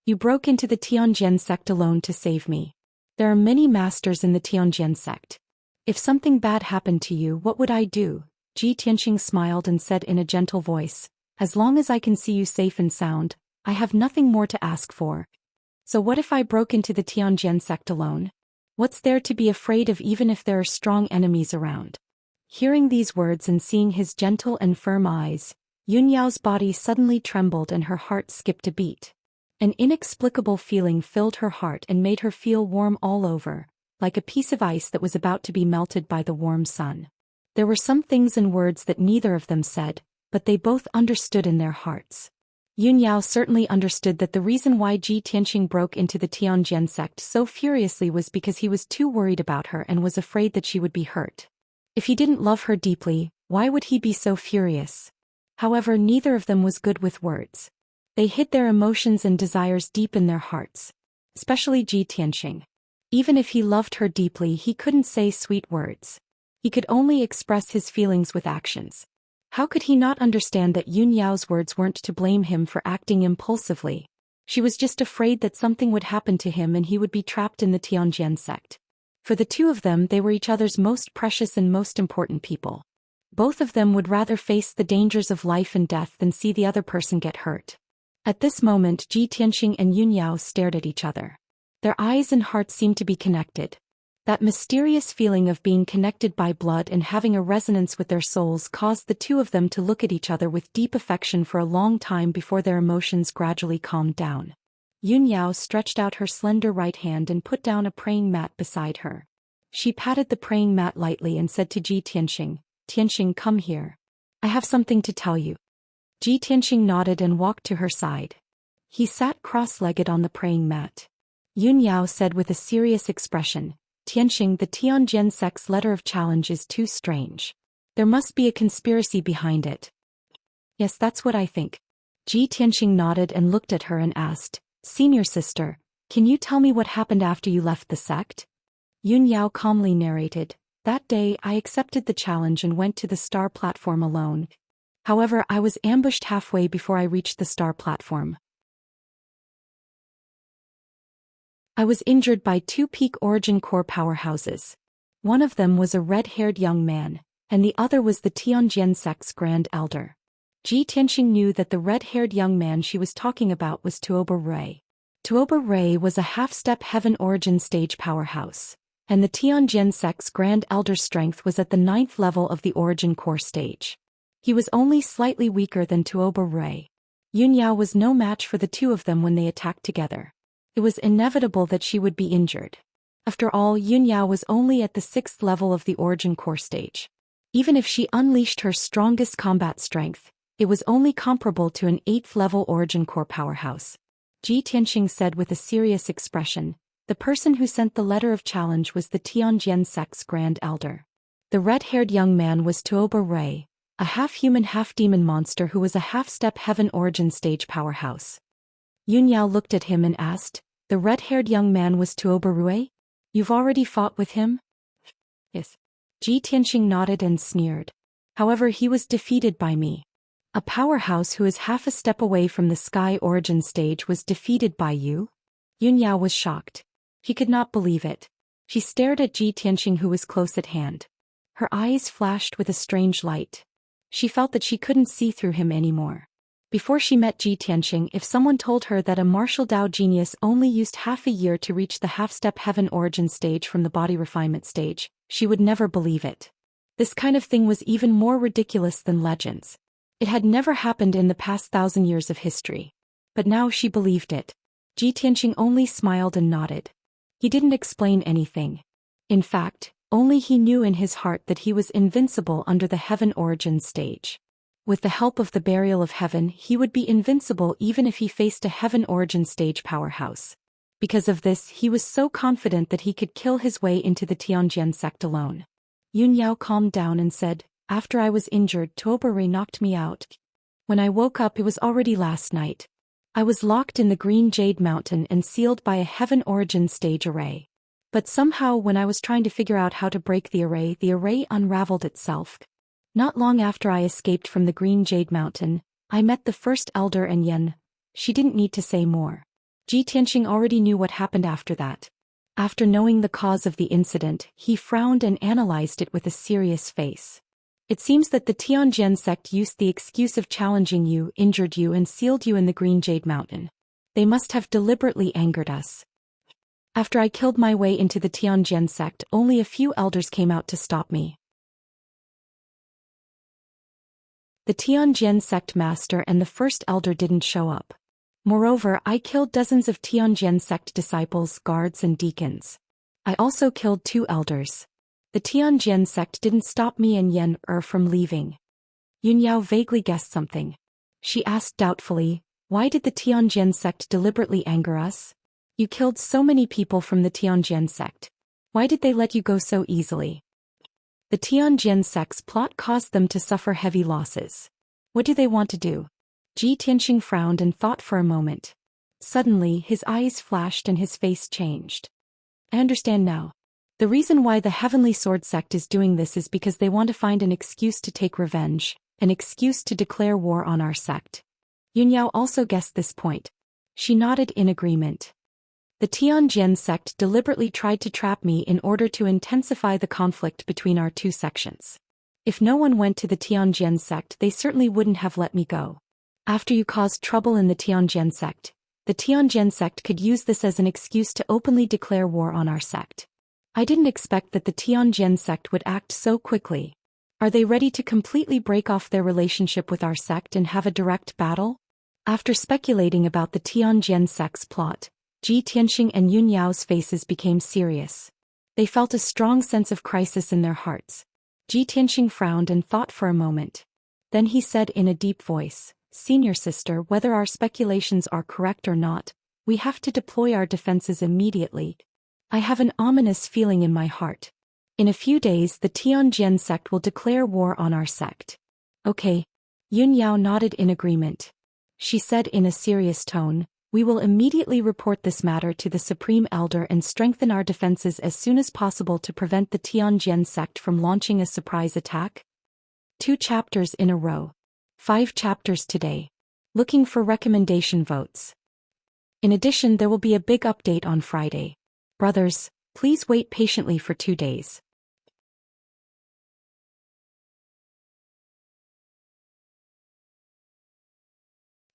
You broke into the Tianjian sect alone to save me. There are many masters in the Tianjian sect. If something bad happened to you, what would I do? Ji Tianxing smiled and said in a gentle voice, as long as I can see you safe and sound, I have nothing more to ask for. So what if I broke into the Tianjian sect alone? What's there to be afraid of even if there are strong enemies around? Hearing these words and seeing his gentle and firm eyes, Yun Yao's body suddenly trembled and her heart skipped a beat. An inexplicable feeling filled her heart and made her feel warm all over, like a piece of ice that was about to be melted by the warm sun. There were some things and words that neither of them said, but they both understood in their hearts. Yun Yao certainly understood that the reason why Ji Tianxing broke into the Tianjian sect so furiously was because he was too worried about her and was afraid that she would be hurt. If he didn't love her deeply, why would he be so furious? However, neither of them was good with words. They hid their emotions and desires deep in their hearts. Especially Ji Tianxing. Even if he loved her deeply, he couldn't say sweet words. He could only express his feelings with actions. How could he not understand that Yun Yao's words weren't to blame him for acting impulsively? She was just afraid that something would happen to him and he would be trapped in the Tianjian sect. For the two of them, they were each other's most precious and most important people. Both of them would rather face the dangers of life and death than see the other person get hurt. At this moment, Ji Tianxing and Yun Yao stared at each other. Their eyes and hearts seemed to be connected. That mysterious feeling of being connected by blood and having a resonance with their souls caused the two of them to look at each other with deep affection for a long time before their emotions gradually calmed down. Yun Yao stretched out her slender right hand and put down a praying mat beside her. She patted the praying mat lightly and said to Ji Tianxing, "Tianxing, come here. I have something to tell you." Ji Tianxing nodded and walked to her side. He sat cross-legged on the praying mat. Yun Yao said with a serious expression, "Tianxing, the Tianjian sect's letter of challenge is too strange. There must be a conspiracy behind it." "Yes, that's what I think." Ji Tianxing nodded and looked at her and asked, "Senior sister, can you tell me what happened after you left the sect?" Yun Yao calmly narrated, "That day I accepted the challenge and went to the star platform alone. However, I was ambushed halfway before I reached the star platform. I was injured by two peak origin core powerhouses. One of them was a red-haired young man, and the other was the Tianjian sect's Grand Elder." Ji Tianxing knew that the red-haired young man she was talking about was Tuoba Rui. Tuoba Rui was a half-step heaven origin stage powerhouse, and the Tianjian sect's Grand Elder's strength was at the 9th level of the origin core stage. He was only slightly weaker than Tuoba Rui. Yun Yao was no match for the two of them when they attacked together. It was inevitable that she would be injured. After all, Yun Yao was only at the 6th level of the origin core stage. Even if she unleashed her strongest combat strength, it was only comparable to an 8th level origin core powerhouse. Ji Tianxing said with a serious expression, "The person who sent the letter of challenge was the Tianjian sect's Grand Elder. The red-haired young man was Tuoba Rui, a half-human half-demon monster who was a half-step heaven origin stage powerhouse." Yun Yao looked at him and asked, "The red-haired young man was Tuoba Rui? You've already fought with him?" "Yes." Ji Tianxing nodded and sneered. "However, he was defeated by me. A powerhouse who is half a step away from the sky origin stage was defeated by you?" Yun Yao was shocked. She could not believe it. She stared at Ji Tianxing, who was close at hand. Her eyes flashed with a strange light. She felt that she couldn't see through him anymore. Before she met Ji Tianxing, if someone told her that a martial Dao genius only used half a year to reach the half-step heaven origin stage from the body refinement stage, she would never believe it. This kind of thing was even more ridiculous than legends. It had never happened in the past 1,000 years of history. But now she believed it. Ji Tianxing only smiled and nodded. He didn't explain anything. In fact, only he knew in his heart that he was invincible under the heaven origin stage. With the help of the burial of heaven, he would be invincible even if he faced a heaven origin stage powerhouse. Because of this, he was so confident that he could kill his way into the Tianjian sect alone. Yun Yao calmed down and said, "After I was injured, Tuoba Rui knocked me out. When I woke up, it was already last night. I was locked in the Green Jade Mountain and sealed by a heaven origin stage array. But somehow when I was trying to figure out how to break the array unraveled itself. Not long after I escaped from the Green Jade Mountain, I met the first elder and Yen." She didn't need to say more. Ji Tianxing already knew what happened after that. After knowing the cause of the incident, he frowned and analyzed it with a serious face. It seems that the Tianjian sect used the excuse of challenging you, injured you and sealed you in the Green Jade Mountain. They must have deliberately angered us. After I killed my way into the Tianjian sect, only a few elders came out to stop me. The Tianjian sect master and the first elder didn't show up. Moreover, I killed dozens of Tianjian sect disciples, guards and deacons. I also killed 2 elders. The Tianjian sect didn't stop me and Yan from leaving. Yun Yao vaguely guessed something. She asked doubtfully, why did the Tianjian sect deliberately anger us? You killed so many people from the Tianjian sect. Why did they let you go so easily? The Tianjian sect's plot caused them to suffer heavy losses. What do they want to do? Ji Tianxing frowned and thought for a moment. Suddenly, his eyes flashed and his face changed. I understand now. The reason why the Heavenly Sword sect is doing this is because they want to find an excuse to take revenge, an excuse to declare war on our sect. Yun Yao also guessed this point. She nodded in agreement. The Tianjian sect deliberately tried to trap me in order to intensify the conflict between our 2 sections. If no one went to the Tianjian sect, they certainly wouldn't have let me go. After you caused trouble in the Tianjian sect, the Tianjian sect could use this as an excuse to openly declare war on our sect. I didn't expect that the Tianjian sect would act so quickly. Are they ready to completely break off their relationship with our sect and have a direct battle? After speculating about the Tianjian sect's plot, Ji Tianxing and Yun Yao's faces became serious. They felt a strong sense of crisis in their hearts. Ji Tianxing frowned and thought for a moment. Then he said in a deep voice, Senior sister, whether our speculations are correct or not, we have to deploy our defenses immediately. I have an ominous feeling in my heart. In a few days the Tianjian sect will declare war on our sect. Okay. Yun Yao nodded in agreement. She said in a serious tone, we will immediately report this matter to the Supreme Elder and strengthen our defenses as soon as possible to prevent the Tianjian sect from launching a surprise attack. 2 chapters in a row. 5 chapters today. Looking for recommendation votes. In addition, there will be a big update on Friday. Brothers, please wait patiently for 2 days.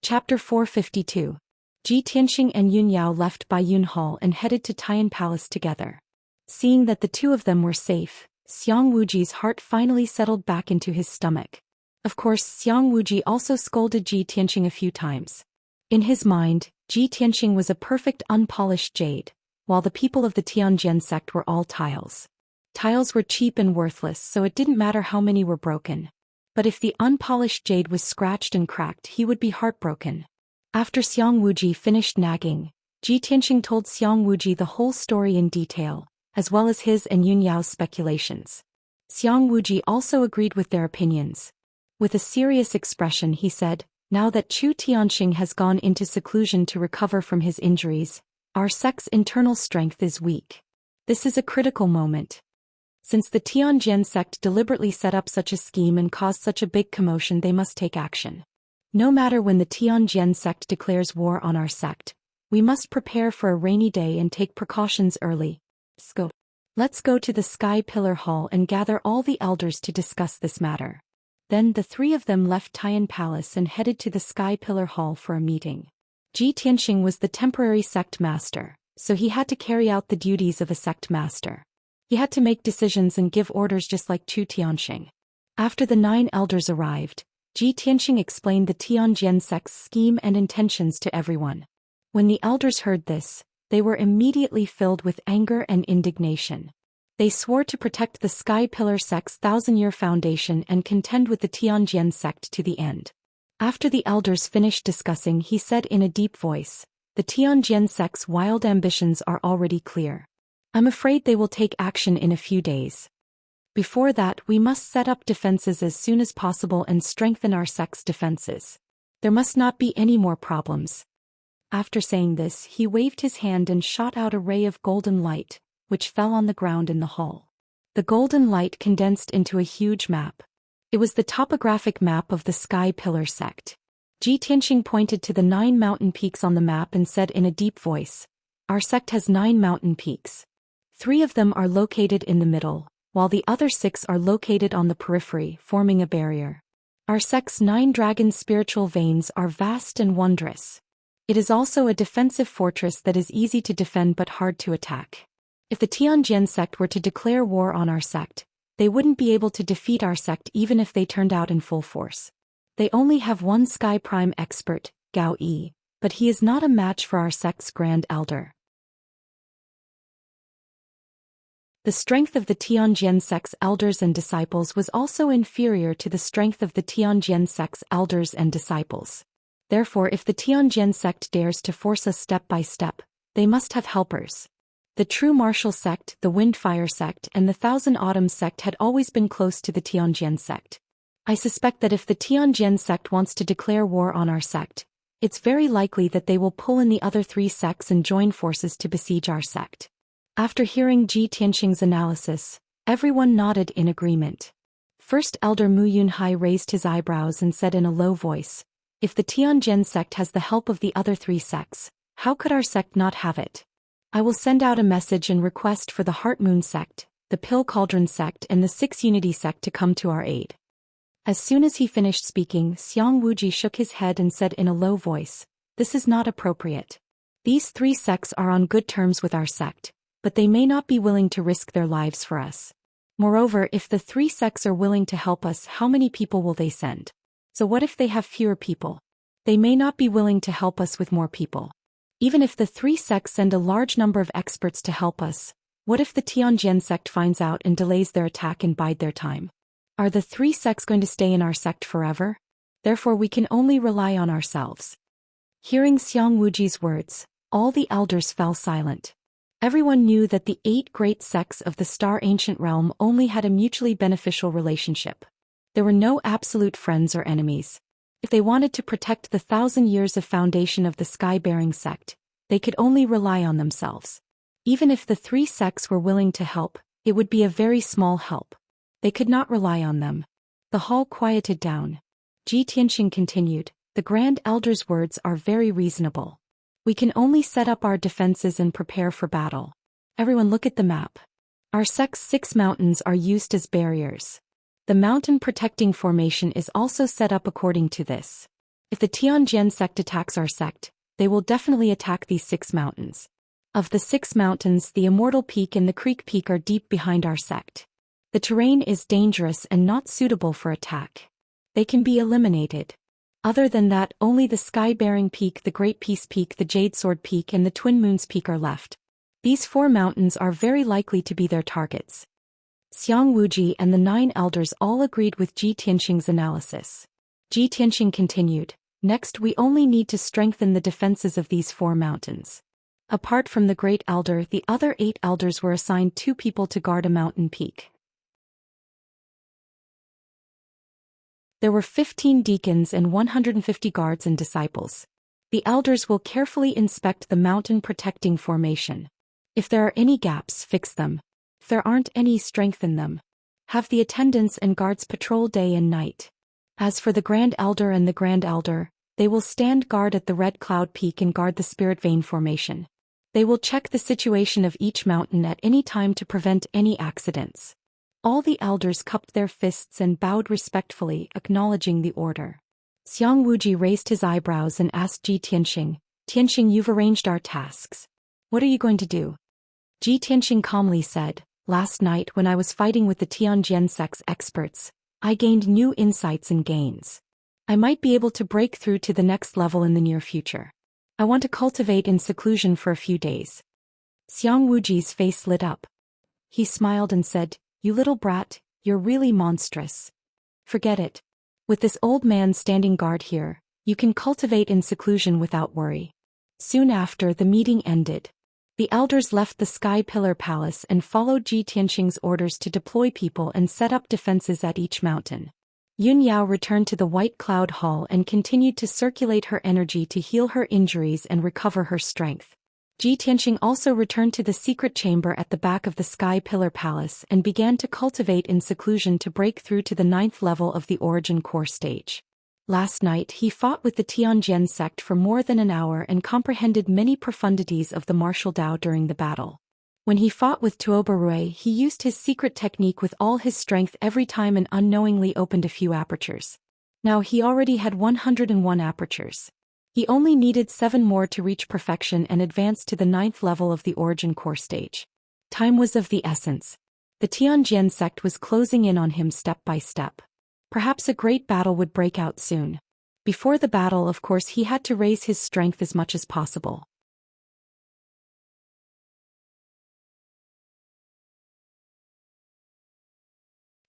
Chapter 452. Ji Tianxing and Yun Yao left Bai Yun Hall and headed to Tian Palace together. Seeing that the 2 of them were safe, Xiang Wuji's heart finally settled back into his stomach. Of course, Xiang Wuji also scolded Ji Tianxing a few times. In his mind, Ji Tianxing was a perfect unpolished jade, while the people of the Tianjian sect were all tiles. Tiles were cheap and worthless, so it didn't matter how many were broken. But if the unpolished jade was scratched and cracked, he would be heartbroken. After Xiang Wuji finished nagging, Ji Tianxing told Xiang Wuji the whole story in detail, as well as his and Yun Yao's speculations. Xiang Wuji also agreed with their opinions. With a serious expression he said, now that Chu Tianxing has gone into seclusion to recover from his injuries, our sect's internal strength is weak. This is a critical moment. Since the Tianjian sect deliberately set up such a scheme and caused such a big commotion, they must take action. No matter when the Tianjian sect declares war on our sect, we must prepare for a rainy day and take precautions early. Let's go to the Sky Pillar Hall and gather all the elders to discuss this matter. Then the 3 of them left Tian Palace and headed to the Sky Pillar Hall for a meeting. Ji Tianxing was the temporary sect master, so he had to carry out the duties of a sect master. He had to make decisions and give orders just like Chu Tianxing. After the 9 elders arrived, Ji Tianxing explained the Tianjian sect's scheme and intentions to everyone. When the elders heard this, they were immediately filled with anger and indignation. They swore to protect the Sky Pillar sect's 1,000-year foundation and contend with the Tianjian sect to the end. After the elders finished discussing, he said in a deep voice, the Tianjian sect's wild ambitions are already clear. I'm afraid they will take action in a few days. Before that, we must set up defenses as soon as possible and strengthen our sect's defenses. There must not be any more problems. After saying this, he waved his hand and shot out a ray of golden light, which fell on the ground in the hall. The golden light condensed into a huge map. It was the topographic map of the Sky Pillar sect. Ji Tianxing pointed to the 9 mountain peaks on the map and said in a deep voice, "Our sect has 9 mountain peaks. 3 of them are located in the middle, while the other 6 are located on the periphery, forming a barrier. Our sect's 9 dragon spiritual veins are vast and wondrous. It is also a defensive fortress that is easy to defend but hard to attack. If the Tianjian sect were to declare war on our sect, they wouldn't be able to defeat our sect even if they turned out in full force. They only have one Sky Prime expert, Gao Yi, but he is not a match for our sect's Grand Elder." The strength of the Tianjian sect's elders and disciples was also inferior to the strength of the Tianjian sect's elders and disciples. Therefore, if the Tianjian sect dares to force us step by step, they must have helpers. The True Martial sect, the Windfire sect, and the Thousand Autumns sect had always been close to the Tianjian sect. I suspect that if the Tianjian sect wants to declare war on our sect, it's very likely that they will pull in the other 3 sects and join forces to besiege our sect. After hearing Ji Tianxing's analysis, everyone nodded in agreement. First Elder Mu Yunhai raised his eyebrows and said in a low voice, "If the Tianjian sect has the help of the other 3 sects, how could our sect not have it? I will send out a message and request for the Heart Moon sect, the Pill Cauldron sect and the 6 Unity sect to come to our aid." As soon as he finished speaking, Xiang Wuji shook his head and said in a low voice, "This is not appropriate. These 3 sects are on good terms with our sect, but they may not be willing to risk their lives for us. Moreover, if the 3 sects are willing to help us, how many people will they send? So what if they have fewer people? They may not be willing to help us with more people. Even if the 3 sects send a large number of experts to help us, what if the Tianjian sect finds out and delays their attack and bide their time? Are the 3 sects going to stay in our sect forever? Therefore we can only rely on ourselves." Hearing Xiang Wuji's words, all the elders fell silent. Everyone knew that the 8 great sects of the Star Ancient Realm only had a mutually beneficial relationship. There were no absolute friends or enemies. If they wanted to protect the 1,000 years of foundation of the Sky-bearing sect, they could only rely on themselves. Even if the 3 sects were willing to help, it would be a very small help. They could not rely on them. The hall quieted down. Ji Tianxing continued, "The Grand Elder's words are very reasonable. We can only set up our defenses and prepare for battle. Everyone look at the map. Our sect's 6 mountains are used as barriers. The mountain protecting formation is also set up according to this. If the Tianjian sect attacks our sect, they will definitely attack these 6 mountains. Of the 6 mountains, the Immortal Peak and the Creek Peak are deep behind our sect. The terrain is dangerous and not suitable for attack. They can be eliminated. Other than that, only the Sky-bearing Peak, the Great Peace Peak, the Jade Sword Peak and the Twin Moons Peak are left. These 4 mountains are very likely to be their targets." Xiang Wuji and the 9 elders all agreed with Ji Tianxing's analysis. Ji Tianxing continued, "Next we only need to strengthen the defenses of these 4 mountains. Apart from the Great Elder, the other 8 elders were assigned 2 people to guard a mountain peak. There were 15 deacons and 150 guards and disciples. The elders will carefully inspect the mountain protecting formation. If there are any gaps, fix them. If there aren't any, strengthen them. Have the attendants and guards patrol day and night. As for the Grand Elder and the Grand Elder, they will stand guard at the Red Cloud Peak and guard the Spirit Vein formation. They will check the situation of each mountain at any time to prevent any accidents." All the elders cupped their fists and bowed respectfully, acknowledging the order. Xiang Wuji raised his eyebrows and asked Ji Tianxing, "Tianxing, you've arranged our tasks. What are you going to do?" Ji Tianxing calmly said, "Last night when I was fighting with the Tianjian sect's experts, I gained new insights and gains. I might be able to break through to the next level in the near future. I want to cultivate in seclusion for a few days." Xiang Wuji's face lit up. He smiled and said, "You little brat, you're really monstrous. Forget it. With this old man standing guard here, you can cultivate in seclusion without worry." Soon after, the meeting ended. The elders left the Sky Pillar Palace and followed Ji Tianxing's orders to deploy people and set up defenses at each mountain. Yun Yao returned to the White Cloud Hall and continued to circulate her energy to heal her injuries and recover her strength. Ji Tianxing also returned to the secret chamber at the back of the Sky Pillar Palace and began to cultivate in seclusion to break through to the 9th level of the Origin Core stage. Last night he fought with the Tianjian sect for more than an hour and comprehended many profundities of the martial Tao during the battle. When he fought with Tuobarue, he used his secret technique with all his strength every time and unknowingly opened a few apertures. Now he already had 101 apertures. He only needed 7 more to reach perfection and advance to the 9th level of the origin core stage. Time was of the essence. The Tianjian sect was closing in on him step by step. Perhaps a great battle would break out soon. Before the battle, of course, he had to raise his strength as much as possible.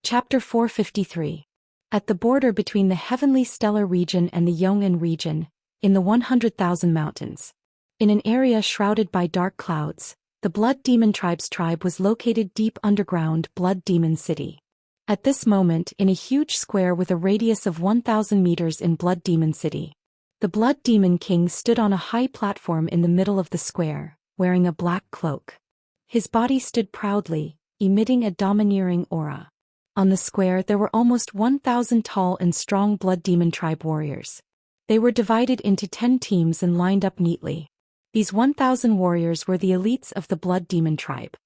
Chapter 453. At the border between the heavenly stellar region and the Yong'an region, in the 100,000 mountains. In an area shrouded by dark clouds, the Blood Demon Tribe's tribe was located deep underground Blood Demon City. At this moment, in a huge square with a radius of 1,000 meters in Blood Demon City, the Blood Demon King stood on a high platform in the middle of the square, wearing a black cloak. His body stood proudly, emitting a domineering aura. On the square there were almost 1,000 tall and strong Blood Demon Tribe warriors. They were divided into 10 teams and lined up neatly. These 1,000 warriors were the elites of the Blood Demon Tribe.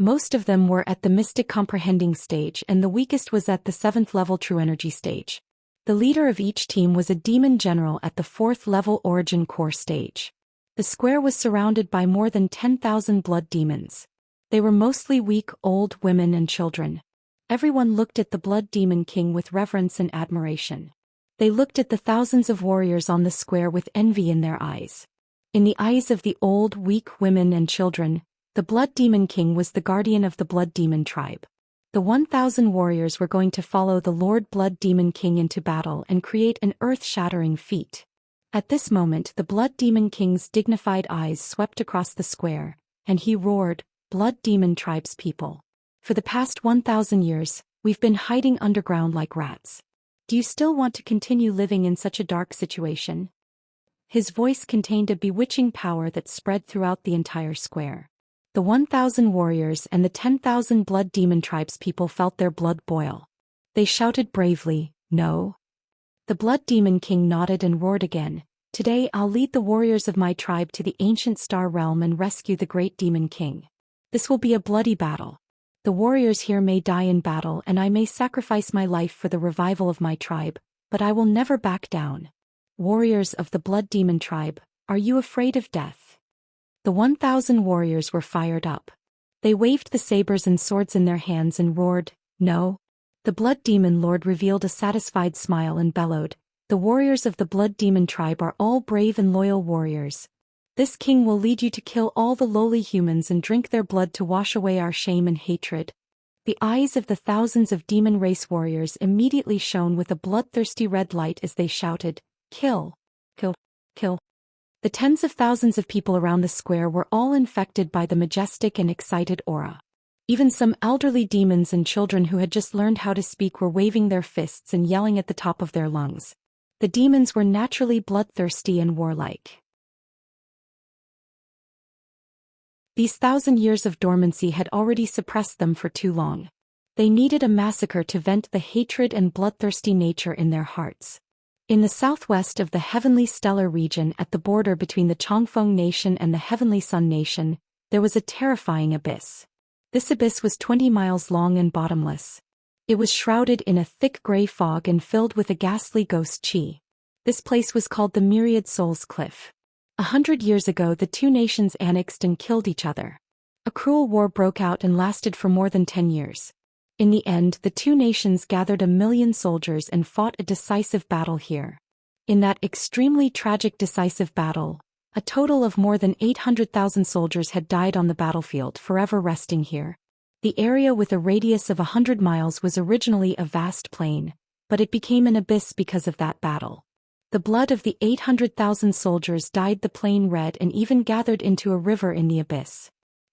Most of them were at the Mystic Comprehending stage and the weakest was at the 7th level True Energy stage. The leader of each team was a demon general at the 4th level Origin Core stage. The square was surrounded by more than 10,000 blood demons. They were mostly weak, old women and children. Everyone looked at the Blood Demon King with reverence and admiration. They looked at the thousands of warriors on the square with envy in their eyes. In the eyes of the old, weak women and children, the Blood Demon King was the guardian of the Blood Demon Tribe. The 1,000 warriors were going to follow the Lord Blood Demon King into battle and create an earth-shattering feat. At this moment the Blood Demon King's dignified eyes swept across the square, and he roared, "Blood Demon Tribe's people. For the past 1,000 years, we've been hiding underground like rats. Do you still want to continue living in such a dark situation?" His voice contained a bewitching power that spread throughout the entire square. The 1,000 warriors and the 10,000 Blood Demon Tribe's people felt their blood boil. They shouted bravely, "No." The Blood Demon King nodded and roared again, "Today I'll lead the warriors of my tribe to the ancient star realm and rescue the great Demon King. This will be a bloody battle. The warriors here may die in battle and I may sacrifice my life for the revival of my tribe, but I will never back down. Warriors of the Blood Demon Tribe, are you afraid of death?" The 1,000 warriors were fired up. They waved the sabers and swords in their hands and roared, "No." The Blood Demon Lord revealed a satisfied smile and bellowed, "The warriors of the Blood Demon Tribe are all brave and loyal warriors. This king will lead you to kill all the lowly humans and drink their blood to wash away our shame and hatred." The eyes of the thousands of demon race warriors immediately shone with a bloodthirsty red light as they shouted, "Kill! Kill! Kill!" The tens of thousands of people around the square were all infected by the majestic and excited aura. Even some elderly demons and children who had just learned how to speak were waving their fists and yelling at the top of their lungs. The demons were naturally bloodthirsty and warlike. These 1,000 years of dormancy had already suppressed them for too long. They needed a massacre to vent the hatred and bloodthirsty nature in their hearts. In the southwest of the Heavenly Stellar region at the border between the Chongfeng Nation and the Heavenly Sun Nation, there was a terrifying abyss. This abyss was 20 miles long and bottomless. It was shrouded in a thick gray fog and filled with a ghastly ghost chi. This place was called the Myriad Souls Cliff. 100 years ago the two nations annexed and killed each other. A cruel war broke out and lasted for more than 10 years. In the end, the two nations gathered 1 million soldiers and fought a decisive battle here. In that extremely tragic decisive battle, a total of more than 800,000 soldiers had died on the battlefield, forever resting here. The area with a radius of 100 miles was originally a vast plain, but it became an abyss because of that battle. The blood of the 800,000 soldiers dyed the plain red and even gathered into a river in the abyss.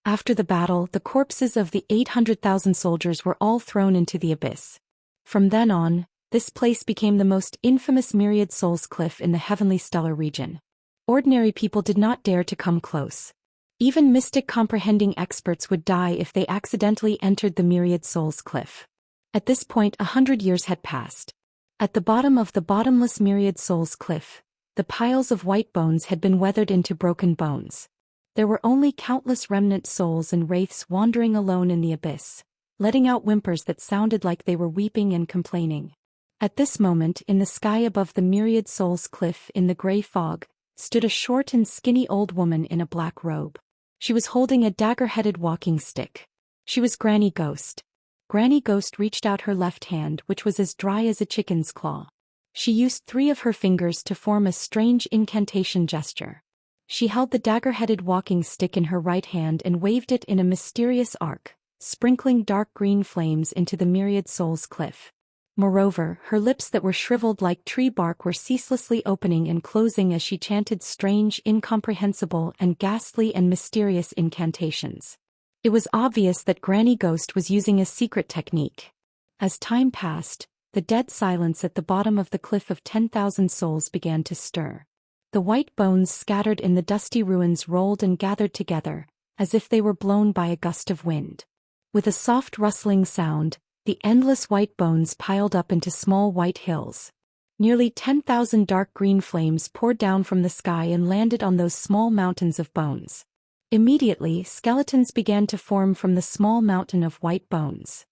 After the battle, the corpses of the 800,000 soldiers were all thrown into the abyss. From then on, this place became the most infamous Myriad Souls Cliff in the Heavenly Stellar region. Ordinary people did not dare to come close. Even mystic comprehending experts would die if they accidentally entered the Myriad Souls Cliff. At this point 100 years had passed. At the bottom of the bottomless myriad souls cliff, the piles of white bones had been weathered into broken bones. There were only countless remnant souls and wraiths wandering alone in the abyss, letting out whimpers that sounded like they were weeping and complaining. At this moment, in the sky above the myriad souls cliff in the gray fog, stood a short and skinny old woman in a black robe. She was holding a dagger-headed walking stick. She was Granny Ghost. Granny Ghost reached out her left hand, which was as dry as a chicken's claw. She used 3 of her fingers to form a strange incantation gesture. She held the dagger-headed walking stick in her right hand and waved it in a mysterious arc, sprinkling dark green flames into the myriad souls cliff. Moreover, her lips that were shriveled like tree bark were ceaselessly opening and closing as she chanted strange, incomprehensible, and ghastly and mysterious incantations. It was obvious that Granny Ghost was using a secret technique. As time passed, the dead silence at the bottom of the cliff of 10,000 souls began to stir. The white bones scattered in the dusty ruins rolled and gathered together, as if they were blown by a gust of wind. With a soft rustling sound, the endless white bones piled up into small white hills. Nearly 10,000 dark green flames poured down from the sky and landed on those small mountains of bones. Immediately, skeletons began to form from the small mountain of white bones.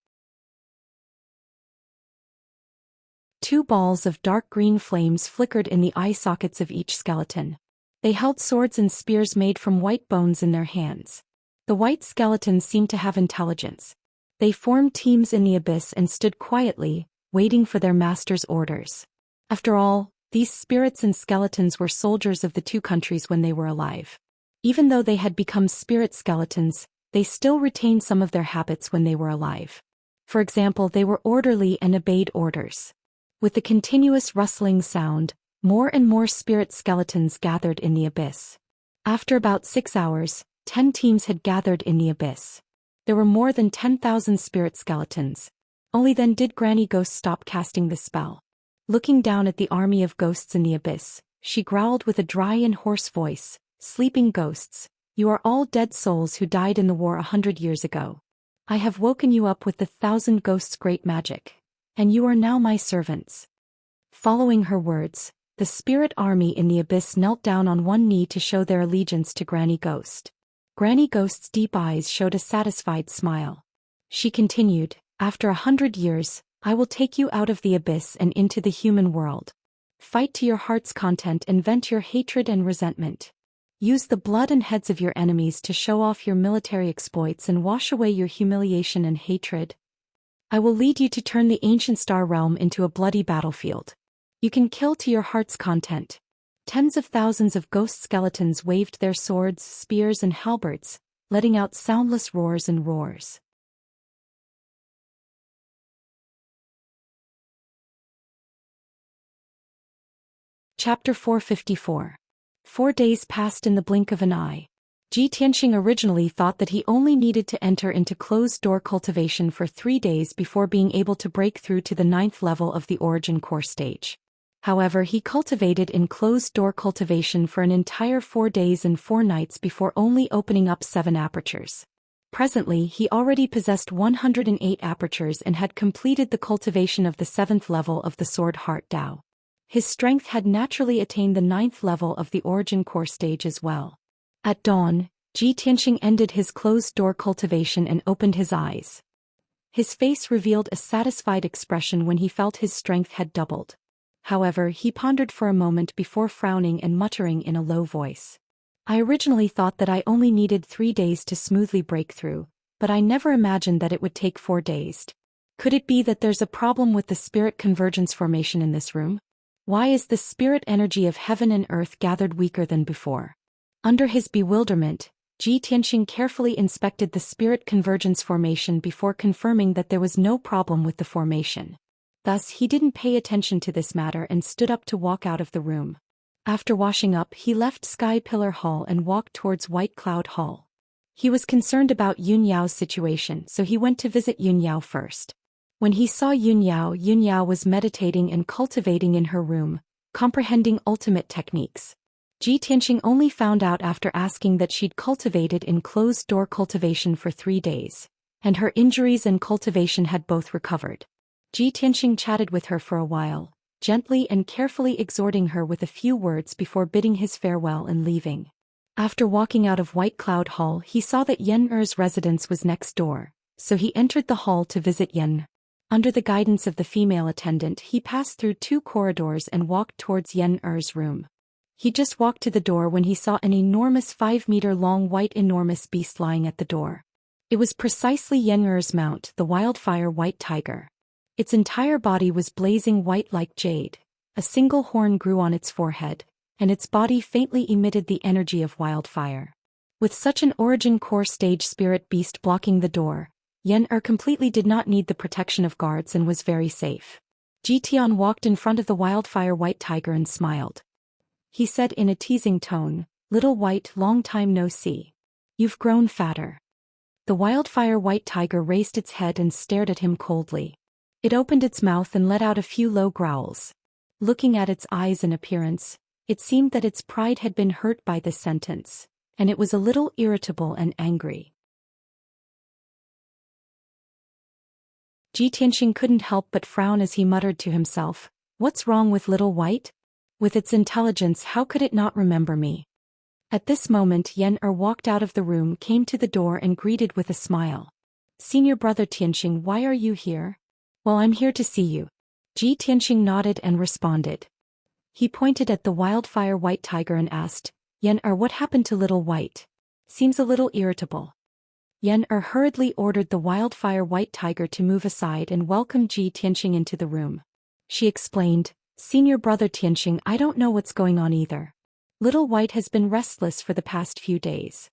2 balls of dark green flames flickered in the eye sockets of each skeleton. They held swords and spears made from white bones in their hands. The white skeletons seemed to have intelligence. They formed teams in the abyss and stood quietly, waiting for their master's orders. After all, these spirits and skeletons were soldiers of the 2 countries when they were alive. Even though they had become spirit skeletons, they still retained some of their habits when they were alive. For example, they were orderly and obeyed orders. With the continuous rustling sound, more and more spirit skeletons gathered in the abyss. After about 6 hours, 10 teams had gathered in the abyss. There were more than 10,000 spirit skeletons. Only then did Granny Ghost stop casting the spell. Looking down at the army of ghosts in the abyss, she growled with a dry and hoarse voice, "Sleeping ghosts, you are all dead souls who died in the war 100 years ago. I have woken you up with the 1,000 ghosts' great magic, and you are now my servants." Following her words, the spirit army in the abyss knelt down on one knee to show their allegiance to Granny Ghost. Granny Ghost's deep eyes showed a satisfied smile. She continued, "After 100 years, I will take you out of the abyss and into the human world. Fight to your heart's content and vent your hatred and resentment. Use the blood and heads of your enemies to show off your military exploits and wash away your humiliation and hatred. I will lead you to turn the ancient star realm into a bloody battlefield. You can kill to your heart's content." Tens of thousands of ghost skeletons waved their swords, spears and halberds, letting out soundless roars and roars. Chapter 454. 4 days passed in the blink of an eye. Ji Tianxing originally thought that he only needed to enter into closed-door cultivation for 3 days before being able to break through to the 9th level of the origin core stage. However, he cultivated in closed-door cultivation for an entire 4 days and 4 nights before only opening up 7 apertures. Presently, he already possessed 108 apertures and had completed the cultivation of the 7th level of the Sword Heart Dao. His strength had naturally attained the 9th level of the origin core stage as well. At dawn, Ji Tianxing ended his closed-door cultivation and opened his eyes. His face revealed a satisfied expression when he felt his strength had doubled. However, he pondered for a moment before frowning and muttering in a low voice. "I originally thought that I only needed 3 days to smoothly break through, but I never imagined that it would take 4 days. Could it be that there's a problem with the spirit convergence formation in this room? Why is the spirit energy of heaven and earth gathered weaker than before?" Under his bewilderment, Ji Tianxing carefully inspected the spirit convergence formation before confirming that there was no problem with the formation. Thus, he didn't pay attention to this matter and stood up to walk out of the room. After washing up, he left Sky Pillar Hall and walked towards White Cloud Hall. He was concerned about Yun Yao's situation, so he went to visit Yun Yao first. When he saw Yun Yao was meditating and cultivating in her room, comprehending ultimate techniques. Ji Tianxing only found out after asking that she'd cultivated in closed-door cultivation for 3 days, and her injuries and cultivation had both recovered. Ji Tianxing chatted with her for a while, gently and carefully exhorting her with a few words before bidding his farewell and leaving. After walking out of White Cloud Hall, he saw that Yen Er's residence was next door, so he entered the hall to visit Yen. Under the guidance of the female attendant, he passed through 2 corridors and walked towards Yen Er's room. He just walked to the door when he saw an enormous 5-meter-long white enormous beast lying at the door. It was precisely Yen Er's mount, the wildfire white tiger. Its entire body was blazing white like jade. A single horn grew on its forehead, and its body faintly emitted the energy of wildfire. With such an origin core stage spirit beast blocking the door, Yen Er completely did not need the protection of guards and was very safe. Ji Tian walked in front of the wildfire white tiger and smiled. He said in a teasing tone, "Little White, long time no see. You've grown fatter." The wildfire white tiger raised its head and stared at him coldly. It opened its mouth and let out a few low growls. Looking at its eyes and appearance, it seemed that its pride had been hurt by this sentence, and it was a little irritable and angry. Ji Tianxing couldn't help but frown as he muttered to himself, "What's wrong with Little White? With its intelligence, how could it not remember me?" At this moment Yen Er walked out of the room, came to the door and greeted with a smile. "Senior brother Tianxing, why are you here?" "Well, I'm here to see you." Ji Tianxing nodded and responded. He pointed at the wildfire white tiger and asked, "Yen Er, what happened to Little White? Seems a little irritable." Yen Er hurriedly ordered the wildfire white tiger to move aside and welcomed Ji Tianxing into the room. She explained, "Senior brother Tianxing, I don't know what's going on either. Little White has been restless for the past few days.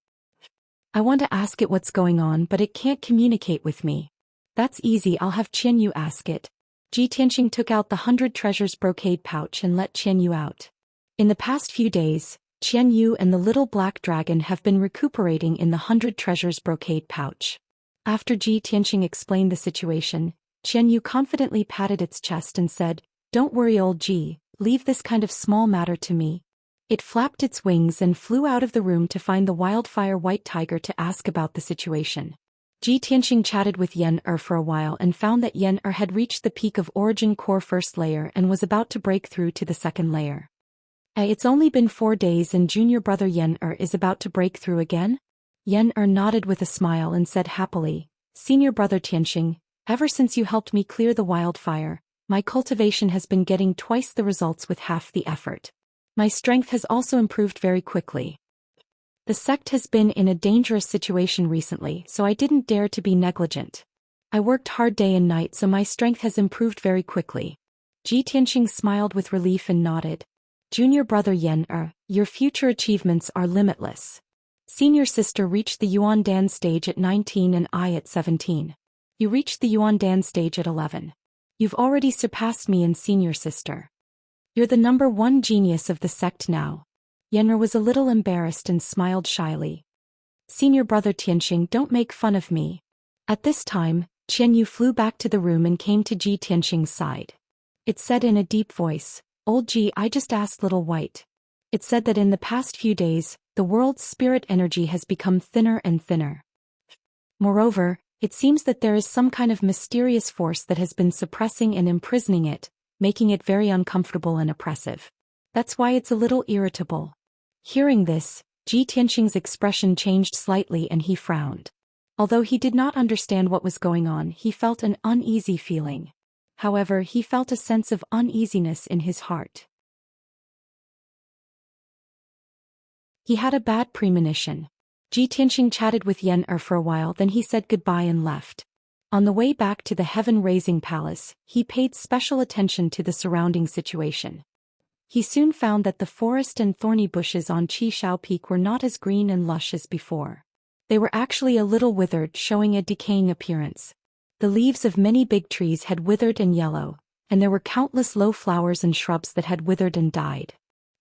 I want to ask it what's going on, but it can't communicate with me." "That's easy, I'll have Qian Yu ask it." Ji Tianxing took out the 100 treasures brocade pouch and let Qian Yu out. In the past few days, Qian Yu and the little black dragon have been recuperating in the 100 treasures brocade pouch. After Ji Tianxing explained the situation, Qian Yu confidently patted its chest and said, "Don't worry old Ji, leave this kind of small matter to me." It flapped its wings and flew out of the room to find the wildfire white tiger to ask about the situation. Ji Tianxing chatted with Yen Er for a while and found that Yen Er had reached the peak of Origin Core first layer and was about to break through to the second layer. It's only been 4 days and junior brother Yen Er is about to break through again?" Yen Er nodded with a smile and said happily, "Senior brother Tianxing, ever since you helped me clear the wildfire, my cultivation has been getting twice the results with half the effort. My strength has also improved very quickly. The sect has been in a dangerous situation recently, so I didn't dare to be negligent. I worked hard day and night, so my strength has improved very quickly." Ji Tianxing smiled with relief and nodded. "Junior brother Yen Er, your future achievements are limitless. Senior sister reached the Yuan Dan stage at 19 and I at 17. You reached the Yuan Dan stage at 11. You've already surpassed me in senior sister. You're the #1 genius of the sect now." Yen Er was a little embarrassed and smiled shyly. "Senior brother Tianxing, don't make fun of me." At this time, Qian Yu flew back to the room and came to Ji Tianxing's side. It said in a deep voice, "Old Ji, I just asked Little White. It said that in the past few days, the world's spirit energy has become thinner and thinner. Moreover, it seems that there is some kind of mysterious force that has been suppressing and imprisoning it, making it very uncomfortable and oppressive. That's why it's a little irritable." Hearing this, Ji Tianxing's expression changed slightly and he frowned. Although he did not understand what was going on, he felt an uneasy feeling. However, he felt a sense of uneasiness in his heart. He had a bad premonition. Ji Tianxing chatted with Yen Er for a while, then he said goodbye and left. On the way back to the heaven-raising palace, he paid special attention to the surrounding situation. He soon found that the forest and thorny bushes on Qishao Peak were not as green and lush as before. They were actually a little withered, showing a decaying appearance. The leaves of many big trees had withered and yellow, and there were countless low flowers and shrubs that had withered and died.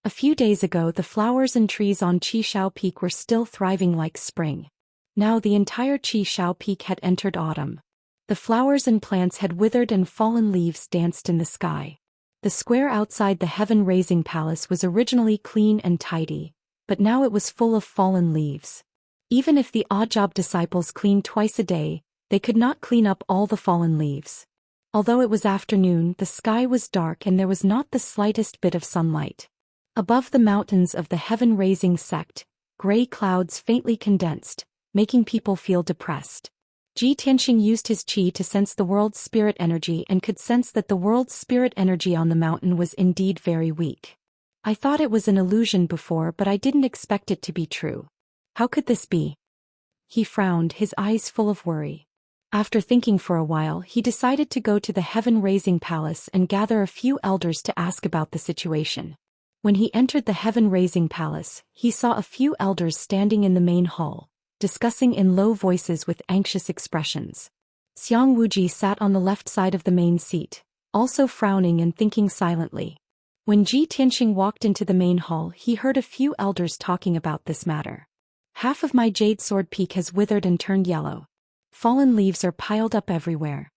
A few days ago the flowers and trees on Qishao Peak were still thriving like spring. Now the entire Qishao Peak had entered autumn. The flowers and plants had withered and fallen leaves danced in the sky. The square outside the heaven-raising palace was originally clean and tidy, but now it was full of fallen leaves. Even if the odd job disciples cleaned twice a day, they could not clean up all the fallen leaves. Although it was afternoon, the sky was dark and there was not the slightest bit of sunlight. Above the mountains of the heaven-raising sect, gray clouds faintly condensed, making people feel depressed. Ji Tianxing used his qi to sense the world's spirit energy and could sense that the world's spirit energy on the mountain was indeed very weak. I thought it was an illusion before, but I didn't expect it to be true. How could this be? He frowned, his eyes full of worry. After thinking for a while, he decided to go to the heaven-raising palace and gather a few elders to ask about the situation. When he entered the heaven-raising palace, he saw a few elders standing in the main hall, discussing in low voices with anxious expressions. Xiang Wuji sat on the left side of the main seat, also frowning and thinking silently. When Ji Tianxing walked into the main hall, he heard a few elders talking about this matter. Half of my jade sword peak has withered and turned yellow. Fallen leaves are piled up everywhere.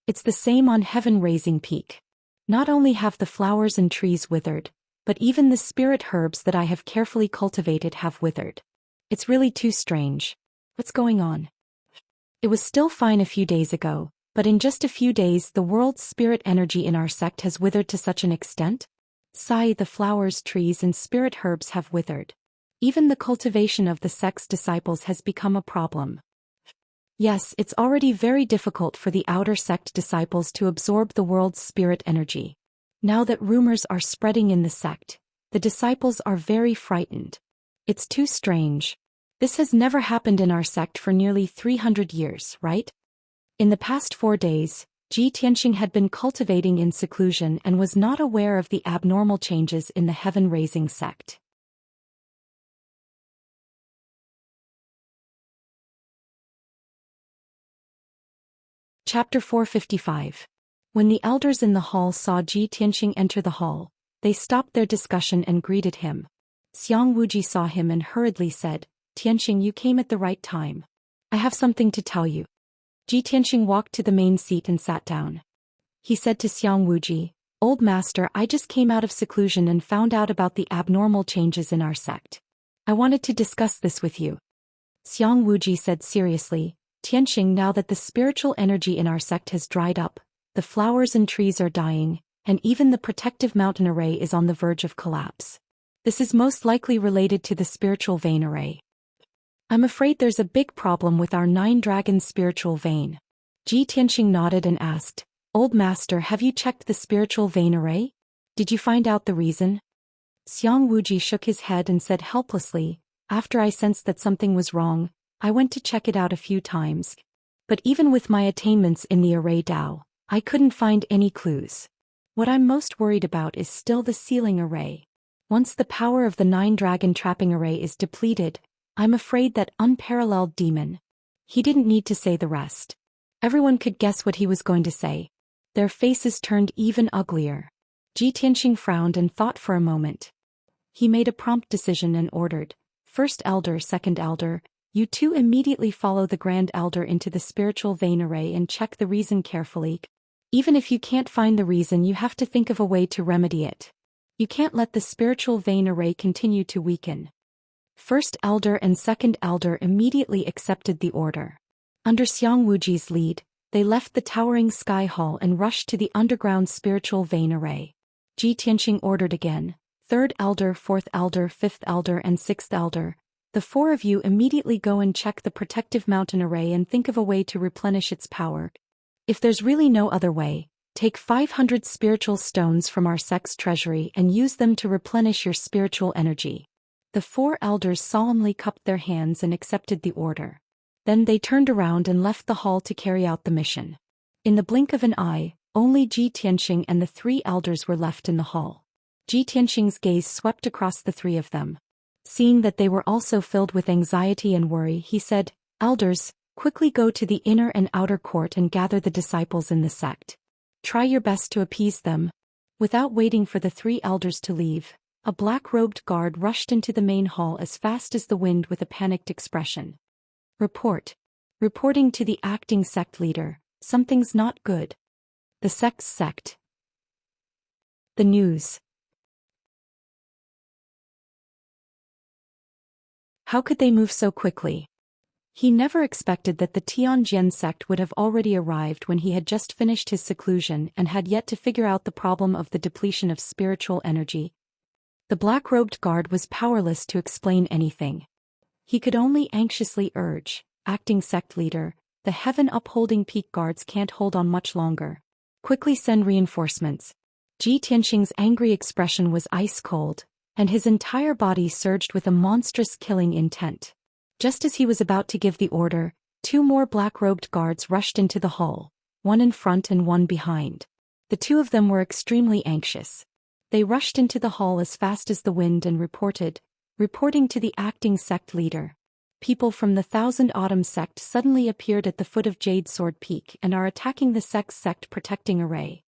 It's the same on heaven-raising peak. Not only have the flowers and trees withered, but even the spirit herbs that I have carefully cultivated have withered. It's really too strange. What's going on? It was still fine a few days ago, but in just a few days the world's spirit energy in our sect has withered to such an extent? Sigh, the flowers, trees and spirit herbs have withered. Even the cultivation of the sect's disciples has become a problem. Yes, it's already very difficult for the outer sect disciples to absorb the world's spirit energy. Now that rumors are spreading in the sect, the disciples are very frightened. It's too strange. This has never happened in our sect for nearly 300 years, right? In the past 4 days, Ji Tianxing had been cultivating in seclusion and was not aware of the abnormal changes in the heaven-raising sect. Chapter 455. When the elders in the hall saw Ji Tianxing enter the hall, they stopped their discussion and greeted him. Xiang Wuji saw him and hurriedly said, "Tianxing, you came at the right time. I have something to tell you." Ji Tianxing walked to the main seat and sat down. He said to Xiang Wuji, "Old master, I just came out of seclusion and found out about the abnormal changes in our sect. I wanted to discuss this with you." Xiang Wuji said seriously, "Tianxing, now that the spiritual energy in our sect has dried up, the flowers and trees are dying, and even the protective mountain array is on the verge of collapse. This is most likely related to the spiritual vein array. I'm afraid there's a big problem with our 9-dragon spiritual vein." Ji Tianxing nodded and asked, "Old master, have you checked the spiritual vein array? Did you find out the reason?" Xiang Wuji shook his head and said helplessly, "After I sensed that something was wrong, I went to check it out a few times. But even with my attainments in the array Dao, I couldn't find any clues. What I'm most worried about is still the sealing array. Once the power of the 9-dragon trapping array is depleted, I'm afraid that unparalleled demon." He didn't need to say the rest. Everyone could guess what he was going to say. Their faces turned even uglier. Ji Tianxing frowned and thought for a moment. He made a prompt decision and ordered, "First elder, second elder, you two immediately follow the Grand Elder into the spiritual vein array and check the reason carefully. Even if you can't find the reason, you have to think of a way to remedy it. You can't let the spiritual vein array continue to weaken." First elder and second elder immediately accepted the order. Under Xiang Wuji's lead, they left the towering sky hall and rushed to the underground spiritual vein array. Ji Tianxing ordered again, "Third elder, fourth elder, fifth elder and sixth elder, the 4 of you immediately go and check the protective mountain array and think of a way to replenish its power. If there's really no other way, take 500 spiritual stones from our sect's treasury and use them to replenish your spiritual energy." The 4 elders solemnly cupped their hands and accepted the order. Then they turned around and left the hall to carry out the mission. In the blink of an eye, only Ji Tianxing and the 3 elders were left in the hall. Ji Tianxing's gaze swept across the 3 of them. Seeing that they were also filled with anxiety and worry, he said, "Elders, quickly go to the inner and outer court and gather the disciples in the sect. Try your best to appease them." Without waiting for the 3 elders to leave, a black-robed guard rushed into the main hall as fast as the wind with a panicked expression. Reporting to the acting sect leader, "Something's not good. The sect's sect." The news. How could they move so quickly? He never expected that the Tianjin sect would have already arrived when he had just finished his seclusion and had yet to figure out the problem of the depletion of spiritual energy. The black-robed guard was powerless to explain anything. He could only anxiously urge, acting sect leader, the heaven-upholding peak guards can't hold on much longer. Quickly send reinforcements. Ji Tianxing's angry expression was ice-cold, and his entire body surged with a monstrous killing intent. Just as he was about to give the order, 2 more black-robed guards rushed into the hall, one in front and one behind. The 2 of them were extremely anxious. They rushed into the hall as fast as the wind and reporting to the acting sect leader. People from the Thousand Autumn sect suddenly appeared at the foot of Jade Sword Peak and are attacking the sect's sect protecting array.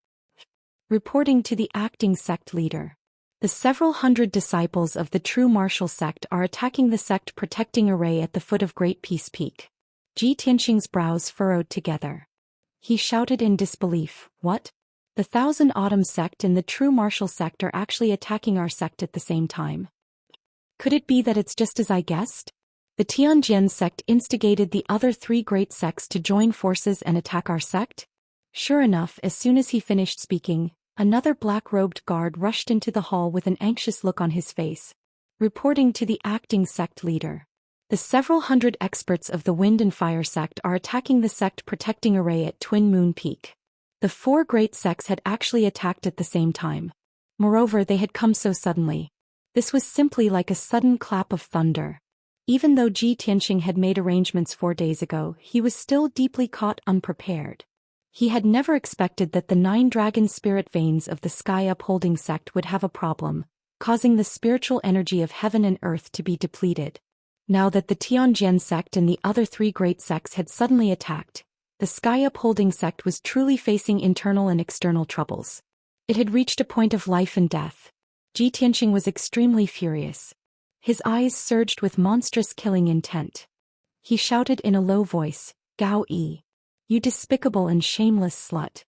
Reporting to the acting sect leader. The several hundred disciples of the true martial sect are attacking the sect protecting array at the foot of Great Peace Peak. Ji Tianxing's brows furrowed together. He shouted in disbelief, "What? The Thousand Autumn sect and the true martial sect are actually attacking our sect at the same time? Could it be that it's just as I guessed? The Tianjin sect instigated the other 3 great sects to join forces and attack our sect?" Sure enough, as soon as he finished speaking, another black-robed guard rushed into the hall with an anxious look on his face. Reporting to the acting sect leader. The several hundred experts of the Wind and Fire sect are attacking the sect protecting array at Twin Moon Peak. The 4 great sects had actually attacked at the same time. Moreover, they had come so suddenly. This was simply like a sudden clap of thunder. Even though Ji Tianxing had made arrangements 4 days ago, he was still deeply caught unprepared. He had never expected that the 9 dragon spirit veins of the sky-upholding sect would have a problem, causing the spiritual energy of heaven and earth to be depleted. Now that the Tianjin sect and the other 3 great sects had suddenly attacked, the sky-upholding sect was truly facing internal and external troubles. It had reached a point of life and death. Ji Tianxing was extremely furious. His eyes surged with monstrous killing intent. He shouted in a low voice, "Gao Yi. You despicable and shameless slut.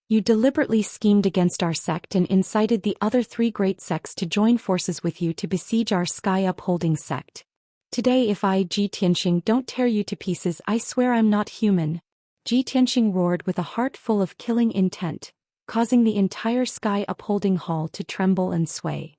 You deliberately schemed against our sect and incited the other 3 great sects to join forces with you to besiege our sky-upholding sect. Today if I, Ji Tianxing, don't tear you to pieces, I swear I'm not human." Ji Tianxing roared with a heart full of killing intent, causing the entire sky-upholding hall to tremble and sway.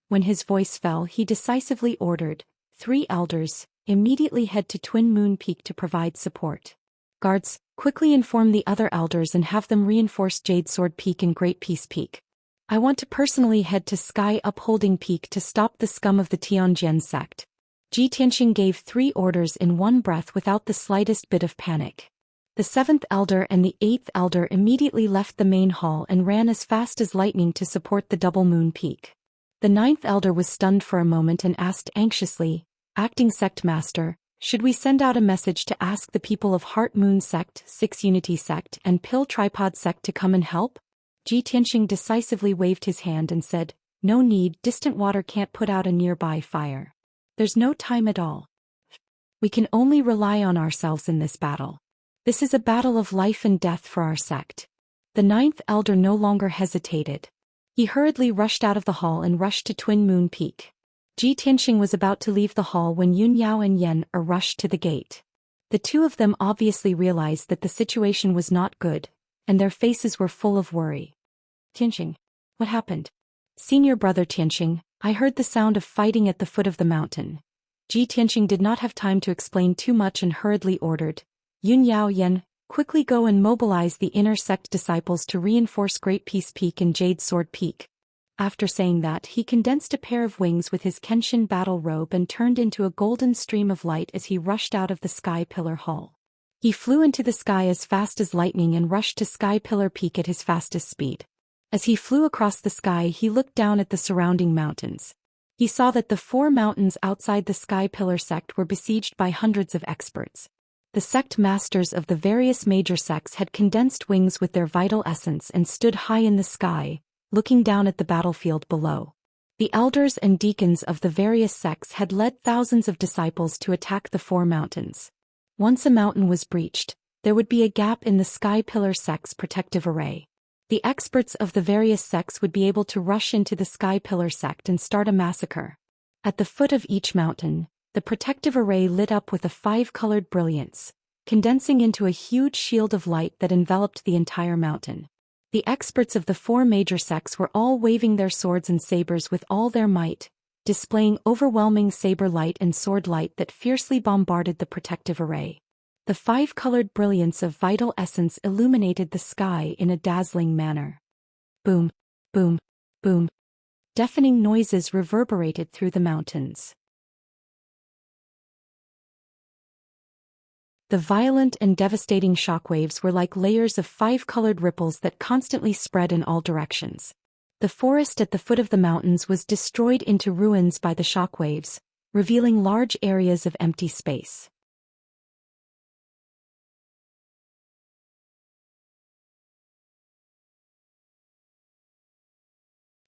When his voice fell, he decisively ordered, 3 elders, immediately head to Twin Moon Peak to provide support. Guards, quickly inform the other elders and have them reinforce Jade Sword Peak and Great Peace Peak. I want to personally head to Sky Upholding Peak to stop the scum of the Tianjin sect. Ji Tianxing gave 3 orders in one breath without the slightest bit of panic. The 7th elder and the 8th elder immediately left the main hall and ran as fast as lightning to support the Double Moon Peak. The 9th elder was stunned for a moment and asked anxiously, "Acting sect master, should we send out a message to ask the people of Heart Moon sect, 6 Unity sect, and Pill Tripod sect to come and help?" Ji Tianxing decisively waved his hand and said, "No need, distant water can't put out a nearby fire. There's no time at all. We can only rely on ourselves in this battle. This is a battle of life and death for our sect." The 9th elder no longer hesitated. He hurriedly rushed out of the hall and rushed to Twin Moon Peak. Ji Tianxing was about to leave the hall when Yun Yao and Yen rushed to the gate. The 2 of them obviously realized that the situation was not good, and their faces were full of worry. "Tianxing, what happened?" "Senior brother Tianxing, I heard the sound of fighting at the foot of the mountain." Ji Tianxing did not have time to explain too much and hurriedly ordered, "Yun Yao, Yen, quickly go and mobilize the inner sect disciples to reinforce Great Peace Peak and Jade Sword Peak." After saying that, he condensed a pair of wings with his Kenshin battle robe and turned into a golden stream of light as he rushed out of the Sky Pillar Hall. He flew into the sky as fast as lightning and rushed to Sky Pillar Peak at his fastest speed. As he flew across the sky, he looked down at the surrounding mountains. He saw that the 4 mountains outside the Sky Pillar sect were besieged by hundreds of experts. The sect masters of the various major sects had condensed wings with their vital essence and stood high in the sky, looking down at the battlefield below. The elders and deacons of the various sects had led thousands of disciples to attack the 4 mountains. Once a mountain was breached, there would be a gap in the Sky Pillar sect's protective array. The experts of the various sects would be able to rush into the Sky Pillar sect and start a massacre. At the foot of each mountain, the protective array lit up with a 5-colored brilliance, condensing into a huge shield of light that enveloped the entire mountain. The experts of the 4 major sects were all waving their swords and sabers with all their might, displaying overwhelming saber light and sword light that fiercely bombarded the protective array. The 5-colored brilliance of vital essence illuminated the sky in a dazzling manner. Boom, boom, boom. Deafening noises reverberated through the mountains. The violent and devastating shockwaves were like layers of 5-colored ripples that constantly spread in all directions. The forest at the foot of the mountains was destroyed into ruins by the shockwaves, revealing large areas of empty space.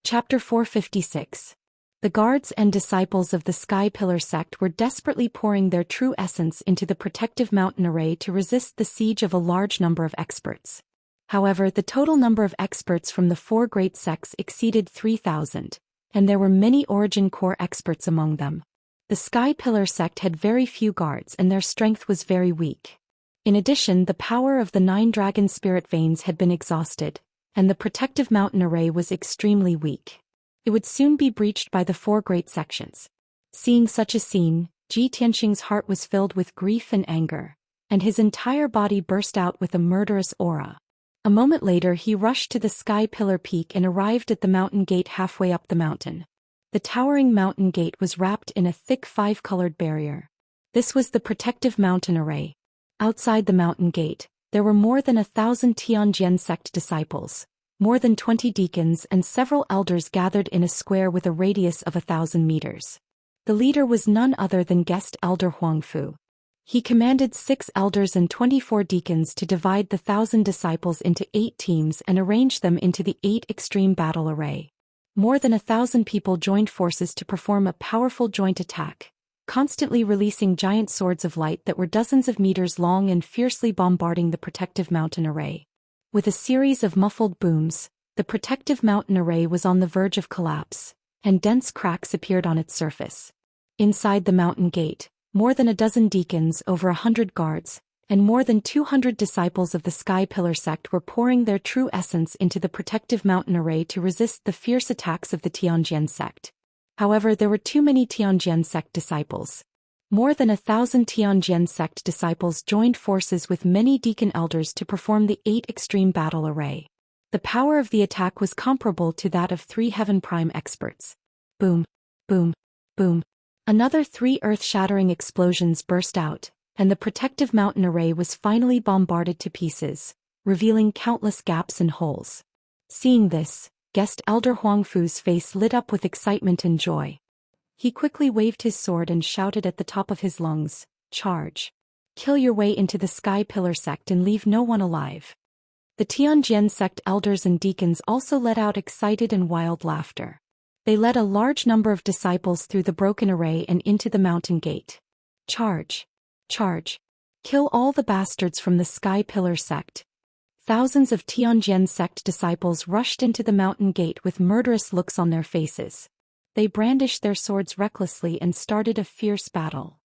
Chapter 456. The guards and disciples of the Sky Pillar sect were desperately pouring their true essence into the protective mountain array to resist the siege of a large number of experts. However, the total number of experts from the 4 great sects exceeded 3,000, and there were many Origin Core experts among them. The Sky Pillar sect had very few guards and their strength was very weak. In addition, the power of the 9 dragon spirit veins had been exhausted, and the protective mountain array was extremely weak. It would soon be breached by the 4 great sections. Seeing such a scene, Ji Tianxing's heart was filled with grief and anger, and his entire body burst out with a murderous aura. A moment later he rushed to the Sky Pillar peak and arrived at the mountain gate halfway up the mountain. The towering mountain gate was wrapped in a thick 5-colored barrier. This was the protective mountain array. Outside the mountain gate, there were more than 1,000 Tianjian sect disciples, more than 20 deacons and several elders gathered in a square with a radius of 1,000 meters. The leader was none other than guest elder Huangfu. He commanded 6 elders and 24 deacons to divide the 1,000 disciples into 8 teams and arrange them into the 8 extreme battle array. More than 1,000 people joined forces to perform a powerful joint attack, constantly releasing giant swords of light that were dozens of meters long and fiercely bombarding the protective mountain array. With a series of muffled booms, the protective mountain array was on the verge of collapse, and dense cracks appeared on its surface. Inside the mountain gate, more than a dozen deacons, over 100 guards, and more than 200 disciples of the Sky Pillar sect were pouring their true essence into the protective mountain array to resist the fierce attacks of the Tianjian sect. However, there were too many Tianjian sect disciples. More than 1,000 Tianjian sect disciples joined forces with many deacon elders to perform the 8 extreme battle array. The power of the attack was comparable to that of 3 Heaven Prime experts. Boom, boom, boom. Another 3 earth-shattering explosions burst out, and the protective mountain array was finally bombarded to pieces, revealing countless gaps and holes. Seeing this, guest elder Huangfu's face lit up with excitement and joy. He quickly waved his sword and shouted at the top of his lungs, "Charge! Kill your way into the Sky Pillar sect and leave no one alive." The Tianjian sect elders and deacons also let out excited and wild laughter. They led a large number of disciples through the broken array and into the mountain gate. "Charge! Charge! Kill all the bastards from the Sky Pillar sect." Thousands of Tianjian sect disciples rushed into the mountain gate with murderous looks on their faces. They brandished their swords recklessly and started a fierce battle.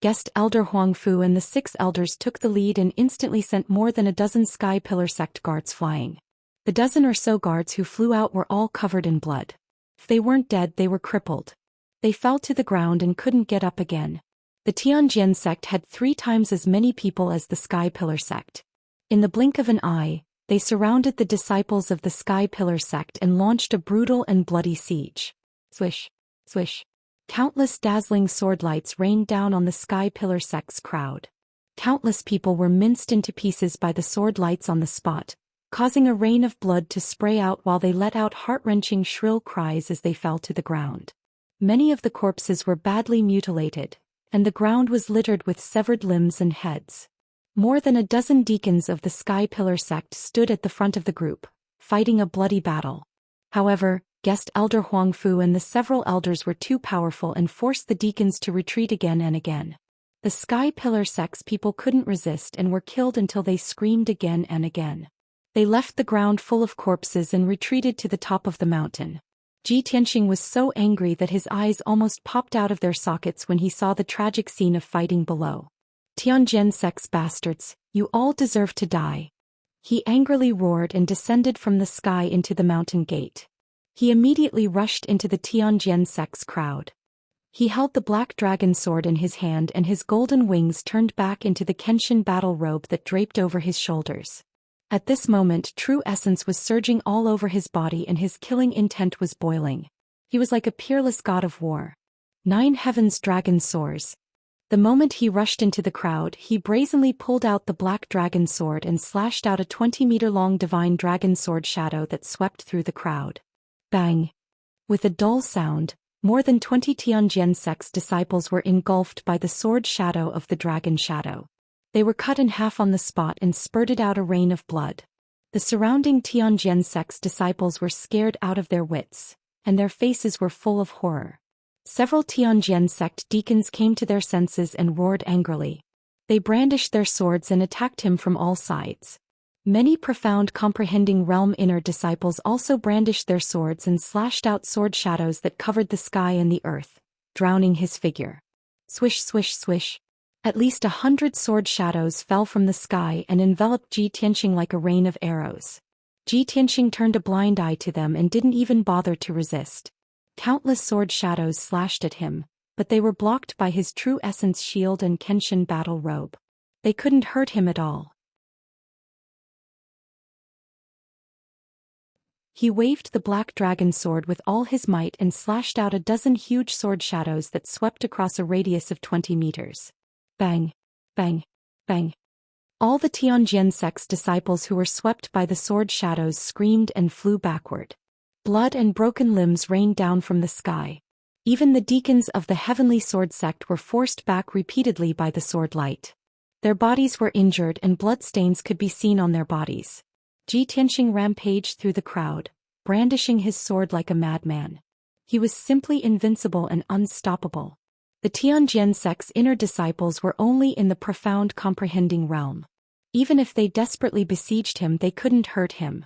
Guest elder Huangfu and the 6 elders took the lead and instantly sent more than a dozen Sky Pillar sect guards flying. The dozen or so guards who flew out were all covered in blood. If they weren't dead, they were crippled. They fell to the ground and couldn't get up again. The Tianjian sect had 3 times as many people as the Sky Pillar sect. In the blink of an eye, they surrounded the disciples of the Sky Pillar sect and launched a brutal and bloody siege. Swish, swish. Countless dazzling sword lights rained down on the Sky Pillar sect's crowd. Countless people were minced into pieces by the sword lights on the spot, causing a rain of blood to spray out while they let out heart-wrenching shrill cries as they fell to the ground. Many of the corpses were badly mutilated, and the ground was littered with severed limbs and heads. More than a dozen deacons of the Sky Pillar sect stood at the front of the group, fighting a bloody battle. However, guest elder Huangfu and the several elders were too powerful and forced the deacons to retreat again and again. The Sky Pillar sect's people couldn't resist and were killed until they screamed again and again. They left the ground full of corpses and retreated to the top of the mountain. Ji Tianxing was so angry that his eyes almost popped out of their sockets when he saw the tragic scene of fighting below. Tianjian sect's bastards, you all deserve to die. He angrily roared and descended from the sky into the mountain gate. He immediately rushed into the Tianjian sect's crowd. He held the black dragon sword in his hand and his golden wings turned back into the Kenshin battle robe that draped over his shoulders. At this moment true essence was surging all over his body and his killing intent was boiling. He was like a peerless god of war. 9 heavens dragon soars. The moment he rushed into the crowd, he brazenly pulled out the black dragon sword and slashed out a 20-meter-long divine dragon sword shadow that swept through the crowd. Bang! With a dull sound, more than 20 Tianjian sect's disciples were engulfed by the sword shadow of the dragon shadow. They were cut in half on the spot and spurted out a rain of blood. The surrounding Tianjian sect's disciples were scared out of their wits, and their faces were full of horror. Several Tianjian sect deacons came to their senses and roared angrily. They brandished their swords and attacked him from all sides. Many profound comprehending realm inner disciples also brandished their swords and slashed out sword shadows that covered the sky and the earth, drowning his figure. Swish swish swish. At least 100 sword shadows fell from the sky and enveloped Ji Tianxing like a rain of arrows. Ji Tianxing turned a blind eye to them and didn't even bother to resist. Countless sword shadows slashed at him, but they were blocked by his true essence shield and Kenshin battle robe. They couldn't hurt him at all. He waved the black dragon sword with all his might and slashed out a dozen huge sword shadows that swept across a radius of 20 meters. Bang! Bang! Bang! All the Tianjian sect's disciples who were swept by the sword shadows screamed and flew backward. Blood and broken limbs rained down from the sky. Even the deacons of the heavenly sword sect were forced back repeatedly by the sword light. Their bodies were injured and bloodstains could be seen on their bodies. Ji Tianxing rampaged through the crowd, brandishing his sword like a madman. He was simply invincible and unstoppable. The Tianjian sect's inner disciples were only in the profound comprehending realm. Even if they desperately besieged him, they couldn't hurt him.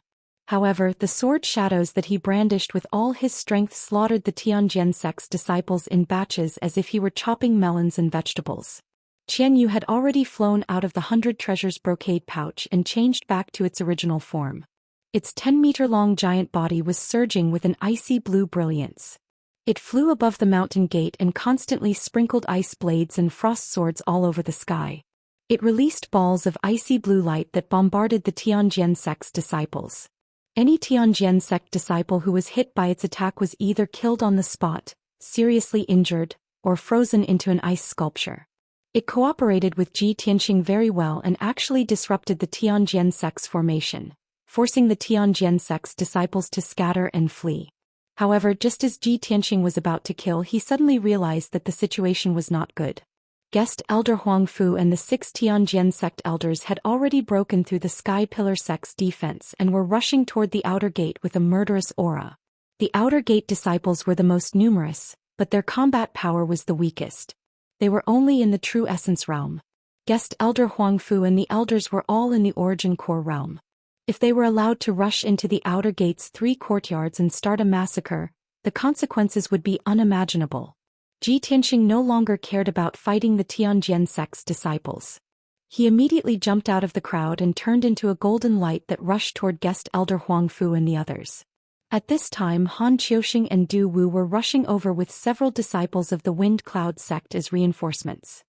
However, the sword shadows that he brandished with all his strength slaughtered the Tianjian sect's disciples in batches as if he were chopping melons and vegetables. Qian Yu had already flown out of the 100 treasures brocade pouch and changed back to its original form. Its 10-meter-long giant body was surging with an icy blue brilliance. It flew above the mountain gate and constantly sprinkled ice blades and frost swords all over the sky. It released balls of icy blue light that bombarded the Tianjian sect's disciples. Any Tianjian sect disciple who was hit by its attack was either killed on the spot, seriously injured, or frozen into an ice sculpture. It cooperated with Ji Tianxing very well and actually disrupted the Tianjian sect's formation, forcing the Tianjian sect's disciples to scatter and flee. However, just as Ji Tianxing was about to kill, he suddenly realized that the situation was not good. Guest Elder Huang Fu and the 6 Tianjian sect elders had already broken through the Sky Pillar sect's defense and were rushing toward the outer gate with a murderous aura. The outer gate disciples were the most numerous, but their combat power was the weakest. They were only in the true essence realm. Guest Elder Huang Fu and the elders were all in the origin core realm. If they were allowed to rush into the outer gate's 3 courtyards and start a massacre, the consequences would be unimaginable. Ji Tianxing no longer cared about fighting the Tianjian sect's disciples. He immediately jumped out of the crowd and turned into a golden light that rushed toward Guest Elder Huang Fu and the others. At this time, Han Qiuxing and Du Wu were rushing over with several disciples of the Wind Cloud sect as reinforcements.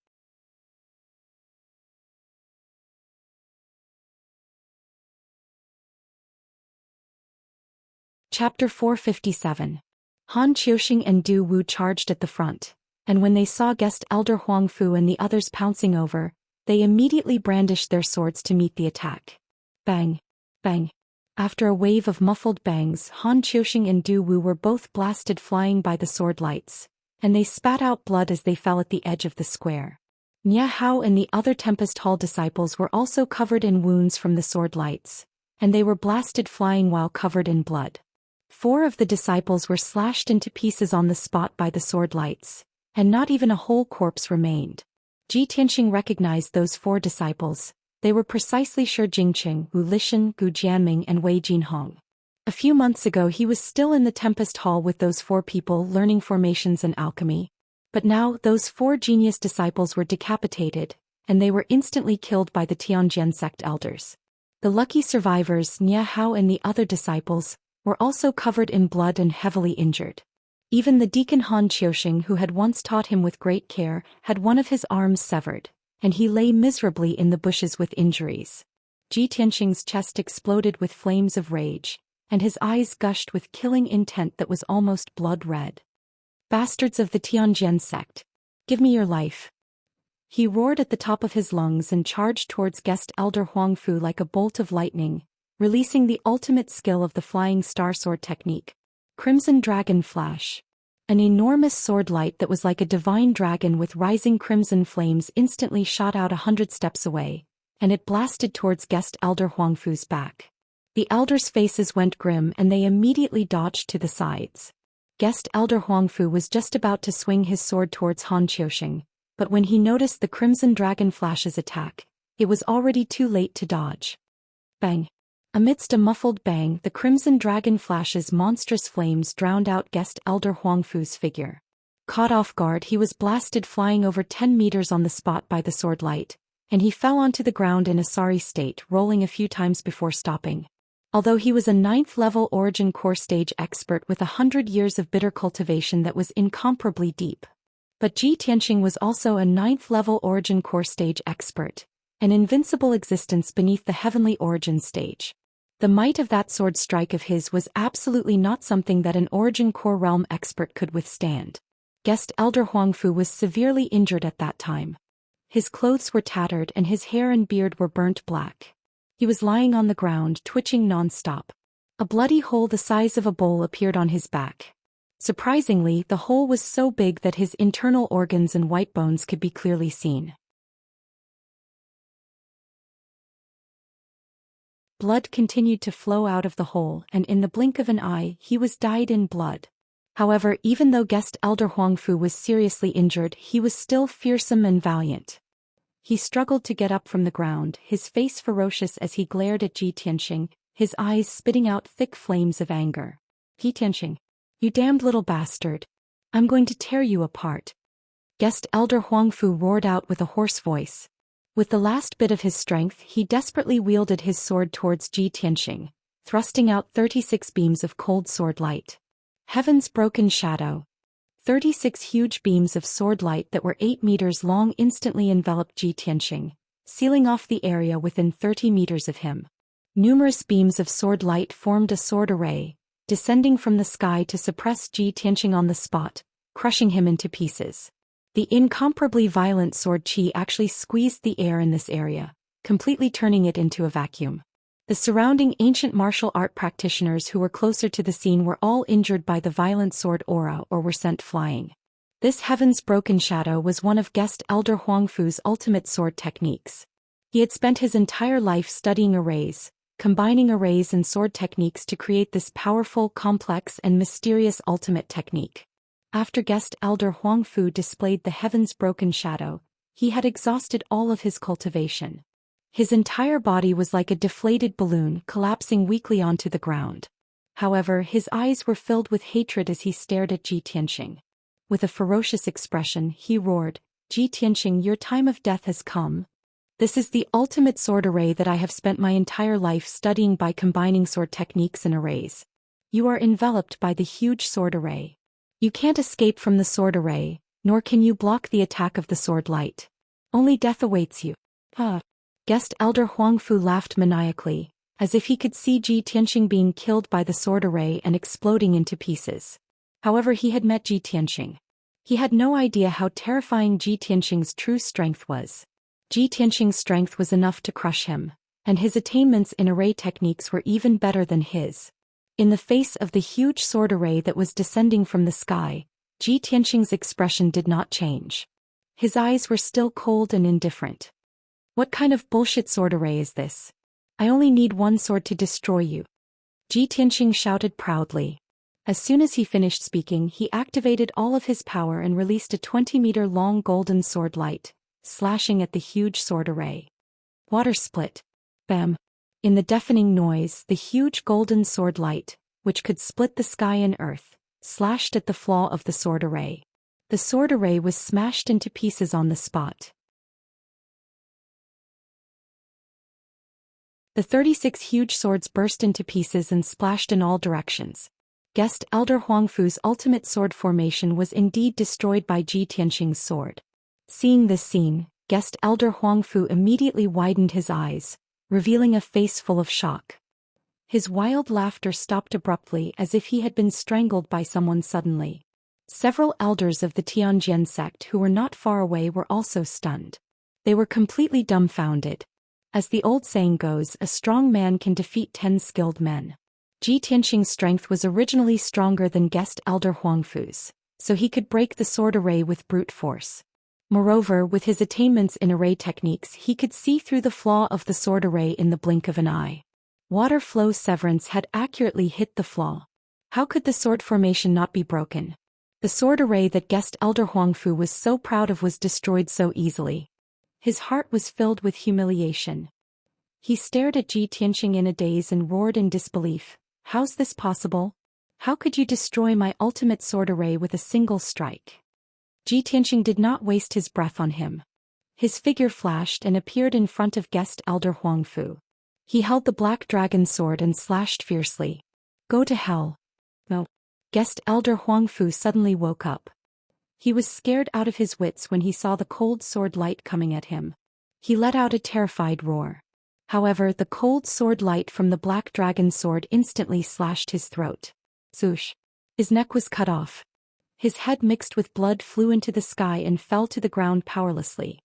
Chapter 457. Han Qiuxing and Du Wu charged at the front, and when they saw Guest Elder Huang Fu and the others pouncing over, they immediately brandished their swords to meet the attack. Bang! Bang! After a wave of muffled bangs, Han Qiuxing and Du Wu were both blasted flying by the sword lights, and they spat out blood as they fell at the edge of the square. Nia Hao and the other Tempest Hall disciples were also covered in wounds from the sword lights, and they were blasted flying while covered in blood. 4 of the disciples were slashed into pieces on the spot by the sword lights, and not even a whole corpse remained. Ji Tianxing recognized those 4 disciples, They were precisely Shi Jingqing, Wu Lishan, Gu Jianming and Wei Jinhong. A few months ago he was still in the Tempest Hall with those 4 people learning formations and alchemy. But now those 4 genius disciples were decapitated, and they were instantly killed by the Tianjian sect elders. The lucky survivors, Nia Hao and the other disciples, were also covered in blood and heavily injured. Even the deacon Han Qiuxing, who had once taught him with great care, had one of his arms severed, and he lay miserably in the bushes with injuries. Ji Tianxing's chest exploded with flames of rage, and his eyes gushed with killing intent that was almost blood red. "Bastards of the Tianjian sect! Give me your life!" He roared at the top of his lungs and charged towards guest elder Huangfu like a bolt of lightning, releasing the ultimate skill of the flying star sword technique. Crimson Dragon Flash. An enormous sword light that was like a divine dragon with rising crimson flames instantly shot out 100 steps away, and it blasted towards guest elder Huangfu's back. The elders' faces went grim and they immediately dodged to the sides. Guest elder Huangfu was just about to swing his sword towards Han Qiuxing, but when he noticed the Crimson Dragon Flash's attack, it was already too late to dodge. Bang! Amidst a muffled bang, the Crimson Dragon Flash's monstrous flames drowned out guest elder Huangfu's figure. Caught off guard, he was blasted flying over 10 meters on the spot by the sword light, and he fell onto the ground in a sorry state, rolling a few times before stopping. Although he was a 9th-level origin core stage expert with 100 years of bitter cultivation that was incomparably deep. But Ji Tianxing was also a 9th-level origin core stage expert, an invincible existence beneath the heavenly origin stage. The might of that sword strike of his was absolutely not something that an origin core realm expert could withstand. Guest elder Huangfu was severely injured at that time. His clothes were tattered and his hair and beard were burnt black. He was lying on the ground, twitching non-stop. A bloody hole the size of a bowl appeared on his back. Surprisingly, the hole was so big that his internal organs and white bones could be clearly seen. Blood continued to flow out of the hole, and in the blink of an eye, he was dyed in blood. However, even though guest elder Huangfu was seriously injured, he was still fearsome and valiant. He struggled to get up from the ground, his face ferocious as he glared at Ji Tianxing, his eyes spitting out thick flames of anger. "Ji Tianxing, you damned little bastard. I'm going to tear you apart." Guest elder Huangfu roared out with a hoarse voice. With the last bit of his strength, he desperately wielded his sword towards Ji Tianxing, thrusting out 36 beams of cold sword light. Heaven's broken shadow. 36 huge beams of sword light that were 8 meters long instantly enveloped Ji Tianxing, sealing off the area within 30 meters of him. Numerous beams of sword light formed a sword array, descending from the sky to suppress Ji Tianxing on the spot, crushing him into pieces. The incomparably violent sword chi actually squeezed the air in this area, completely turning it into a vacuum. The surrounding ancient martial art practitioners who were closer to the scene were all injured by the violent sword aura or were sent flying. This Heaven's Broken Shadow was one of guest elder Huangfu's ultimate sword techniques. He had spent his entire life studying arrays, combining arrays and sword techniques to create this powerful, complex and mysterious ultimate technique. After guest elder Huangfu displayed the Heaven's Broken Shadow, he had exhausted all of his cultivation. His entire body was like a deflated balloon collapsing weakly onto the ground. However, his eyes were filled with hatred as he stared at Ji Tianxing. With a ferocious expression, he roared, "Ji Tianxing, your time of death has come. This is the ultimate sword array that I have spent my entire life studying by combining sword techniques and arrays. You are enveloped by the huge sword array. You can't escape from the sword array, nor can you block the attack of the sword light. Only death awaits you." Guest elder Huangfu laughed maniacally, as if he could see Ji Tianxing being killed by the sword array and exploding into pieces. However, he had met Ji Tianxing. He had no idea how terrifying Ji Tianxing's true strength was. Ji Tianxing's strength was enough to crush him, and his attainments in array techniques were even better than his. In the face of the huge sword array that was descending from the sky, Ji Tianxing's expression did not change. His eyes were still cold and indifferent. "What kind of bullshit sword array is this? I only need one sword to destroy you," Ji Tianxing shouted proudly. As soon as he finished speaking, he activated all of his power and released a 20-meter-long golden sword light, slashing at the huge sword array. Water split. Bam. In the deafening noise, the huge golden sword light, which could split the sky and earth, slashed at the flaw of the sword array. The sword array was smashed into pieces on the spot. The 36 huge swords burst into pieces and splashed in all directions. Guest Elder Huangfu's ultimate sword formation was indeed destroyed by Ji Tianxing's sword. Seeing this scene, Guest Elder Huangfu immediately widened his eyes, revealing a face full of shock. His wild laughter stopped abruptly as if he had been strangled by someone suddenly. Several elders of the Tianjian sect who were not far away were also stunned. They were completely dumbfounded. As the old saying goes, a strong man can defeat 10 skilled men. Ji Tianxing's strength was originally stronger than Guest Elder Huangfu's, so he could break the sword array with brute force. Moreover, with his attainments in array techniques, he could see through the flaw of the sword array in the blink of an eye. Water flow severance had accurately hit the flaw. How could the sword formation not be broken? The sword array that Guest Elder Huangfu was so proud of was destroyed so easily. His heart was filled with humiliation. He stared at Ji Tianxing in a daze and roared in disbelief. How's this possible? How could you destroy my ultimate sword array with a single strike? Ji Tianxing did not waste his breath on him. His figure flashed and appeared in front of Guest Elder Huangfu. He held the black dragon sword and slashed fiercely. Go to hell. No. Guest Elder Huangfu suddenly woke up. He was scared out of his wits when he saw the cold sword light coming at him. He let out a terrified roar. However, the cold sword light from the black dragon sword instantly slashed his throat. Swoosh. His neck was cut off. His head mixed with blood flew into the sky and fell to the ground powerlessly.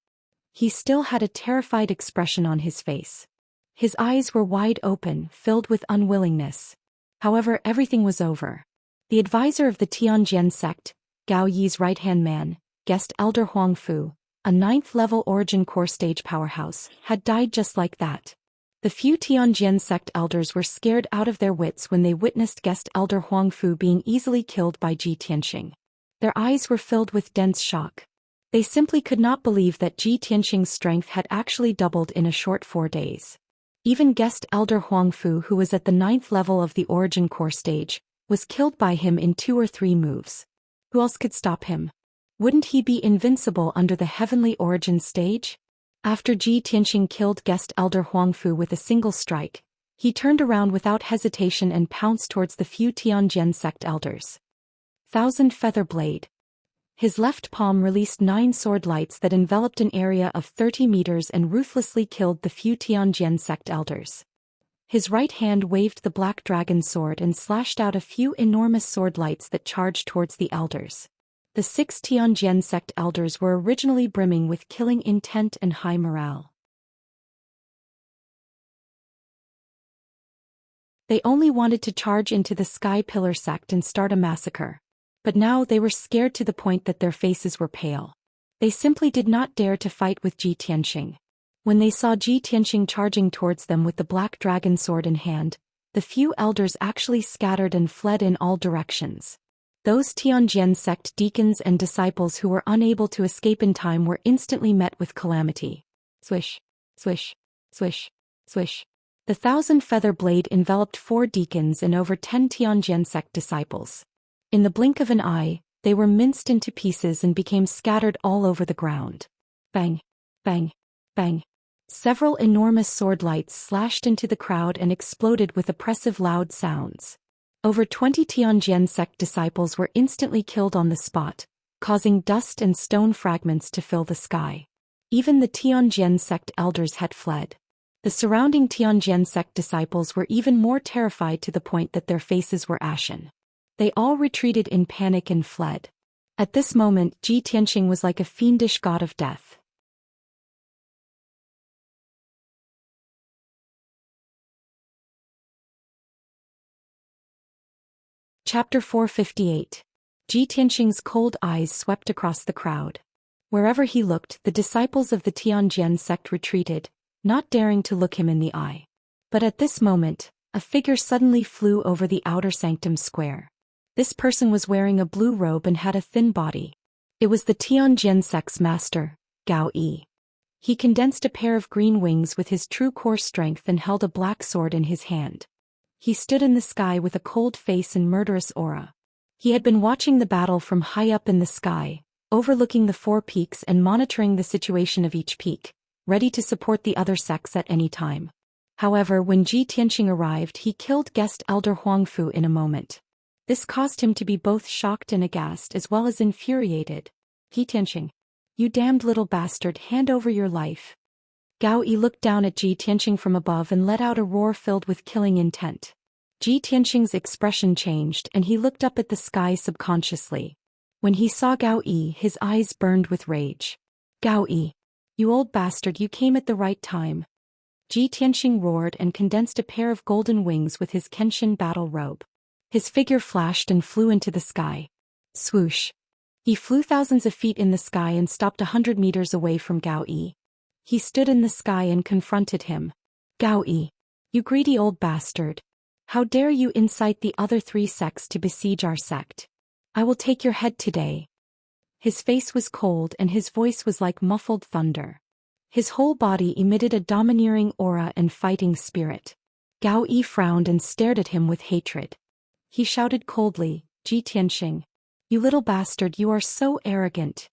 He still had a terrified expression on his face. His eyes were wide open, filled with unwillingness. However, everything was over. The advisor of the Tianjian sect, Gao Yi's right-hand man, Guest Elder Huangfu, a 9th-level origin core stage powerhouse, had died just like that. The few Tianjian sect elders were scared out of their wits when they witnessed Guest Elder Huangfu being easily killed by Ji Tianxing. Their eyes were filled with dense shock. They simply could not believe that Ji Tianxing's strength had actually doubled in a short 4 days. Even Guest Elder Huangfu, who was at the 9th level of the origin core stage, was killed by him in 2 or 3 moves. Who else could stop him? Wouldn't he be invincible under the heavenly origin stage? After Ji Tianxing killed Guest Elder Huangfu with a single strike, he turned around without hesitation and pounced towards the few Tianjian sect elders. 1000 Feather Blade. His left palm released 9 sword lights that enveloped an area of 30 meters and ruthlessly killed the few Tianjian sect elders. His right hand waved the black dragon sword and slashed out a few enormous sword lights that charged towards the elders. The 6 Tianjian sect elders were originally brimming with killing intent and high morale. They only wanted to charge into the Sky Pillar sect and start a massacre. But now they were scared to the point that their faces were pale. They simply did not dare to fight with Ji Tianxing. When they saw Ji Tianxing charging towards them with the black dragon sword in hand, the few elders actually scattered and fled in all directions. Those Tianjian sect deacons and disciples who were unable to escape in time were instantly met with calamity. Swish, swish, swish, swish. The 1000 Feather Blade enveloped 4 deacons and over 10 Tianjian sect disciples. In the blink of an eye, they were minced into pieces and became scattered all over the ground. Bang, bang, bang. Several enormous sword lights slashed into the crowd and exploded with oppressive loud sounds. Over 20 Tianjian sect disciples were instantly killed on the spot, causing dust and stone fragments to fill the sky. Even the Tianjian sect elders had fled. The surrounding Tianjian sect disciples were even more terrified to the point that their faces were ashen. They all retreated in panic and fled. At this moment, Ji Tianxing was like a fiendish god of death. Chapter 458. Ji Tianxing's cold eyes swept across the crowd. Wherever he looked, the disciples of the Tianjian sect retreated, not daring to look him in the eye. But at this moment, a figure suddenly flew over the outer sanctum square. This person was wearing a blue robe and had a thin body. It was the Tianjian sect's master, Gao Yi. He condensed a pair of green wings with his true core strength and held a black sword in his hand. He stood in the sky with a cold face and murderous aura. He had been watching the battle from high up in the sky, overlooking the 4 peaks and monitoring the situation of each peak, ready to support the other sects at any time. However, when Ji Tianqing arrived, he killed guest elder Huangfu in a moment. This caused him to be both shocked and aghast as well as infuriated. Ji Tianqing, you damned little bastard, hand over your life. Gao Yi looked down at Ji Tianqing from above and let out a roar filled with killing intent. Ji Tianqing's expression changed and he looked up at the sky subconsciously. When he saw Gao Yi, his eyes burned with rage. Gao Yi, you old bastard, you came at the right time. Ji Tianqing roared and condensed a pair of golden wings with his Kenshin battle robe. His figure flashed and flew into the sky. Swoosh. He flew thousands of feet in the sky and stopped 100 meters away from Gao Yi. He stood in the sky and confronted him. Gao Yi, you greedy old bastard. How dare you incite the other 3 sects to besiege our sect? I will take your head today. His face was cold and his voice was like muffled thunder. His whole body emitted a domineering aura and fighting spirit. Gao Yi frowned and stared at him with hatred. He shouted coldly, Ji Tianqing, you little bastard, you are so arrogant.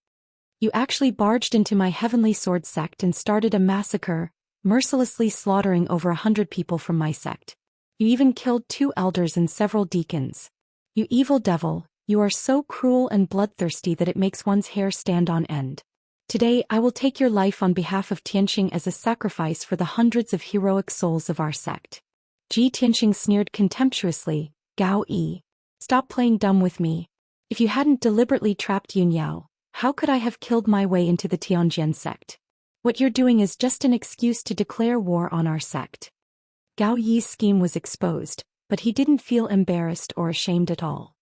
You actually barged into my heavenly sword sect and started a massacre, mercilessly slaughtering over 100 people from my sect. You even killed 2 elders and several deacons. You evil devil, you are so cruel and bloodthirsty that it makes one's hair stand on end. Today I will take your life on behalf of Tianqing as a sacrifice for the hundreds of heroic souls of our sect. Ji Tianqing sneered contemptuously, Gao Yi, stop playing dumb with me. If you hadn't deliberately trapped Yun Yao, how could I have killed my way into the Tianjian sect? What you're doing is just an excuse to declare war on our sect. Gao Yi's scheme was exposed, but he didn't feel embarrassed or ashamed at all.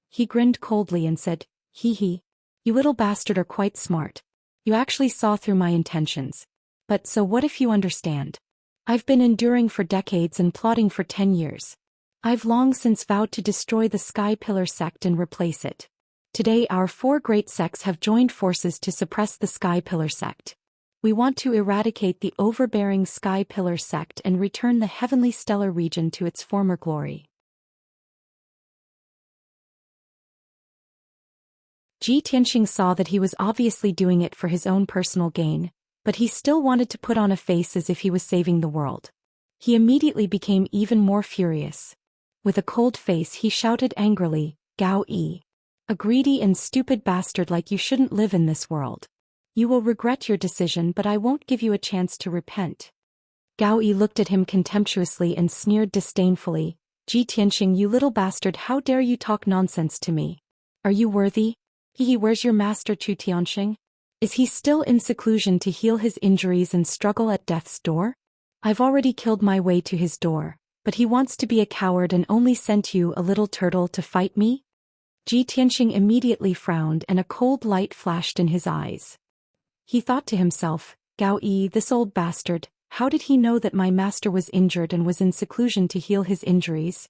He grinned coldly and said, hee hee, you little bastard are quite smart. You actually saw through my intentions. But so what if you understand? I've been enduring for decades and plotting for 10 years. I've long since vowed to destroy the Sky Pillar sect and replace it. Today our 4 great sects have joined forces to suppress the Sky Pillar sect. We want to eradicate the overbearing Sky Pillar sect and return the heavenly stellar region to its former glory. Ji Tianqing saw that he was obviously doing it for his own personal gain, but he still wanted to put on a face as if he was saving the world. He immediately became even more furious. With a cold face he shouted angrily, Gao Yi, a greedy and stupid bastard like you shouldn't live in this world. You will regret your decision, but I won't give you a chance to repent. Gao Yi looked at him contemptuously and sneered disdainfully, Ji Tianqing, you little bastard, how dare you talk nonsense to me? Are you worthy? Where's your master Chu Tianqing? Is he still in seclusion to heal his injuries and struggle at death's door? I've already killed my way to his door, but he wants to be a coward and only sent you, a little turtle, to fight me? Ji Tianqing immediately frowned and a cold light flashed in his eyes. He thought to himself, Gao Yi, this old bastard, how did he know that my master was injured and was in seclusion to heal his injuries?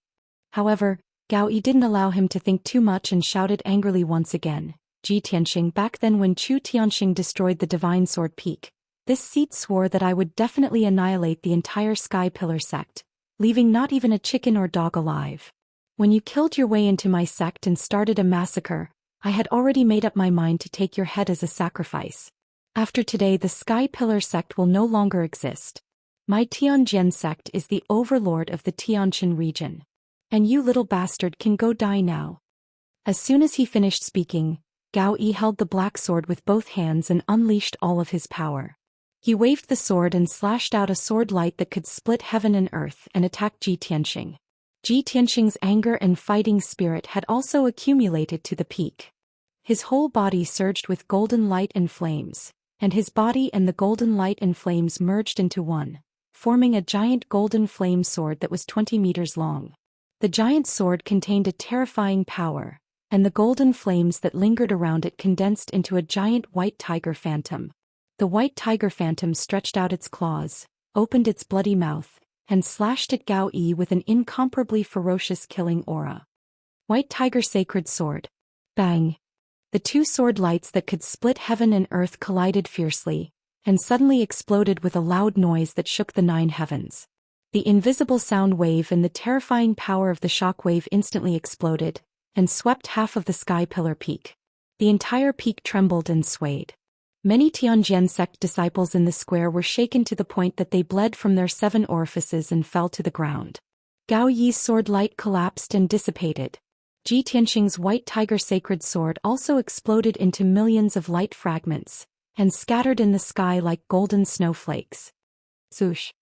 However, Gao Yi didn't allow him to think too much and shouted angrily once again, Ji Tianqing, back then when Chu Tianqing destroyed the Divine Sword Peak, this seat swore that I would definitely annihilate the entire Sky Pillar sect, leaving not even a chicken or dog alive. When you killed your way into my sect and started a massacre, I had already made up my mind to take your head as a sacrifice. After today the Sky Pillar sect will no longer exist. My Tianjian sect is the overlord of the Tianjin region. And you little bastard can go die now. As soon as he finished speaking, Gao Yi held the black sword with both hands and unleashed all of his power. He waved the sword and slashed out a sword light that could split heaven and earth and attack Ji Tianqing. Ji Tianqing's anger and fighting spirit had also accumulated to the peak. His whole body surged with golden light and flames, and his body and the golden light and flames merged into one, forming a giant golden flame sword that was 20 meters long. The giant sword contained a terrifying power, and the golden flames that lingered around it condensed into a giant white tiger phantom. The white tiger phantom stretched out its claws, opened its bloody mouth, and slashed at Gao Yi with an incomparably ferocious killing aura. White tiger sacred sword. Bang! The 2 sword lights that could split heaven and earth collided fiercely, and suddenly exploded with a loud noise that shook the 9 heavens. The invisible sound wave and the terrifying power of the shock wave instantly exploded, and swept half of the sky pillar peak. The entire peak trembled and swayed. Many Tianjian sect disciples in the square were shaken to the point that they bled from their 7 orifices and fell to the ground. Gao Yi's sword light collapsed and dissipated. Ji Tianxing's white tiger sacred sword also exploded into millions of light fragments, and scattered in the sky like golden snowflakes. Zhoosh!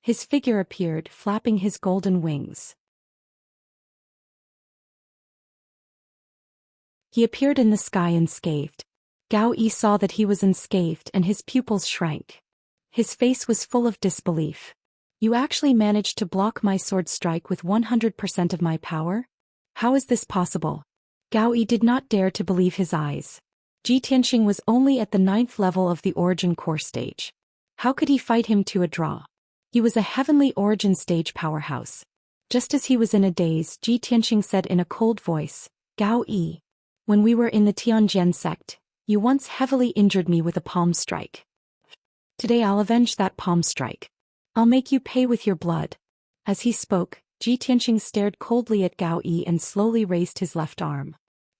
His figure appeared, flapping his golden wings. He appeared in the sky unscathed. Gao Yi saw that he was unscathed and his pupils shrank. His face was full of disbelief. You actually managed to block my sword strike with 100% of my power? How is this possible? Gao Yi did not dare to believe his eyes. Ji Tianxing was only at the 9th level of the origin core stage. How could he fight him to a draw? He was a heavenly origin stage powerhouse. Just as he was in a daze, Ji Tianxing said in a cold voice, Gao Yi, when we were in the Tianjian sect, you once heavily injured me with a palm strike. Today I'll avenge that palm strike. I'll make you pay with your blood. As he spoke, Ji Tianxing stared coldly at Gao Yi and slowly raised his left arm.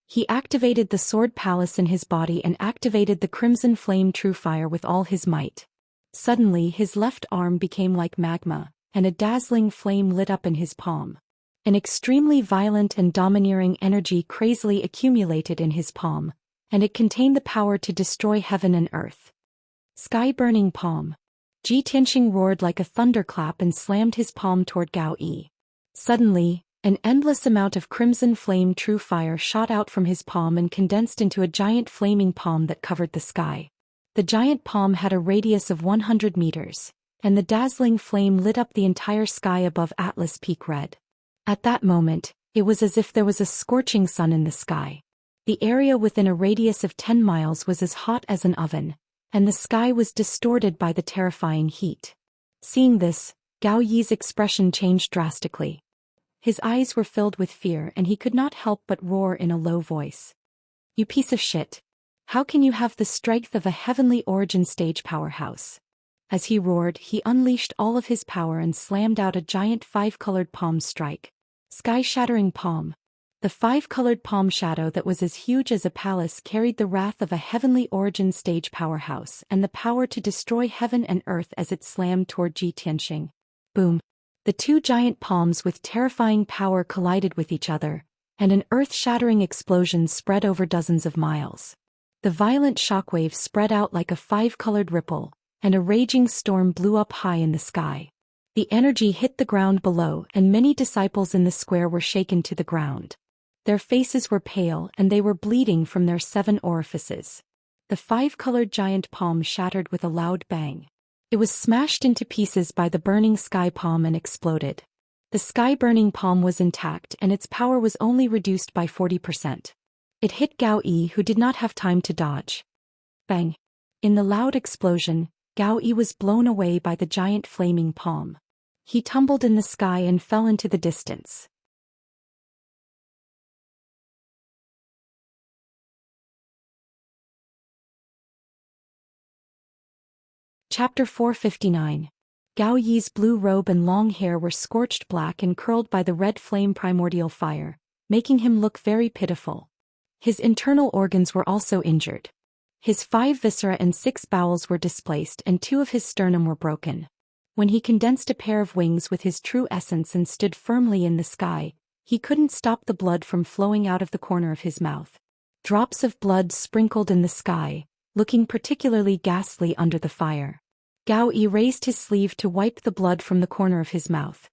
He activated the sword palace in his body and activated the crimson flame true fire with all his might. Suddenly his left arm became like magma, and a dazzling flame lit up in his palm. An extremely violent and domineering energy crazily accumulated in his palm, and it contained the power to destroy heaven and earth. Sky-burning palm. Ji Tianxing roared like a thunderclap and slammed his palm toward Gao Yi. Suddenly, an endless amount of crimson flame true fire shot out from his palm and condensed into a giant flaming palm that covered the sky. The giant palm had a radius of 100 meters, and the dazzling flame lit up the entire sky above Atlas Peak red. At that moment, it was as if there was a scorching sun in the sky. The area within a radius of 10 miles was as hot as an oven, and the sky was distorted by the terrifying heat. Seeing this, Gao Yi's expression changed drastically. His eyes were filled with fear and he could not help but roar in a low voice. You piece of shit! How can you have the strength of a heavenly origin stage powerhouse? As he roared, he unleashed all of his power and slammed out a giant 5-colored palm strike. Sky-shattering palm. The 5-colored palm shadow that was as huge as a palace carried the wrath of a heavenly origin stage powerhouse and the power to destroy heaven and earth as it slammed toward Ji Tianxing. Boom! The 2 giant palms with terrifying power collided with each other, and an earth-shattering explosion spread over dozens of miles. The violent shockwave spread out like a 5-colored ripple, and a raging storm blew up high in the sky. The energy hit the ground below and many disciples in the square were shaken to the ground. Their faces were pale and they were bleeding from their 7 orifices. The 5-colored giant palm shattered with a loud bang. It was smashed into pieces by the burning sky palm and exploded. The sky-burning palm was intact and its power was only reduced by 40%. It hit Gao Yi, who did not have time to dodge. Bang! In the loud explosion, Gao Yi was blown away by the giant flaming palm. He tumbled in the sky and fell into the distance. Chapter 459. Gao Yi's blue robe and long hair were scorched black and curled by the red flame primordial fire, making him look very pitiful. His internal organs were also injured. His 5 viscera and 6 bowels were displaced and 2 of his sternum were broken. When he condensed a pair of wings with his true essence and stood firmly in the sky, he couldn't stop the blood from flowing out of the corner of his mouth. Drops of blood sprinkled in the sky, looking particularly ghastly under the fire. Gao Yi raised his sleeve to wipe the blood from the corner of his mouth.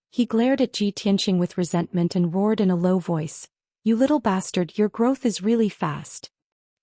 He glared at Ji Tianxing with resentment and roared in a low voice, "You little bastard, your growth is really fast.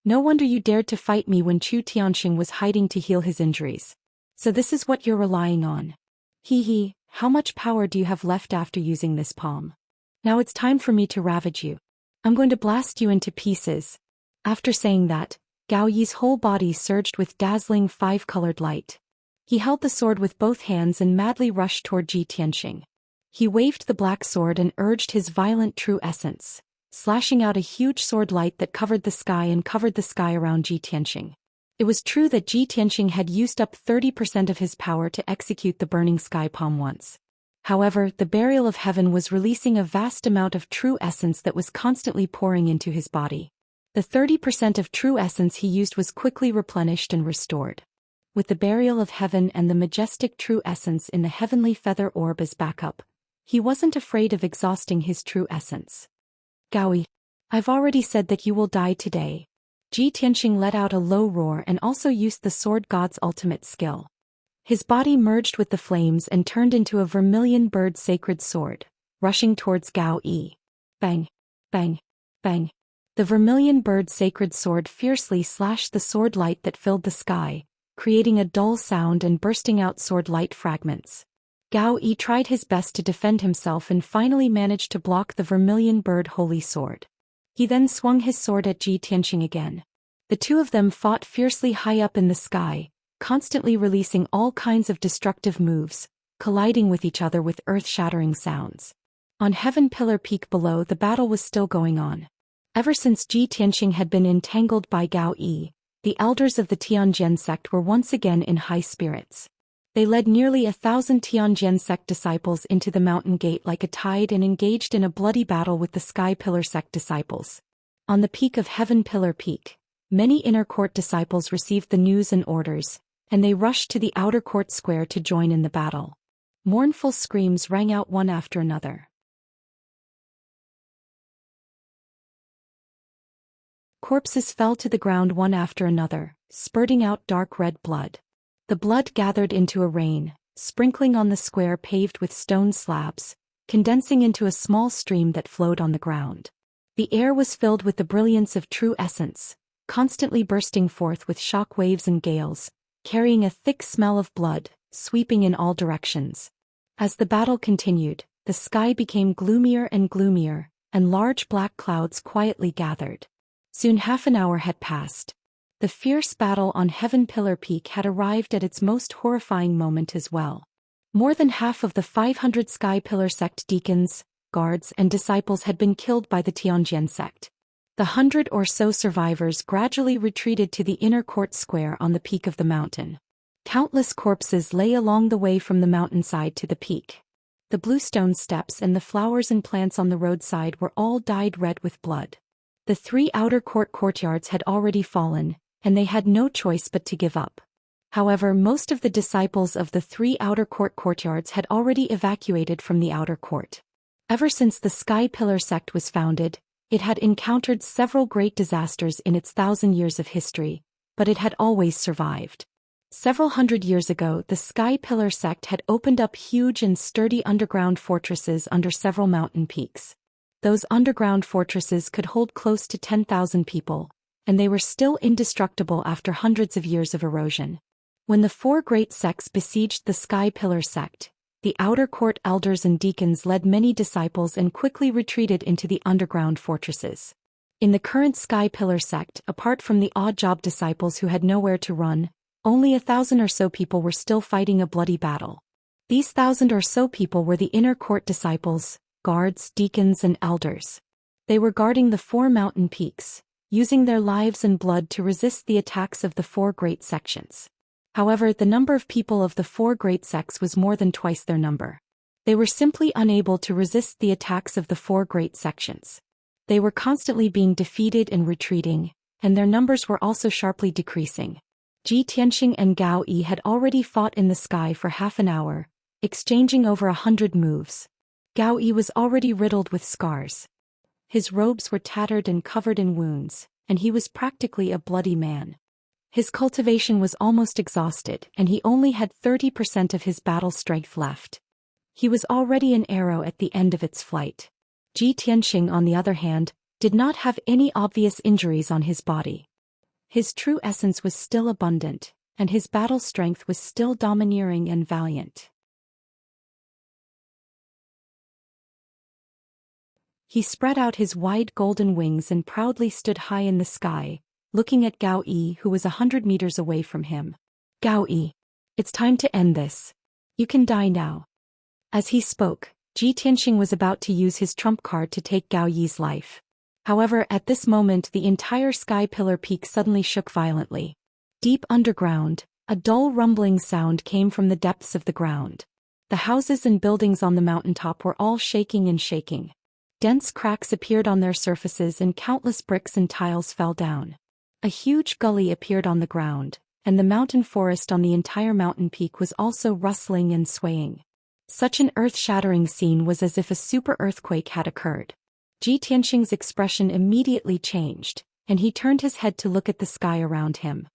No wonder you dared to fight me when Chu Tianxing was hiding to heal his injuries. So this is what you're relying on. Hee, how much power do you have left after using this palm? Now it's time for me to ravage you. I'm going to blast you into pieces." After saying that, Gao Yi's whole body surged with dazzling 5-colored light. He held the sword with both hands and madly rushed toward Ji Tianxing. He waved the black sword and urged his violent true essence, slashing out a huge sword light that covered the sky and covered the sky around Ji Tianxing. It was true that Ji Tianxing had used up 30% of his power to execute the burning sky palm once. However, the burial of heaven was releasing a vast amount of true essence that was constantly pouring into his body. The 30% of true essence he used was quickly replenished and restored. With the burial of heaven and the majestic true essence in the heavenly feather orb as backup, he wasn't afraid of exhausting his true essence. Gaoyi, I've already said that you will die today. Ji Tianxing let out a low roar and also used the sword god's ultimate skill. His body merged with the flames and turned into a vermilion bird sacred sword, rushing towards Gao Yi. Bang! Bang! Bang! The vermilion bird sacred sword fiercely slashed the sword light that filled the sky, creating a dull sound and bursting out sword light fragments. Gao Yi tried his best to defend himself and finally managed to block the vermilion bird holy sword. He then swung his sword at Ji Tianxing again. The two of them fought fiercely high up in the sky, constantly releasing all kinds of destructive moves, colliding with each other with earth-shattering sounds. On Heaven Pillar Peak below, the battle was still going on. Ever since Ji Tianxing had been entangled by Gao Yi, the elders of the Tianjian sect were once again in high spirits. They led nearly 1,000 Tianjian sect disciples into the mountain gate like a tide and engaged in a bloody battle with the Sky Pillar sect disciples. On the peak of Heaven Pillar Peak, many inner court disciples received the news and orders, and they rushed to the outer court square to join in the battle. Mournful screams rang out one after another. Corpses fell to the ground one after another, spurting out dark red blood. The blood gathered into a rain, sprinkling on the square paved with stone slabs, condensing into a small stream that flowed on the ground. The air was filled with the brilliance of true essence, constantly bursting forth with shock waves and gales, carrying a thick smell of blood, sweeping in all directions. As the battle continued, the sky became gloomier and gloomier, and large black clouds quietly gathered. Soon half an hour had passed. The fierce battle on Heaven Pillar Peak had arrived at its most horrifying moment as well. More than half of the 500 Sky Pillar sect deacons, guards and disciples had been killed by the Tianjian sect. The 100 or so survivors gradually retreated to the inner court square on the peak of the mountain. Countless corpses lay along the way from the mountainside to the peak. The bluestone steps and the flowers and plants on the roadside were all dyed red with blood. The 3 outer court courtyards had already fallen, and they had no choice but to give up. However, most of the disciples of the 3 outer court courtyards had already evacuated from the outer court. Ever since the Sky Pillar sect was founded, it had encountered several great disasters in its 1,000 years of history, but it had always survived. Several hundred years ago, the Sky Pillar sect had opened up huge and sturdy underground fortresses under several mountain peaks. Those underground fortresses could hold close to 10,000 people, and they were still indestructible after hundreds of years of erosion. When the 4 great sects besieged the Sky Pillar sect, the outer court elders and deacons led many disciples and quickly retreated into the underground fortresses. In the current Sky Pillar sect, apart from the odd job disciples who had nowhere to run, only 1,000 or so people were still fighting a bloody battle. These 1,000 or so people were the inner court disciples, guards, deacons and elders. They were guarding the 4 mountain peaks, using their lives and blood to resist the attacks of the 4 great sections. However, the number of people of the 4 great sects was more than twice their number. They were simply unable to resist the attacks of the 4 great sections. They were constantly being defeated and retreating, and their numbers were also sharply decreasing. Ji Tianxing and Gao Yi had already fought in the sky for half an hour, exchanging over 100 moves. Gao Yi was already riddled with scars. His robes were tattered and covered in wounds, and he was practically a bloody man. His cultivation was almost exhausted, and he only had 30% of his battle strength left. He was already an arrow at the end of its flight. Ji Tianxing, on the other hand, did not have any obvious injuries on his body. His true essence was still abundant, and his battle strength was still domineering and valiant. He spread out his wide golden wings and proudly stood high in the sky, looking at Gao Yi, who was 100 meters away from him. Gao Yi, it's time to end this. You can die now. As he spoke, Ji Tianxing was about to use his trump card to take Gao Yi's life. However, at this moment the entire Sky Pillar Peak suddenly shook violently. Deep underground, a dull rumbling sound came from the depths of the ground. The houses and buildings on the mountaintop were all shaking and shaking. Dense cracks appeared on their surfaces and countless bricks and tiles fell down. A huge gully appeared on the ground, and the mountain forest on the entire mountain peak was also rustling and swaying. Such an earth-shattering scene was as if a super earthquake had occurred. Ji Tianxing's expression immediately changed, and he turned his head to look at the sky around him.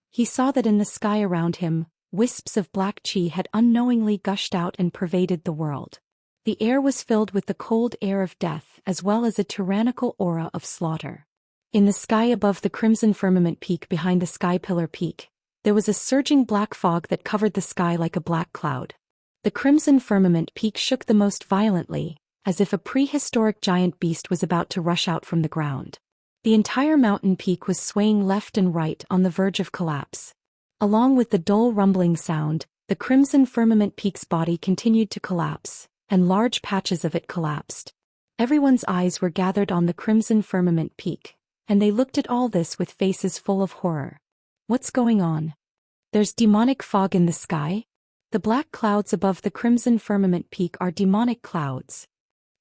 He saw that in the sky around him, wisps of black qi had unknowingly gushed out and pervaded the world. The air was filled with the cold air of death as well as a tyrannical aura of slaughter. In the sky above the crimson firmament peak behind the sky pillar peak, there was a surging black fog that covered the sky like a black cloud. The crimson firmament peak shook the most violently, as if a prehistoric giant beast was about to rush out from the ground. The entire mountain peak was swaying left and right on the verge of collapse. Along with the dull rumbling sound, the crimson firmament peak's body continued to collapse, and large patches of it collapsed. Everyone's eyes were gathered on the crimson firmament peak, and they looked at all this with faces full of horror. What's going on? There's demonic fog in the sky? The black clouds above the crimson firmament peak are demonic clouds.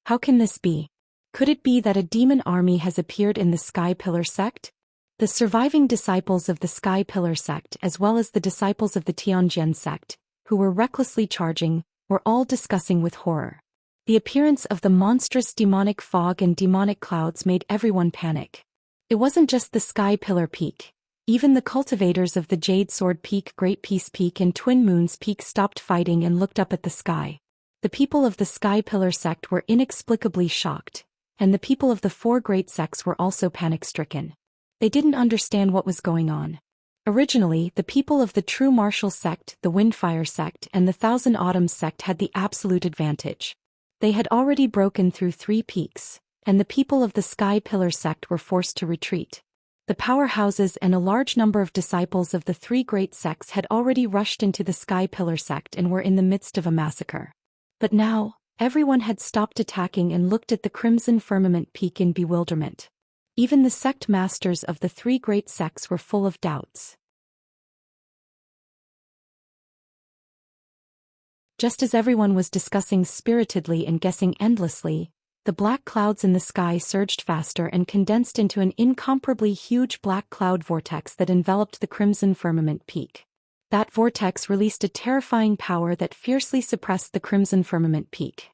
How can this be? Could it be that a demon army has appeared in the Sky Pillar sect? The surviving disciples of the Sky Pillar sect as well as the disciples of the Tianjian sect, who were recklessly charging, were all discussing with horror. The appearance of the monstrous demonic fog and demonic clouds made everyone panic. It wasn't just the Sky Pillar Peak. Even the cultivators of the Jade Sword Peak, Great Peace Peak and Twin Moons Peak stopped fighting and looked up at the sky. The people of the Sky Pillar sect were inexplicably shocked, and the people of the four great sects were also panic-stricken. They didn't understand what was going on. Originally, the people of the True Martial sect, the Windfire sect and the Thousand Autumns sect had the absolute advantage. They had already broken through 3 peaks, and the people of the Sky Pillar sect were forced to retreat. The powerhouses and a large number of disciples of the 3 great sects had already rushed into the Sky Pillar sect and were in the midst of a massacre. But now, everyone had stopped attacking and looked at the crimson firmament peak in bewilderment. Even the sect masters of the 3 great sects were full of doubts. Just as everyone was discussing spiritedly and guessing endlessly, the black clouds in the sky surged faster and condensed into an incomparably huge black cloud vortex that enveloped the crimson firmament peak. That vortex released a terrifying power that fiercely suppressed the crimson firmament peak.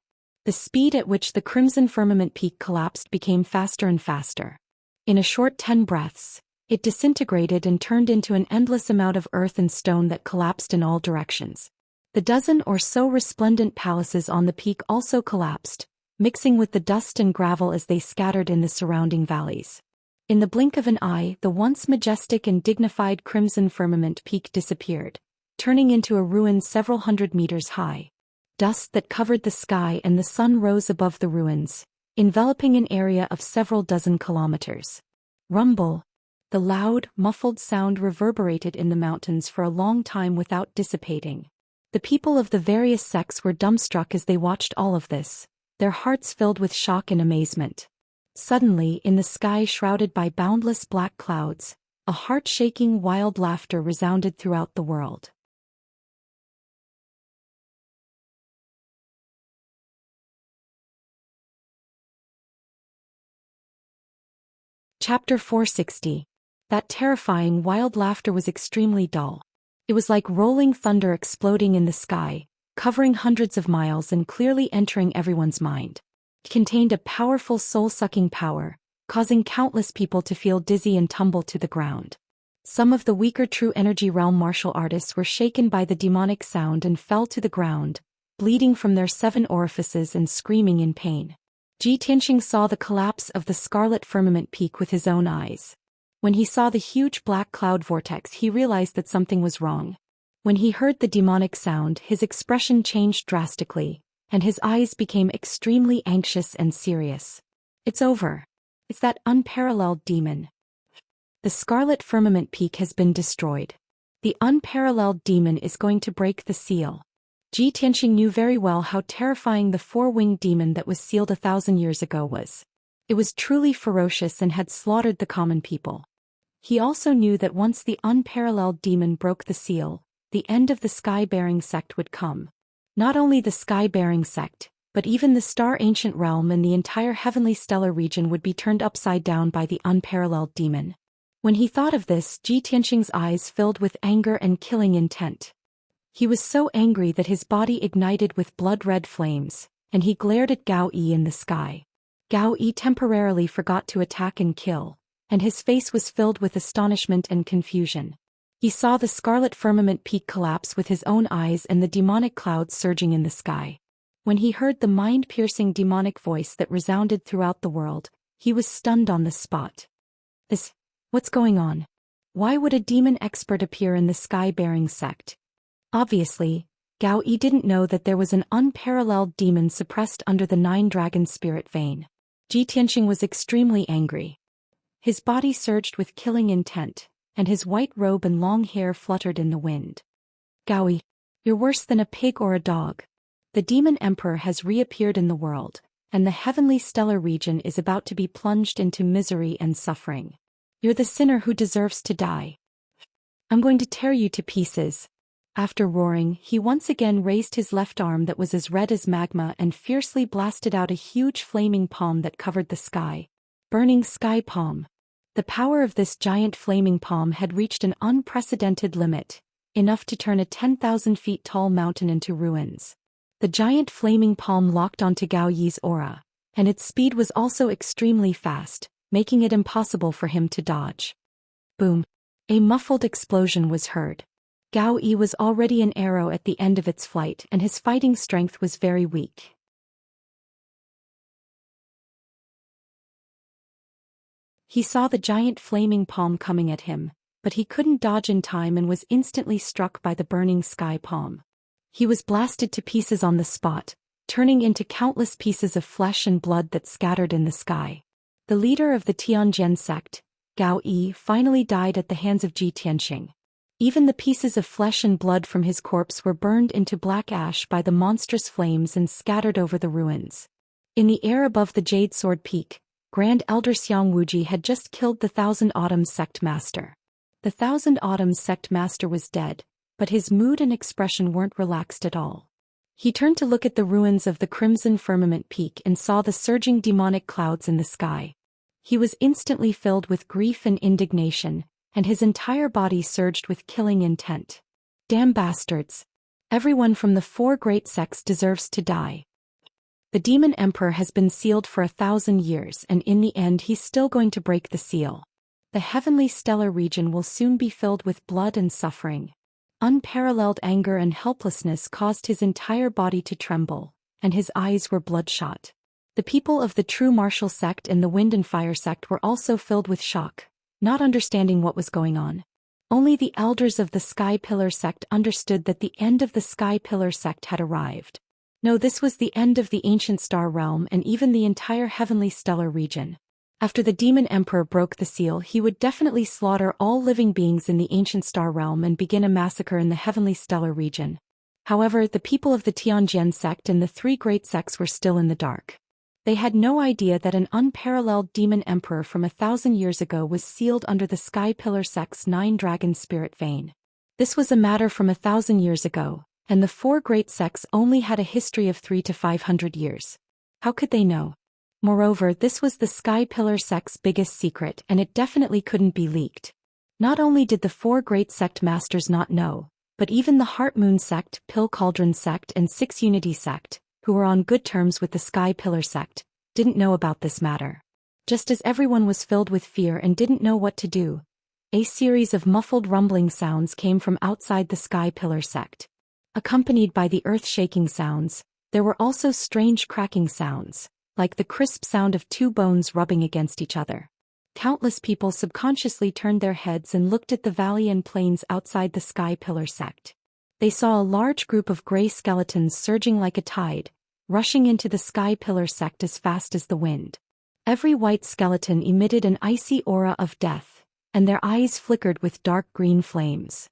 The speed at which the crimson firmament peak collapsed became faster and faster. In a short 10 breaths, it disintegrated and turned into an endless amount of earth and stone that collapsed in all directions. The dozen or so resplendent palaces on the peak also collapsed, mixing with the dust and gravel as they scattered in the surrounding valleys. In the blink of an eye, the once majestic and dignified crimson firmament peak disappeared, turning into a ruin several hundred meters high. Dust that covered the sky and the sun rose above the ruins, enveloping an area of several dozen kilometers. Rumble. The loud, muffled sound reverberated in the mountains for a long time without dissipating. The people of the various sects were dumbstruck as they watched all of this, their hearts filled with shock and amazement. Suddenly, in the sky shrouded by boundless black clouds, a heart-shaking wild laughter resounded throughout the world. Chapter 460. That terrifying wild laughter was extremely dull. It was like rolling thunder exploding in the sky, covering hundreds of miles and clearly entering everyone's mind. It contained a powerful soul-sucking power, causing countless people to feel dizzy and tumble to the ground. Some of the weaker True Energy Realm martial artists were shaken by the demonic sound and fell to the ground, bleeding from their 7 orifices and screaming in pain. Ji Tianxing saw the collapse of the scarlet firmament peak with his own eyes. When he saw the huge black cloud vortex, he realized that something was wrong. When he heard the demonic sound, his expression changed drastically, and his eyes became extremely anxious and serious. It's over. It's that unparalleled demon. The scarlet firmament peak has been destroyed. The unparalleled demon is going to break the seal. Ji Tianxing knew very well how terrifying the 4-winged demon that was sealed 1,000 years ago was. It was truly ferocious and had slaughtered the common people. He also knew that once the unparalleled demon broke the seal, the end of the sky-bearing sect would come. Not only the sky-bearing sect, but even the star-ancient realm and the entire heavenly stellar region would be turned upside down by the unparalleled demon. When he thought of this, Tianxing's eyes filled with anger and killing intent. He was so angry that his body ignited with blood-red flames, and he glared at Gao Yi in the sky. Gao Yi temporarily forgot to attack and kill, and his face was filled with astonishment and confusion. He saw the scarlet firmament peak collapse with his own eyes and the demonic clouds surging in the sky. When he heard the mind-piercing demonic voice that resounded throughout the world, he was stunned on the spot. What's going on? Why would a demon expert appear in the sky-bearing sect? Obviously, Gao Yi didn't know that there was an unparalleled demon suppressed under the 9-dragon spirit vein. Tianxing was extremely angry. His body surged with killing intent, and his white robe and long hair fluttered in the wind. Gao Yi, you're worse than a pig or a dog. The demon emperor has reappeared in the world, and the heavenly stellar region is about to be plunged into misery and suffering. You're the sinner who deserves to die. I'm going to tear you to pieces. After roaring, he once again raised his left arm that was as red as magma and fiercely blasted out a huge flaming palm that covered the sky. Burning sky palm. The power of this giant flaming palm had reached an unprecedented limit, enough to turn a 10,000 feet tall mountain into ruins. The giant flaming palm locked onto Gao Yi's aura, and its speed was also extremely fast, making it impossible for him to dodge. Boom! A muffled explosion was heard. Gao Yi was already an arrow at the end of its flight and his fighting strength was very weak. He saw the giant flaming palm coming at him, but he couldn't dodge in time and was instantly struck by the burning sky palm. He was blasted to pieces on the spot, turning into countless pieces of flesh and blood that scattered in the sky. The leader of the Tianjin sect, Gao Yi, finally died at the hands of Tianxing. Even the pieces of flesh and blood from his corpse were burned into black ash by the monstrous flames and scattered over the ruins. In the air above the Jade Sword Peak, Grand Elder Xiang Wuji had just killed the Thousand Autumns sect master. The Thousand Autumns sect master was dead, but his mood and expression weren't relaxed at all. He turned to look at the ruins of the Crimson Firmament Peak and saw the surging demonic clouds in the sky. He was instantly filled with grief and indignation, and his entire body surged with killing intent. Damn bastards! Everyone from the 4 great sects deserves to die. The demon emperor has been sealed for 1,000 years and in the end he's still going to break the seal. The heavenly stellar region will soon be filled with blood and suffering. Unparalleled anger and helplessness caused his entire body to tremble, and his eyes were bloodshot. The people of the True Martial sect and the Wind and Fire sect were also filled with shock, not understanding what was going on. Only the elders of the Sky Pillar sect understood that the end of the Sky Pillar sect had arrived. No, this was the end of the ancient star realm and even the entire heavenly stellar region. After the demon emperor broke the seal, he would definitely slaughter all living beings in the ancient star realm and begin a massacre in the heavenly stellar region. However, the people of the Tianjin sect and the 3 great sects were still in the dark. They had no idea that an unparalleled demon emperor from 1,000 years ago was sealed under the Sky Pillar sect's 9-dragon spirit vein. This was a matter from 1,000 years ago, and the 4 great sects only had a history of 300 to 500 years. How could they know? Moreover, this was the Sky Pillar sect's biggest secret and it definitely couldn't be leaked. Not only did the 4 great sect masters not know, but even the Heart Moon sect, Pill Cauldron sect and 6 Unity sect, who were on good terms with the Sky Pillar sect, didn't know about this matter. Just as everyone was filled with fear and didn't know what to do, a series of muffled rumbling sounds came from outside the Sky Pillar sect. Accompanied by the earth-shaking sounds, there were also strange cracking sounds, like the crisp sound of 2 bones rubbing against each other. Countless people subconsciously turned their heads and looked at the valley and plains outside the Sky Pillar sect. They saw a large group of gray skeletons surging like a tide, rushing into the Sky Pillar sect as fast as the wind. Every white skeleton emitted an icy aura of death, and their eyes flickered with dark green flames.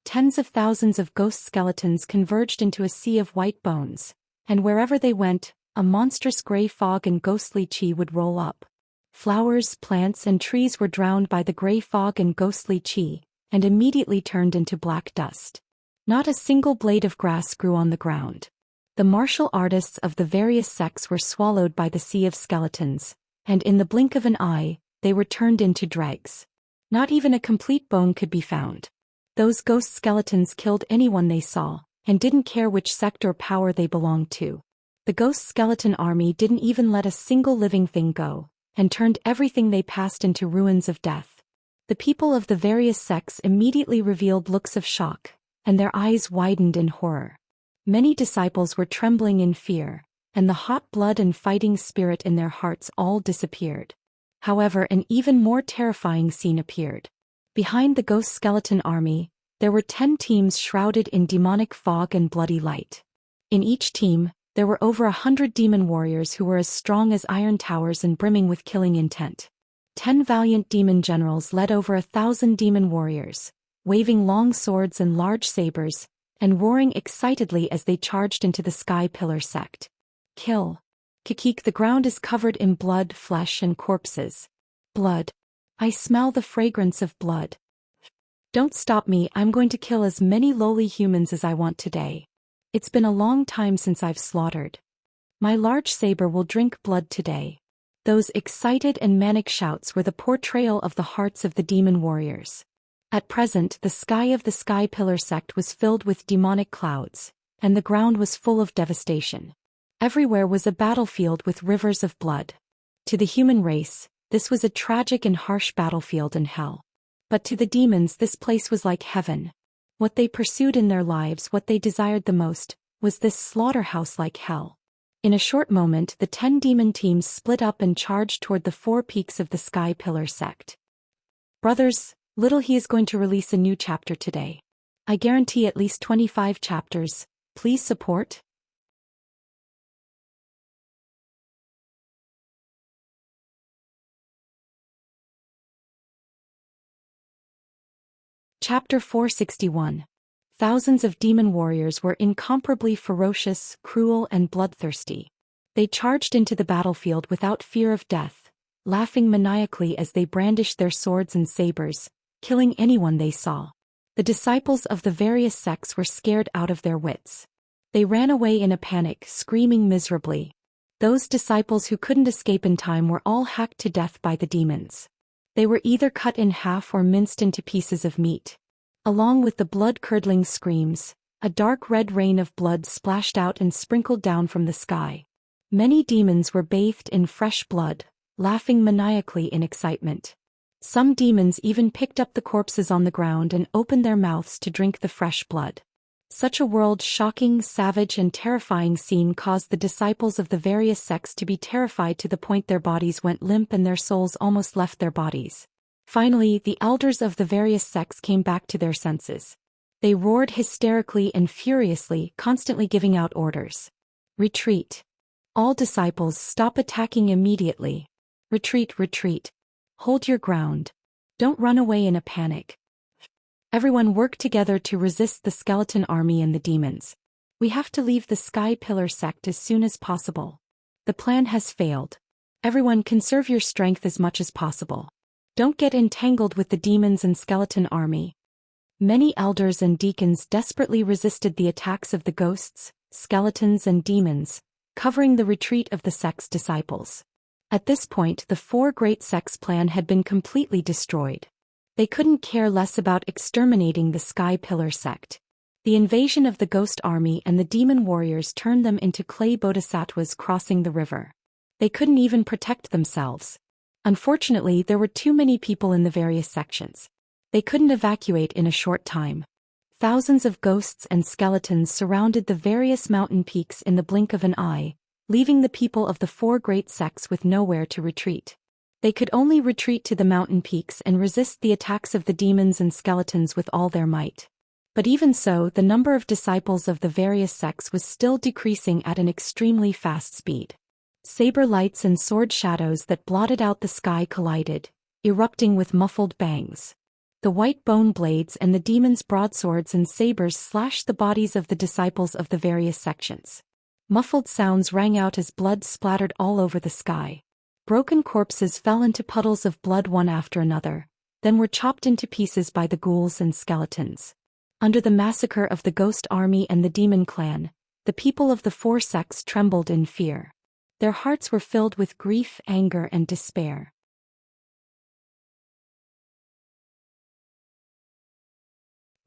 Tens of thousands of ghost skeletons converged into a sea of white bones, and wherever they went, a monstrous gray fog and ghostly qi would roll up. Flowers, plants, and trees were drowned by the gray fog and ghostly qi, and immediately turned into black dust. Not a single blade of grass grew on the ground. The martial artists of the various sects were swallowed by the sea of skeletons, and in the blink of an eye, they were turned into dregs. Not even a complete bone could be found. Those ghost skeletons killed anyone they saw, and didn't care which sect or power they belonged to. The ghost skeleton army didn't even let a single living thing go, and turned everything they passed into ruins of death. The people of the various sects immediately revealed looks of shock, and their eyes widened in horror. Many disciples were trembling in fear, and the hot blood and fighting spirit in their hearts all disappeared. However, an even more terrifying scene appeared. Behind the ghost skeleton army, there were 10 teams shrouded in demonic fog and bloody light. In each team, there were over 100 demon warriors who were as strong as iron towers and brimming with killing intent. 10 valiant demon generals led over 1,000 demon warriors, waving long swords and large sabers, and roaring excitedly as they charged into the Sky Pillar sect. Kill. Kikik, the ground is covered in blood, flesh, and corpses. Blood. I smell the fragrance of blood. Don't stop me, I'm going to kill as many lowly humans as I want today. It's been a long time since I've slaughtered. My large saber will drink blood today. Those excited and manic shouts were the portrayal of the hearts of the demon warriors. At present, the sky of the Sky Pillar sect was filled with demonic clouds, and the ground was full of devastation. Everywhere was a battlefield with rivers of blood. To the human race, this was a tragic and harsh battlefield in hell. But to the demons, this place was like heaven. What they pursued in their lives, what they desired the most, was this slaughterhouse like hell. In a short moment, the 10 demon teams split up and charged toward the 4 peaks of the Sky Pillar sect. Brothers, Little He is going to release a new chapter today. I guarantee at least 25 chapters. Please support. Chapter 461. Thousands of demon warriors were incomparably ferocious, cruel, and bloodthirsty. They charged into the battlefield without fear of death, laughing maniacally as they brandished their swords and sabers, killing anyone they saw. The disciples of the various sects were scared out of their wits. They ran away in a panic, screaming miserably. Those disciples who couldn't escape in time were all hacked to death by the demons. They were either cut in half or minced into pieces of meat. Along with the blood-curdling screams, a dark red rain of blood splashed out and sprinkled down from the sky. Many demons were bathed in fresh blood, laughing maniacally in excitement. Some demons even picked up the corpses on the ground and opened their mouths to drink the fresh blood. Such a world-shocking, savage, and terrifying scene caused the disciples of the various sects to be terrified to the point their bodies went limp and their souls almost left their bodies. Finally, the elders of the various sects came back to their senses. They roared hysterically and furiously, constantly giving out orders. Retreat. All disciples, stop attacking immediately. Retreat, retreat. Hold your ground. Don't run away in a panic. Everyone work together to resist the skeleton army and the demons. We have to leave the Sky Pillar sect as soon as possible. The plan has failed. Everyone conserve your strength as much as possible. Don't get entangled with the demons and skeleton army. Many elders and deacons desperately resisted the attacks of the ghosts, skeletons and demons, covering the retreat of the sect's disciples. At this point, the 4 great sects' plan had been completely destroyed. They couldn't care less about exterminating the Sky Pillar sect. The invasion of the ghost army and the demon warriors turned them into clay bodhisattvas crossing the river. They couldn't even protect themselves. Unfortunately, there were too many people in the various sections. They couldn't evacuate in a short time. Thousands of ghosts and skeletons surrounded the various mountain peaks in the blink of an eye, leaving the people of the 4 great sects with nowhere to retreat. They could only retreat to the mountain peaks and resist the attacks of the demons and skeletons with all their might. But even so, the number of disciples of the various sects was still decreasing at an extremely fast speed. Saber lights and sword shadows that blotted out the sky collided, erupting with muffled bangs. The white bone blades and the demons' broadswords and sabers slashed the bodies of the disciples of the various sections. Muffled sounds rang out as blood splattered all over the sky. Broken corpses fell into puddles of blood one after another, then were chopped into pieces by the ghouls and skeletons. Under the massacre of the ghost army and the demon clan, the people of the four sects trembled in fear. Their hearts were filled with grief, anger, and despair.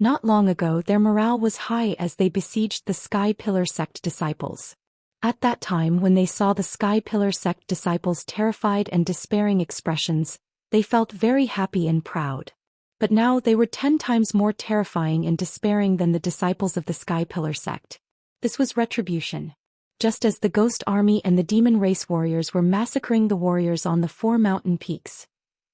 Not long ago their morale was high as they besieged the Sky Pillar sect disciples. At that time, when they saw the Sky Pillar sect disciples' terrified and despairing expressions, they felt very happy and proud. But now they were 10 times more terrifying and despairing than the disciples of the Sky Pillar sect. This was retribution. Just as the ghost army and the demon race warriors were massacring the warriors on the 4 mountain peaks,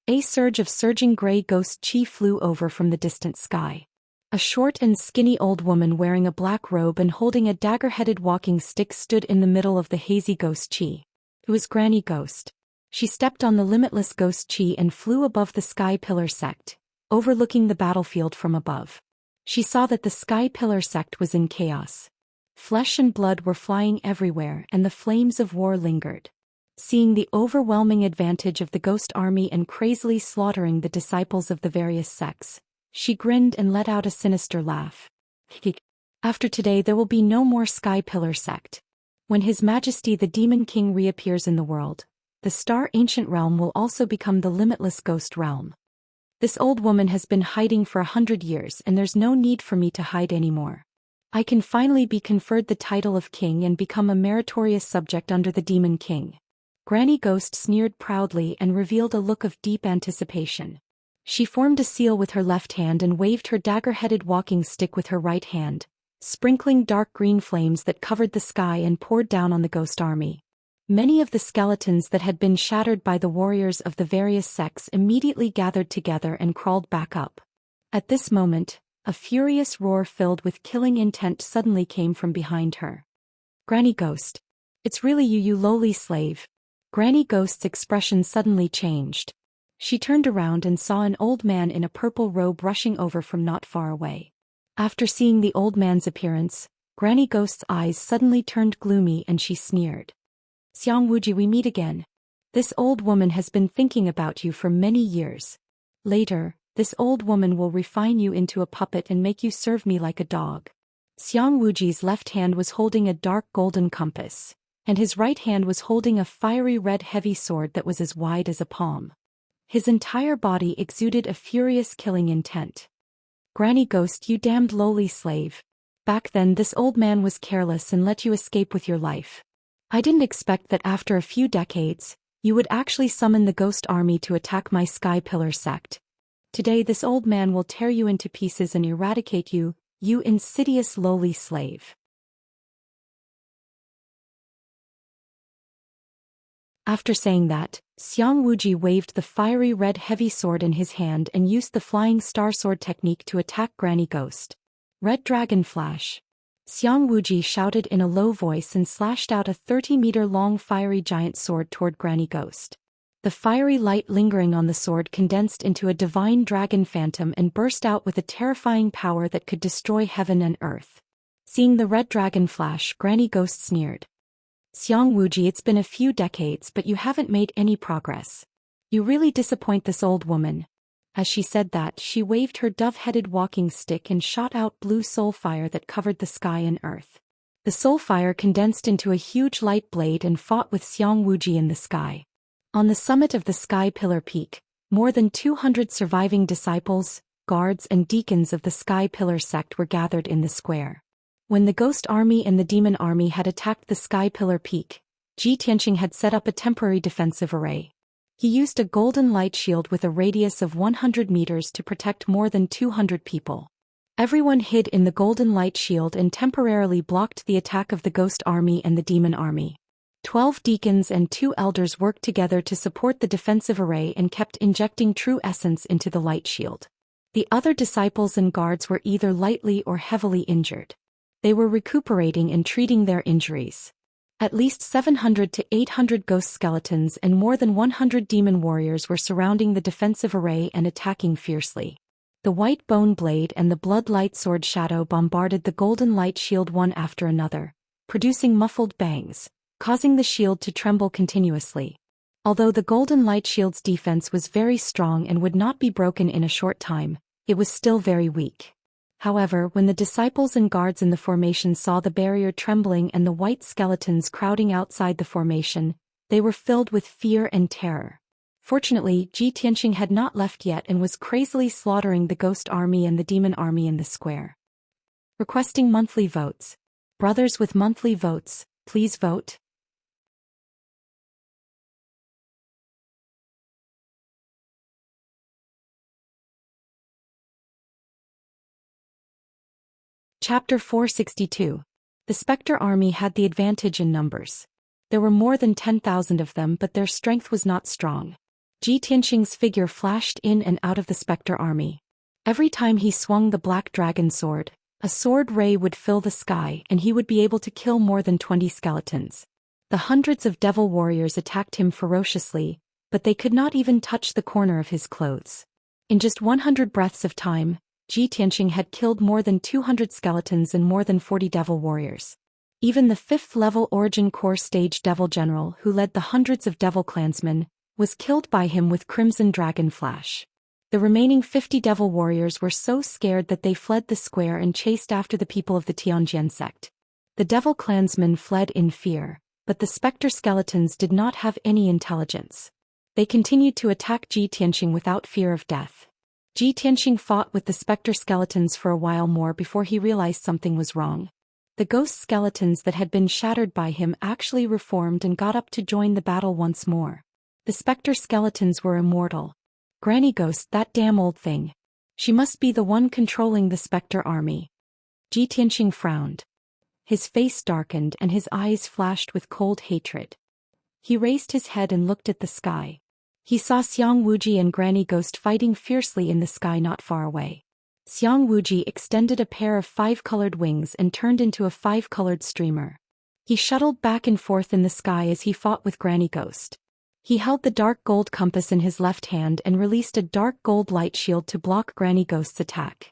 a surge of surging gray ghost chi flew over from the distant sky. A short and skinny old woman wearing a black robe and holding a dagger-headed walking stick stood in the middle of the hazy ghost chi. It was Granny Ghost. She stepped on the limitless ghost chi and flew above the Sky Pillar sect, overlooking the battlefield from above. She saw that the Sky Pillar sect was in chaos. Flesh and blood were flying everywhere and the flames of war lingered. Seeing the overwhelming advantage of the ghost army and crazily slaughtering the disciples of the various sects, she grinned and let out a sinister laugh. After today there will be no more Sky Pillar sect. When His Majesty the Demon King reappears in the world, the Star Ancient Realm will also become the limitless ghost realm. This old woman has been hiding for 100 years and there's no need for me to hide anymore. I can finally be conferred the title of king and become a meritorious subject under the Demon King. Granny Ghost sneered proudly and revealed a look of deep anticipation. She formed a seal with her left hand and waved her dagger-headed walking stick with her right hand, sprinkling dark green flames that covered the sky and poured down on the ghost army. Many of the skeletons that had been shattered by the warriors of the various sects immediately gathered together and crawled back up. At this moment, a furious roar filled with killing intent suddenly came from behind her. Granny Ghost. It's really you, you lowly slave. Granny Ghost's expression suddenly changed. She turned around and saw an old man in a purple robe rushing over from not far away. After seeing the old man's appearance, Granny Ghost's eyes suddenly turned gloomy and she sneered. Xianxia, we meet again. This old woman has been thinking about you for many years. Later, this old woman will refine you into a puppet and make you serve me like a dog. Xianxuji's left hand was holding a dark golden compass, and his right hand was holding a fiery red heavy sword that was as wide as a palm. His entire body exuded a furious killing intent. Granny Ghost, you damned lowly slave. Back then this old man was careless and let you escape with your life. I didn't expect that after a few decades, you would actually summon the ghost army to attack my Sky Pillar sect. Today this old man will tear you into pieces and eradicate you, you insidious lowly slave. After saying that, Xianxia waved the fiery red heavy sword in his hand and used the flying star sword technique to attack Granny Ghost. Red Dragon Flash. Xianxia shouted in a low voice and slashed out a 30-meter-long fiery giant sword toward Granny Ghost. The fiery light lingering on the sword condensed into a divine dragon phantom and burst out with a terrifying power that could destroy heaven and earth. Seeing the red dragon flash, Granny Ghost sneered. Xianxia, it's been a few decades but you haven't made any progress. You really disappoint this old woman. As she said that, she waved her dove-headed walking stick and shot out blue soul fire that covered the sky and earth. The soul fire condensed into a huge light blade and fought with Xianxia in the sky. On the summit of the Sky Pillar Peak, more than 200 surviving disciples, guards and deacons of the Sky Pillar sect were gathered in the square. When the Ghost Army and the Demon Army had attacked the Sky Pillar Peak, Tianxing had set up a temporary defensive array. He used a golden light shield with a radius of 100 meters to protect more than 200 people. Everyone hid in the golden light shield and temporarily blocked the attack of the Ghost Army and the Demon Army. 12 deacons and 2 elders worked together to support the defensive array and kept injecting true essence into the light shield. The other disciples and guards were either lightly or heavily injured. They were recuperating and treating their injuries. At least 700 to 800 ghost skeletons and more than 100 demon warriors were surrounding the defensive array and attacking fiercely. The white bone blade and the blood light sword shadow bombarded the golden light shield one after another, producing muffled bangs, causing the shield to tremble continuously. Although the golden light shield's defense was very strong and would not be broken in a short time, it was still very weak. However, when the disciples and guards in the formation saw the barrier trembling and the white skeletons crowding outside the formation, they were filled with fear and terror. Fortunately, Ji Tianqing had not left yet and was crazily slaughtering the ghost army and the demon army in the square. Requesting monthly votes. Brothers with monthly votes, please vote. Chapter 462. The Spectre Army had the advantage in numbers. There were more than 10,000 of them, but their strength was not strong. Ji Tianqing's figure flashed in and out of the Spectre Army. Every time he swung the black dragon sword, a sword ray would fill the sky and he would be able to kill more than 20 skeletons. The hundreds of devil warriors attacked him ferociously, but they could not even touch the corner of his clothes. In just 100 breaths of time, Ji Tianqing had killed more than 200 skeletons and more than 40 devil warriors. Even the 5th-level Origin Core Stage Devil General who led the hundreds of devil clansmen was killed by him with Crimson Dragon Flash. The remaining 50 devil warriors were so scared that they fled the square and chased after the people of the Tianjian sect. The devil clansmen fled in fear, but the spectre skeletons did not have any intelligence. They continued to attack Ji Tianqing without fear of death. Ji Tianqing fought with the spectre skeletons for a while more before he realized something was wrong. The ghost skeletons that had been shattered by him actually reformed and got up to join the battle once more. The spectre skeletons were immortal. Granny Ghost, that damn old thing. She must be the one controlling the spectre army. Ji Tianqing frowned. His face darkened and his eyes flashed with cold hatred. He raised his head and looked at the sky. He saw Xiang Wuji and Granny Ghost fighting fiercely in the sky not far away. Xiang Wuji extended a pair of 5-colored wings and turned into a 5-colored streamer. He shuttled back and forth in the sky as he fought with Granny Ghost. He held the dark gold compass in his left hand and released a dark gold light shield to block Granny Ghost's attack.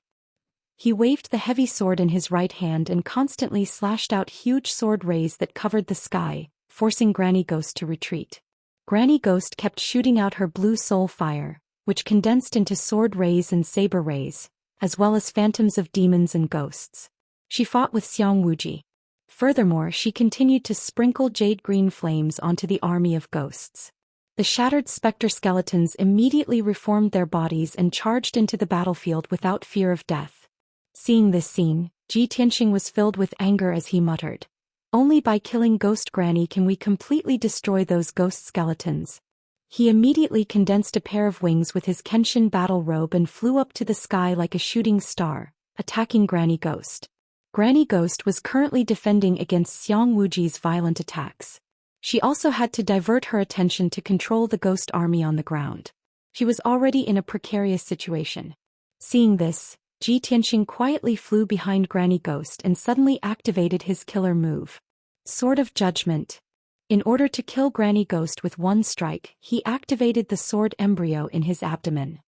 He waved the heavy sword in his right hand and constantly slashed out huge sword rays that covered the sky, forcing Granny Ghost to retreat. Granny Ghost kept shooting out her blue soul fire, which condensed into sword rays and saber rays, as well as phantoms of demons and ghosts. She fought with Xiang Wuji. Furthermore, she continued to sprinkle jade-green flames onto the army of ghosts. The shattered spectre skeletons immediately reformed their bodies and charged into the battlefield without fear of death. Seeing this scene, Ji Tianqing was filled with anger as he muttered, "Only by killing Ghost Granny can we completely destroy those ghost skeletons." He immediately condensed a pair of wings with his Kenshin battle robe and flew up to the sky like a shooting star, attacking Granny Ghost. Granny Ghost was currently defending against Xiang Wuji's violent attacks. She also had to divert her attention to control the ghost army on the ground. She was already in a precarious situation. Seeing this, Ji Tianqing quietly flew behind Granny Ghost and suddenly activated his killer move. Sword of Judgment. In order to kill Granny Ghost with one strike, he activated the sword embryo in his abdomen.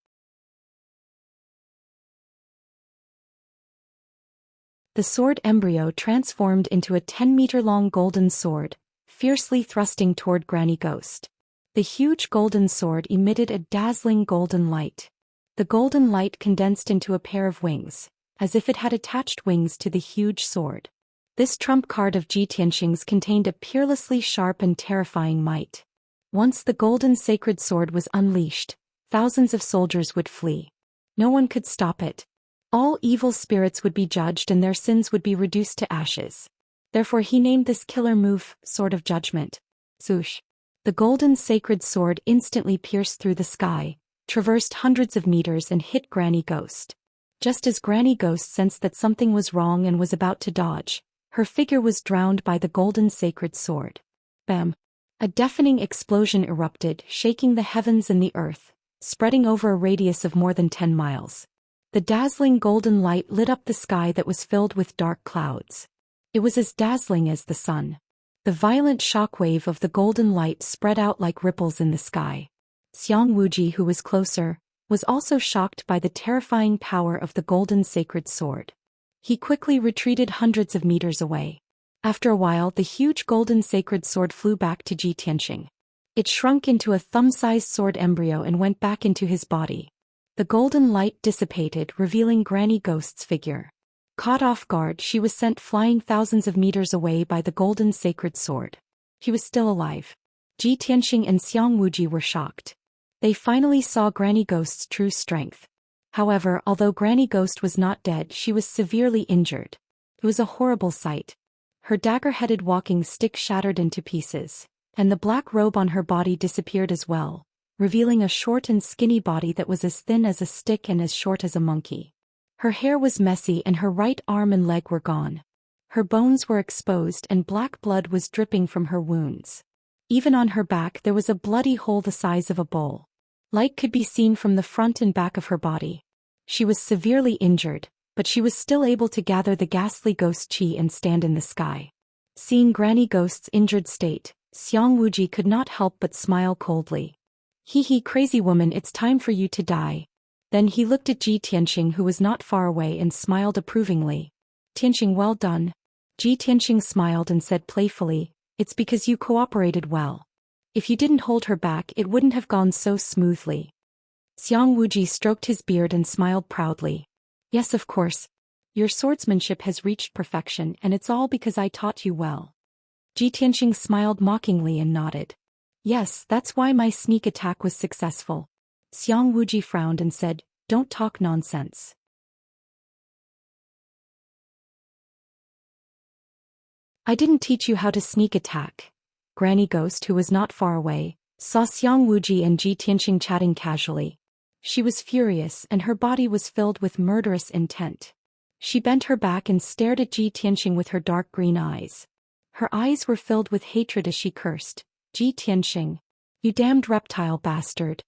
The sword embryo transformed into a 10-meter-long golden sword, fiercely thrusting toward Granny Ghost. The huge golden sword emitted a dazzling golden light. The golden light condensed into a pair of wings, as if it had attached wings to the huge sword. This trump card of Ji Tianqing's contained a peerlessly sharp and terrifying might. Once the golden sacred sword was unleashed, thousands of soldiers would flee. No one could stop it. All evil spirits would be judged and their sins would be reduced to ashes. Therefore he named this killer move, Sword of Judgment. Swoosh. The golden sacred sword instantly pierced through the sky, traversed hundreds of meters and hit Granny Ghost. Just as Granny Ghost sensed that something was wrong and was about to dodge, her figure was drowned by the golden sacred sword. Bam! A deafening explosion erupted, shaking the heavens and the earth, spreading over a radius of more than 10 miles. The dazzling golden light lit up the sky that was filled with dark clouds. It was as dazzling as the sun. The violent shockwave of the golden light spread out like ripples in the sky. Xiang Wuji, who was closer, was also shocked by the terrifying power of the golden sacred sword. He quickly retreated hundreds of meters away. After a while, the huge golden sacred sword flew back to Ji Tianxing. It shrunk into a thumb-sized sword embryo and went back into his body. The golden light dissipated, revealing Granny Ghost's figure. Caught off guard, she was sent flying thousands of meters away by the golden sacred sword. He was still alive. Ji Tianxing and Xiang Wuji were shocked. They finally saw Granny Ghost's true strength. However, although Granny Ghost was not dead, she was severely injured. It was a horrible sight. Her dagger-headed walking stick shattered into pieces, and the black robe on her body disappeared as well, revealing a short and skinny body that was as thin as a stick and as short as a monkey. Her hair was messy and her right arm and leg were gone. Her bones were exposed and black blood was dripping from her wounds. Even on her back there was a bloody hole the size of a bowl. Light could be seen from the front and back of her body. She was severely injured, but she was still able to gather the ghastly ghost qi and stand in the sky. Seeing Granny Ghost's injured state, Xiang Wuji could not help but smile coldly. Hee hee, crazy woman, it's time for you to die. Then he looked at Ji Tianxing, who was not far away, and smiled approvingly. Tianxing, well done. Ji Tianxing smiled and said playfully, it's because you cooperated well. If you didn't hold her back, it wouldn't have gone so smoothly. Xiang Wuji stroked his beard and smiled proudly. Yes, of course. Your swordsmanship has reached perfection, and it's all because I taught you well. Ji Tianxing smiled mockingly and nodded. Yes, that's why my sneak attack was successful. Xiang Wuji frowned and said, don't talk nonsense. I didn't teach you how to sneak attack. Granny Ghost, who was not far away, saw Xiang Wuji and Ji Tianxing chatting casually. She was furious and her body was filled with murderous intent. She bent her back and stared at Ji Tianxing with her dark green eyes. Her eyes were filled with hatred as she cursed. Ji Tianxing, you damned reptile bastard.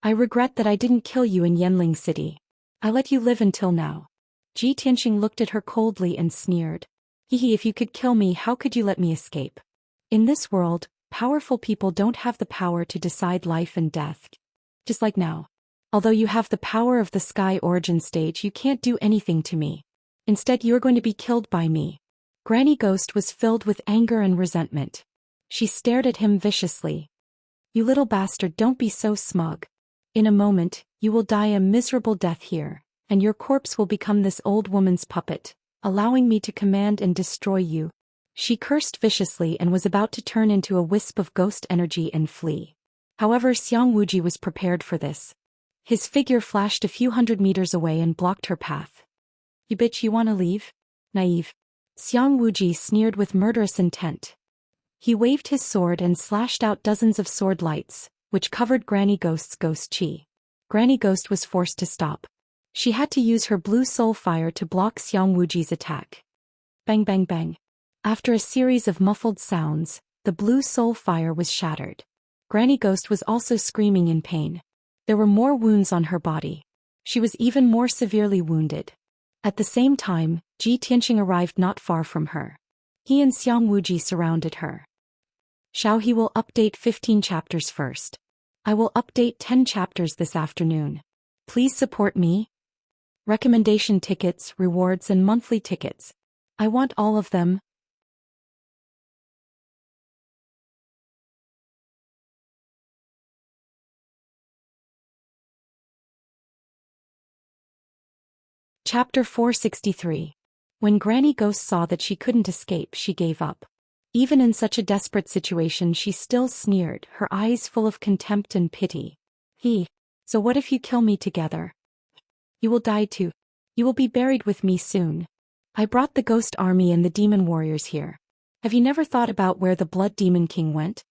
I regret that I didn't kill you in Yanling City. I let you live until now. Ji Tianxing looked at her coldly and sneered. Hehe, if you could kill me, how could you let me escape? In this world, powerful people don't have the power to decide life and death. Just like now. Although you have the power of the sky origin stage, you can't do anything to me. Instead, you're going to be killed by me. Granny Ghost was filled with anger and resentment. She stared at him viciously. You little bastard, don't be so smug. In a moment, you will die a miserable death here, and your corpse will become this old woman's puppet, allowing me to command and destroy you. She cursed viciously and was about to turn into a wisp of ghost energy and flee. However, Xiang Wuji was prepared for this. His figure flashed a few hundred meters away and blocked her path. You bitch, you wanna leave? Naive. Xiang Wuji sneered with murderous intent. He waved his sword and slashed out dozens of sword lights, which covered Granny Ghost's ghost qi. Granny Ghost was forced to stop. She had to use her blue soul fire to block Xiang Wuji's attack. Bang bang bang. After a series of muffled sounds, the blue soul fire was shattered. Granny Ghost was also screaming in pain. There were more wounds on her body. She was even more severely wounded. At the same time, Ji Tianxing arrived not far from her. He and Xiang Wuji surrounded her. Xiao, he will update 15 chapters first. I will update 10 chapters this afternoon. Please support me. Recommendation tickets, rewards and monthly tickets. I want all of them. Chapter 463. When Granny Ghost saw that she couldn't escape, she gave up. Even in such a desperate situation, she still sneered, her eyes full of contempt and pity. So what if you kill me together? You will die too. You will be buried with me soon. I brought the ghost army and the demon warriors here. Have you never thought about where the Blood Demon King went?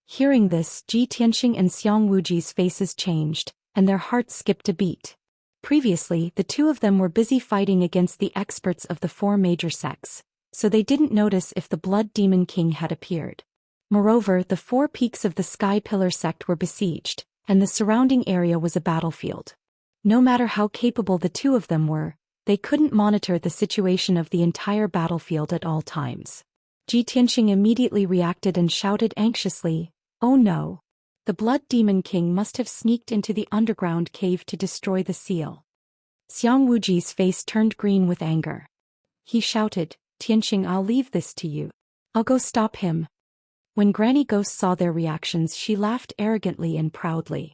Hearing this, Ji Tianxing and Xiang Wuji's faces changed, and their hearts skipped a beat. Previously, the two of them were busy fighting against the experts of the four major sects, so they didn't notice if the Blood Demon King had appeared. Moreover, the 4 peaks of the Sky Pillar sect were besieged, and the surrounding area was a battlefield. No matter how capable the two of them were, they couldn't monitor the situation of the entire battlefield at all times. Ji Tianxing immediately reacted and shouted anxiously, "Oh no! The Blood Demon King must have sneaked into the underground cave to destroy the seal." Xiang Wuji's face turned green with anger. He shouted, Tianxing, I'll leave this to you. I'll go stop him. When Granny Ghost saw their reactions, she laughed arrogantly and proudly.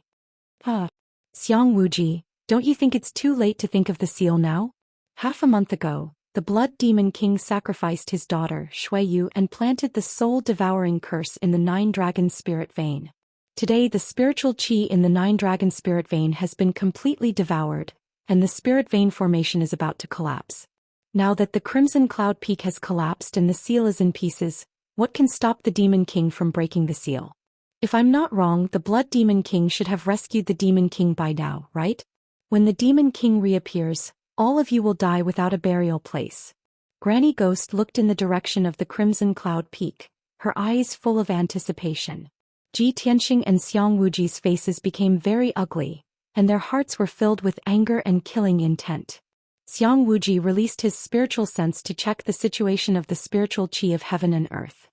Xiang Wuji, don't you think it's too late to think of the seal now? Half a month ago, the Blood Demon King sacrificed his daughter, Shuiyu, and planted the soul-devouring curse in the Nine-Dragon Spirit Vein. Today the spiritual qi in the Nine-Dragon Spirit Vein has been completely devoured, and the Spirit Vein formation is about to collapse. Now that the Crimson Cloud Peak has collapsed and the seal is in pieces, what can stop the Demon King from breaking the seal? If I'm not wrong, the Blood Demon King should have rescued the Demon King by now, right? When the Demon King reappears, all of you will die without a burial place. Granny Ghost looked in the direction of the Crimson Cloud Peak, her eyes full of anticipation. Ji Tianxing and Xiang Wuji's faces became very ugly, and their hearts were filled with anger and killing intent. Xiang Wuji released his spiritual sense to check the situation of the spiritual qi of heaven and earth.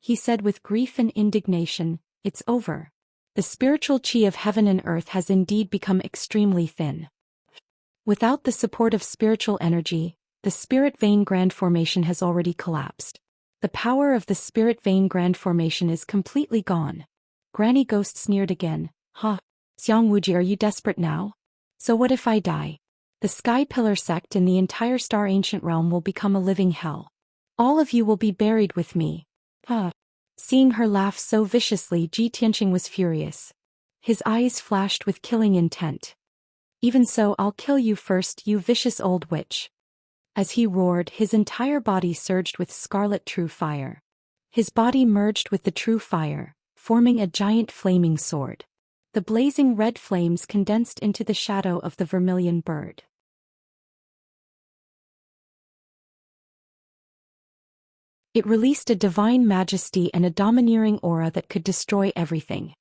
He said with grief and indignation, "It's over. The spiritual qi of heaven and earth has indeed become extremely thin. Without the support of spiritual energy, the Spirit Vein Grand Formation has already collapsed. The power of the Spirit Vein Grand Formation is completely gone." Granny Ghost sneered again. Xiang Wuji, are you desperate now? So what if I die? The Sky Pillar sect and the entire Star Ancient Realm will become a living hell. All of you will be buried with me. Seeing her laugh so viciously, Ji Tianxing was furious. His eyes flashed with killing intent. "Even so, I'll kill you first, you vicious old witch." As he roared, his entire body surged with scarlet true fire. His body merged with the true fire, forming a giant flaming sword. The blazing red flames condensed into the shadow of the vermilion bird. It released a divine majesty and a domineering aura that could destroy everything.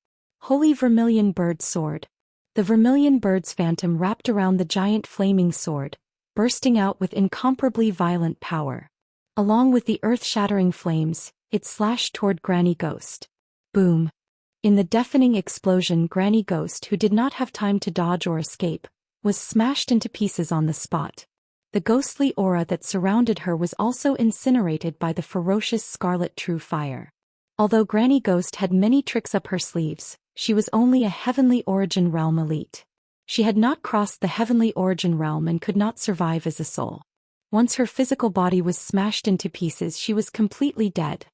Holy Vermilion Bird Sword. The vermilion bird's phantom wrapped around the giant flaming sword, bursting out with incomparably violent power. Along with the earth-shattering flames, it slashed toward Granny Ghost. Boom! In the deafening explosion, Granny Ghost, who did not have time to dodge or escape, was smashed into pieces on the spot. The ghostly aura that surrounded her was also incinerated by the ferocious scarlet true fire. Although Granny Ghost had many tricks up her sleeves, she was only a Heavenly Origin Realm elite. She had not crossed the Heavenly Origin Realm and could not survive as a soul. Once her physical body was smashed into pieces, she was completely dead.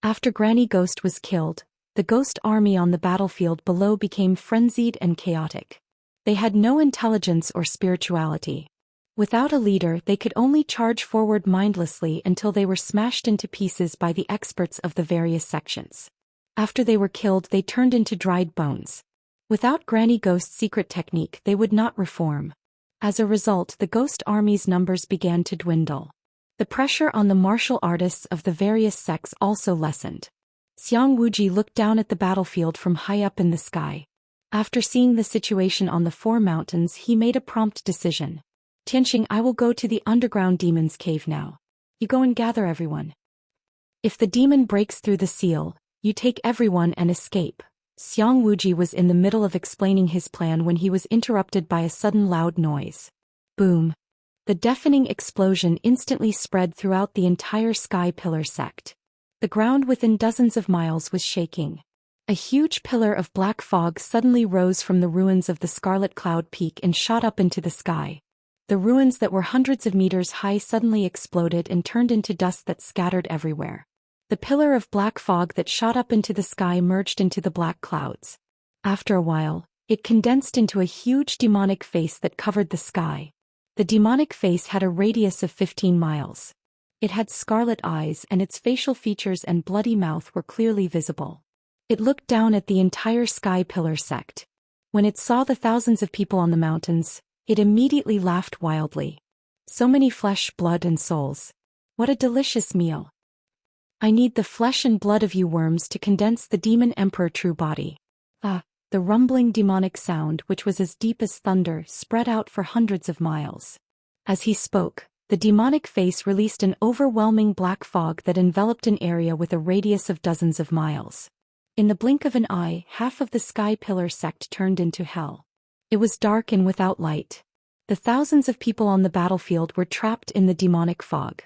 After Granny Ghost was killed, the ghost army on the battlefield below became frenzied and chaotic. They had no intelligence or spirituality. Without a leader, they could only charge forward mindlessly until they were smashed into pieces by the experts of the various sections. After they were killed, they turned into dried bones. Without Granny Ghost's secret technique, they would not reform. As a result, the ghost army's numbers began to dwindle. The pressure on the martial artists of the various sects also lessened. Xiang Wuji looked down at the battlefield from high up in the sky. After seeing the situation on the four mountains, he made a prompt decision. "Tianxing, I will go to the underground demon's cave now. You go and gather everyone. If the demon breaks through the seal, you take everyone and escape." Xiang Wuji was in the middle of explaining his plan when he was interrupted by a sudden loud noise. Boom! The deafening explosion instantly spread throughout the entire Sky Pillar sect. The ground within dozens of miles was shaking. A huge pillar of black fog suddenly rose from the ruins of the Scarlet Cloud Peak and shot up into the sky. The ruins that were hundreds of meters high suddenly exploded and turned into dust that scattered everywhere. The pillar of black fog that shot up into the sky merged into the black clouds. After a while, it condensed into a huge demonic face that covered the sky. The demonic face had a radius of 15 miles. It had scarlet eyes, and its facial features and bloody mouth were clearly visible. It looked down at the entire Sky Pillar sect. When it saw the thousands of people on the mountains, it immediately laughed wildly. "So many flesh, blood and souls. What a delicious meal. I need the flesh and blood of you worms to condense the demon emperor true body." The rumbling demonic sound, which was as deep as thunder, spread out for hundreds of miles. As he spoke, the demonic face released an overwhelming black fog that enveloped an area with a radius of dozens of miles. In the blink of an eye, half of the Sky Pillar sect turned into hell. It was dark and without light. The thousands of people on the battlefield were trapped in the demonic fog.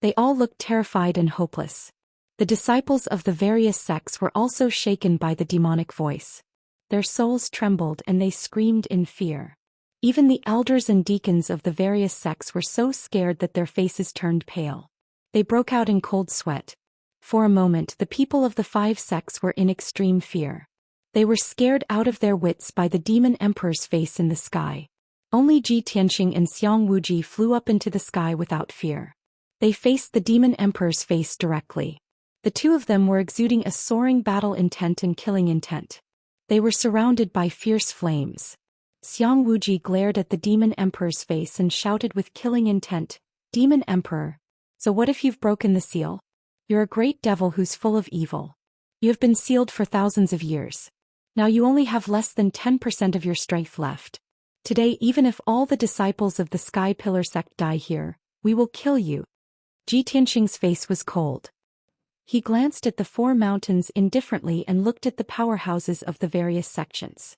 They all looked terrified and hopeless. The disciples of the various sects were also shaken by the demonic voice. Their souls trembled and they screamed in fear. Even the elders and deacons of the various sects were so scared that their faces turned pale. They broke out in cold sweat. For a moment the people of the 5 sects were in extreme fear. They were scared out of their wits by the demon emperor's face in the sky. Only Ji Tianxing and Xiang Wuji flew up into the sky without fear. They faced the demon emperor's face directly. The two of them were exuding a soaring battle intent and killing intent. They were surrounded by fierce flames. Xiang Wuji glared at the demon emperor's face and shouted with killing intent, "Demon Emperor, so what if you've broken the seal? You're a great devil who's full of evil. You have been sealed for thousands of years. Now you only have less than 10% of your strength left. Today, even if all the disciples of the Sky Pillar sect die here, we will kill you." Ji Tianxing's face was cold. He glanced at the 4 mountains indifferently and looked at the powerhouses of the various sections.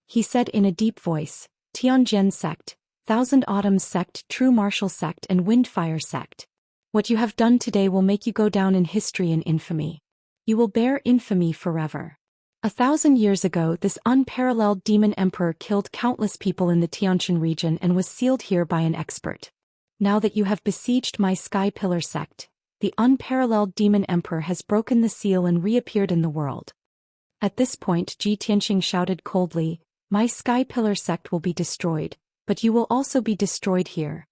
He said in a deep voice, "Tianjian sect, Thousand Autumns sect, True Martial sect and Windfire sect. What you have done today will make you go down in history and infamy. You will bear infamy forever. 1,000 years ago this unparalleled demon emperor killed countless people in the Tianjin region and was sealed here by an expert. Now that you have besieged my Sky Pillar sect, the unparalleled demon emperor has broken the seal and reappeared in the world." At this point Ji Tianxing shouted coldly, "My Sky Pillar sect will be destroyed, but you will also be destroyed here.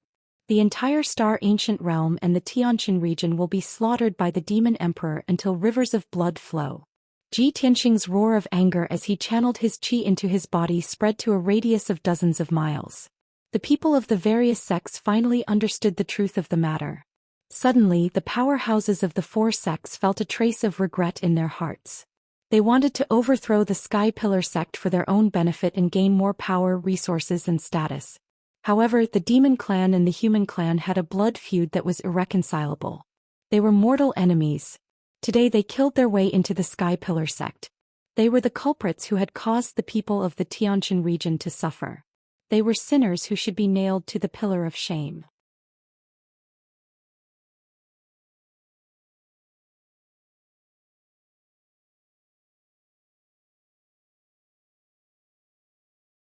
The entire Star Ancient Realm and the Tianjin region will be slaughtered by the demon emperor until rivers of blood flow." Ji Tianxing's roar of anger as he channeled his qi into his body spread to a radius of dozens of miles. The people of the various sects finally understood the truth of the matter. Suddenly the powerhouses of the 4 sects felt a trace of regret in their hearts. They wanted to overthrow the Sky Pillar sect for their own benefit and gain more power, resources and status. However, the demon clan and the human clan had a blood feud that was irreconcilable. They were mortal enemies. Today they killed their way into the Sky Pillar sect. They were the culprits who had caused the people of the Tianjin region to suffer. They were sinners who should be nailed to the pillar of shame.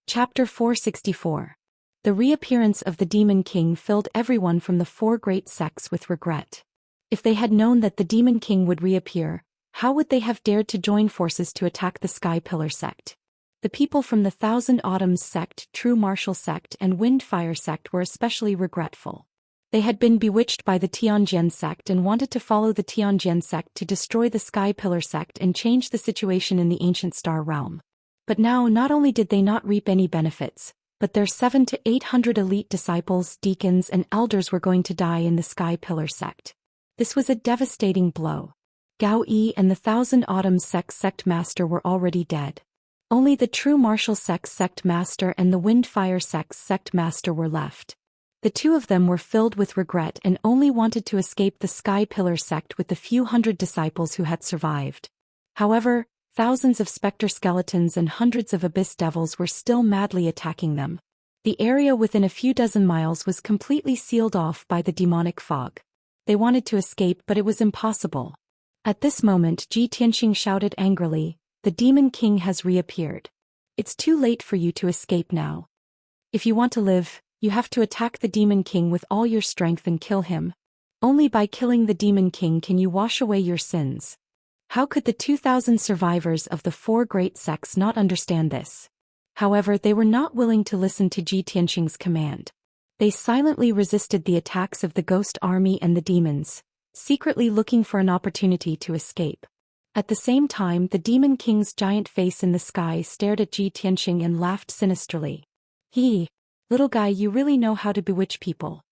Chapter 464. The reappearance of the Demon King filled everyone from the 4 great sects with regret. If they had known that the Demon King would reappear, how would they have dared to join forces to attack the Sky Pillar sect? The people from the Thousand Autumns sect, True Martial sect and Windfire sect were especially regretful. They had been bewitched by the Tianjian sect and wanted to follow the Tianjian sect to destroy the Sky Pillar sect and change the situation in the ancient star realm. But now not only did they not reap any benefits, but their 700 to 800 elite disciples, deacons and elders were going to die in the Sky Pillar sect. This was a devastating blow. Gao Yi and the Thousand Autumns sect master were already dead. Only the True Martial sect master and the Windfire sect master were left. The two of them were filled with regret and only wanted to escape the Sky Pillar sect with the few hundred disciples who had survived. However, thousands of specter skeletons and hundreds of abyss devils were still madly attacking them. The area within a few dozen miles was completely sealed off by the demonic fog. They wanted to escape but it was impossible. At this moment Ji Tianxing shouted angrily, "The Demon King has reappeared. It's too late for you to escape now. If you want to live, you have to attack the Demon King with all your strength and kill him. Only by killing the Demon King can you wash away your sins." How could the 2,000 survivors of the 4 great sects not understand this? However, they were not willing to listen to Ji Tianxing's command. They silently resisted the attacks of the ghost army and the demons, secretly looking for an opportunity to escape. At the same time, the Demon King's giant face in the sky stared at Ji Tianxing and laughed sinisterly. Little guy, you really know how to bewitch people."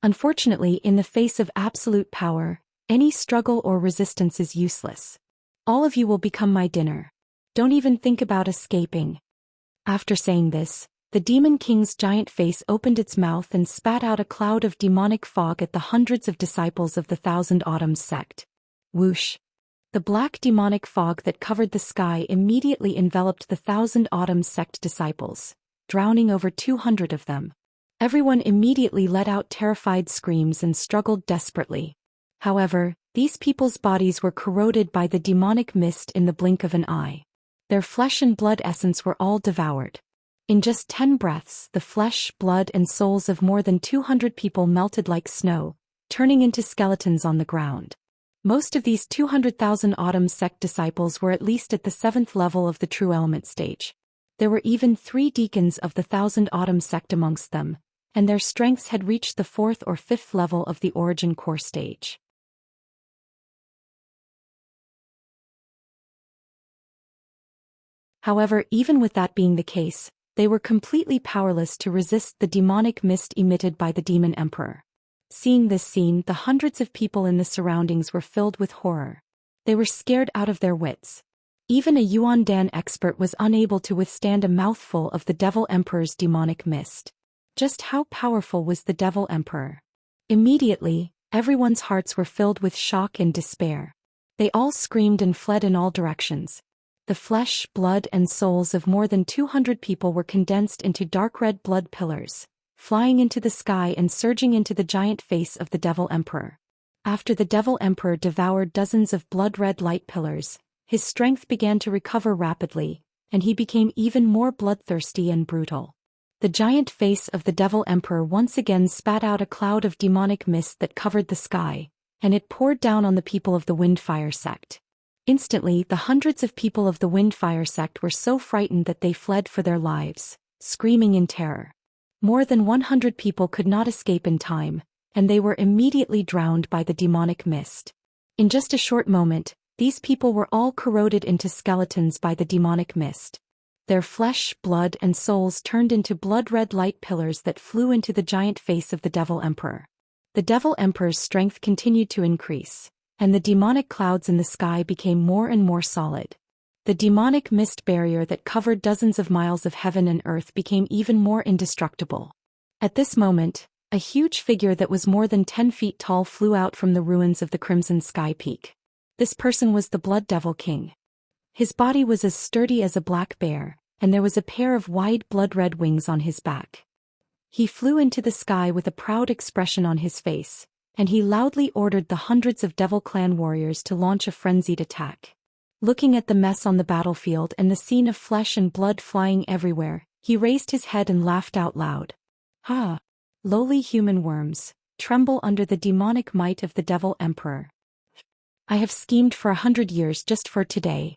Unfortunately, in the face of absolute power, any struggle or resistance is useless. All of you will become my dinner. Don't even think about escaping. After saying this, the Demon King's giant face opened its mouth and spat out a cloud of demonic fog at the hundreds of disciples of the Thousand Autumns sect. Whoosh! The black demonic fog that covered the sky immediately enveloped the Thousand Autumns sect disciples, drowning over 200 of them. Everyone immediately let out terrified screams and struggled desperately. However, these people's bodies were corroded by the demonic mist in the blink of an eye. Their flesh and blood essence were all devoured. In just 10 breaths, the flesh, blood and souls of more than 200 people melted like snow, turning into skeletons on the ground. Most of these 200,000 Autumn sect disciples were at least at the 7th level of the true element stage. There were even 3 deacons of the 1000 Autumn sect amongst them, and their strengths had reached the 4th or 5th level of the origin core stage. However, even with that being the case, they were completely powerless to resist the demonic mist emitted by the demon emperor. Seeing this scene, the hundreds of people in the surroundings were filled with horror. They were scared out of their wits. Even a Yuan Dan expert was unable to withstand a mouthful of the Devil Emperor's demonic mist. Just how powerful was the Devil Emperor? Immediately, everyone's hearts were filled with shock and despair. They all screamed and fled in all directions. The flesh, blood and souls of more than 200 people were condensed into dark red blood pillars, flying into the sky and surging into the giant face of the Devil Emperor. After the Devil Emperor devoured dozens of blood-red light pillars, his strength began to recover rapidly, and he became even more bloodthirsty and brutal. The giant face of the Devil Emperor once again spat out a cloud of demonic mist that covered the sky, and it poured down on the people of the Windfire sect. Instantly, the hundreds of people of the Windfire sect were so frightened that they fled for their lives, screaming in terror. More than 100 people could not escape in time, and they were immediately drowned by the demonic mist. In just a short moment, these people were all corroded into skeletons by the demonic mist. Their flesh, blood and souls turned into blood-red light pillars that flew into the giant face of the Devil Emperor. The Devil Emperor's strength continued to increase, and the demonic clouds in the sky became more and more solid. The demonic mist barrier that covered dozens of miles of heaven and earth became even more indestructible. At this moment, a huge figure that was more than 10 feet tall flew out from the ruins of the Crimson Sky Peak. This person was the Blood Devil King. His body was as sturdy as a black bear, and there was a pair of wide blood-red wings on his back. He flew into the sky with a proud expression on his face, and he loudly ordered the hundreds of Devil Clan warriors to launch a frenzied attack. Looking at the mess on the battlefield and the scene of flesh and blood flying everywhere, he raised his head and laughed out loud. "Ha! Lowly human worms, tremble under the demonic might of the Devil Emperor. I have schemed for 100 years just for today.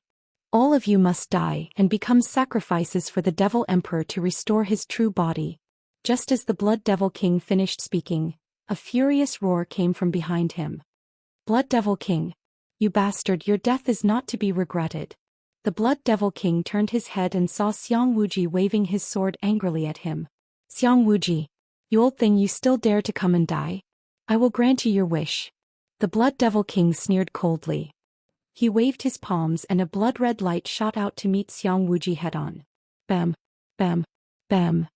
All of you must die and become sacrifices for the Devil Emperor to restore his true body." Just as the Blood Devil King finished speaking, a furious roar came from behind him. "Blood Devil King! You bastard, your death is not to be regretted." The Blood Devil King turned his head and saw Xiang Wuji waving his sword angrily at him. "Xiang Wuji, you old thing, you still dare to come and die? I will grant you your wish." The Blood Devil King sneered coldly. He waved his palms and a blood-red light shot out to meet Xiang Wuji head-on. Bam! Bam! Bam!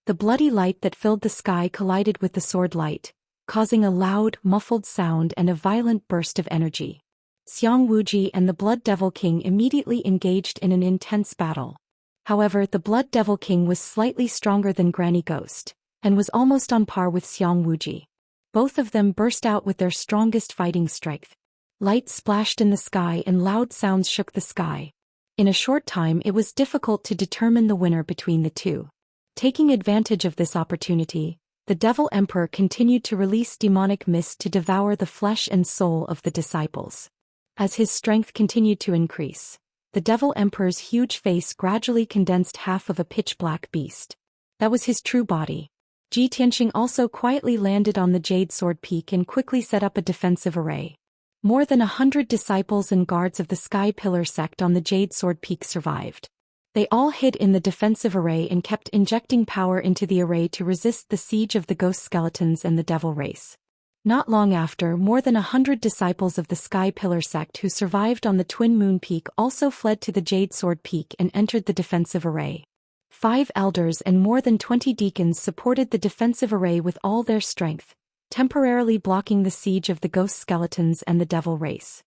The bloody light that filled the sky collided with the sword light, causing a loud, muffled sound and a violent burst of energy. Xiang Wuji and the Blood Devil King immediately engaged in an intense battle. However, the Blood Devil King was slightly stronger than Granny Ghost, and was almost on par with Xiang Wuji. Both of them burst out with their strongest fighting strength. Light splashed in the sky and loud sounds shook the sky. In a short time it was difficult to determine the winner between the two. Taking advantage of this opportunity, the Devil Emperor continued to release demonic mist to devour the flesh and soul of the disciples. As his strength continued to increase, the Devil Emperor's huge face gradually condensed half of a pitch-black beast. That was his true body. Ji Tianxing also quietly landed on the Jade Sword Peak and quickly set up a defensive array. More than 100 disciples and guards of the Sky Pillar sect on the Jade Sword Peak survived. They all hid in the defensive array and kept injecting power into the array to resist the siege of the ghost skeletons and the devil race. Not long after, more than 100 disciples of the Sky Pillar sect who survived on the Twin Moon Peak also fled to the Jade Sword Peak and entered the defensive array. 5 elders and more than 20 deacons supported the defensive array with all their strength, temporarily blocking the siege of the ghost skeletons and the devil race.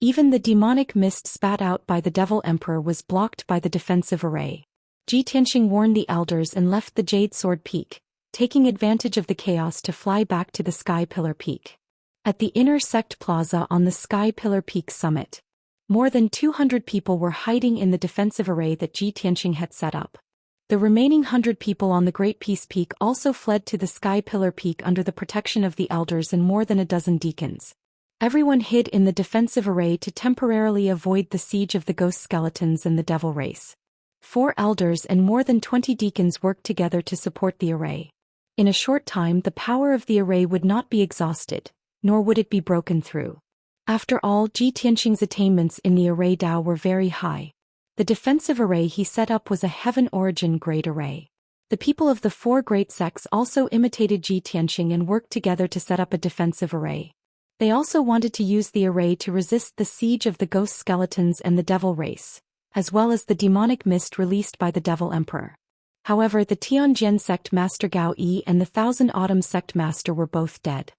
Even the demonic mist spat out by the Devil Emperor was blocked by the defensive array. Ji Tianxing warned the elders and left the Jade Sword Peak, taking advantage of the chaos to fly back to the Sky Pillar Peak. At the inner sect plaza on the Sky Pillar Peak summit, more than 200 people were hiding in the defensive array that Ji Tianqing had set up. The remaining 100 people on the Great Peace Peak also fled to the Sky Pillar Peak under the protection of the elders and more than a dozen deacons. Everyone hid in the defensive array to temporarily avoid the siege of the ghost skeletons and the devil race. 4 elders and more than 20 deacons worked together to support the array. In a short time, the power of the array would not be exhausted, nor would it be broken through. After all, Ji Tianqing's attainments in the array Dao were very high. The defensive array he set up was a heaven origin grade array. The people of the 4 great sects also imitated Ji Tianqing and worked together to set up a defensive array. They also wanted to use the array to resist the siege of the ghost skeletons and the devil race, as well as the demonic mist released by the devil emperor. However, the Tianjian sect master Gao Yi and the Thousand Autumn sect master were both dead.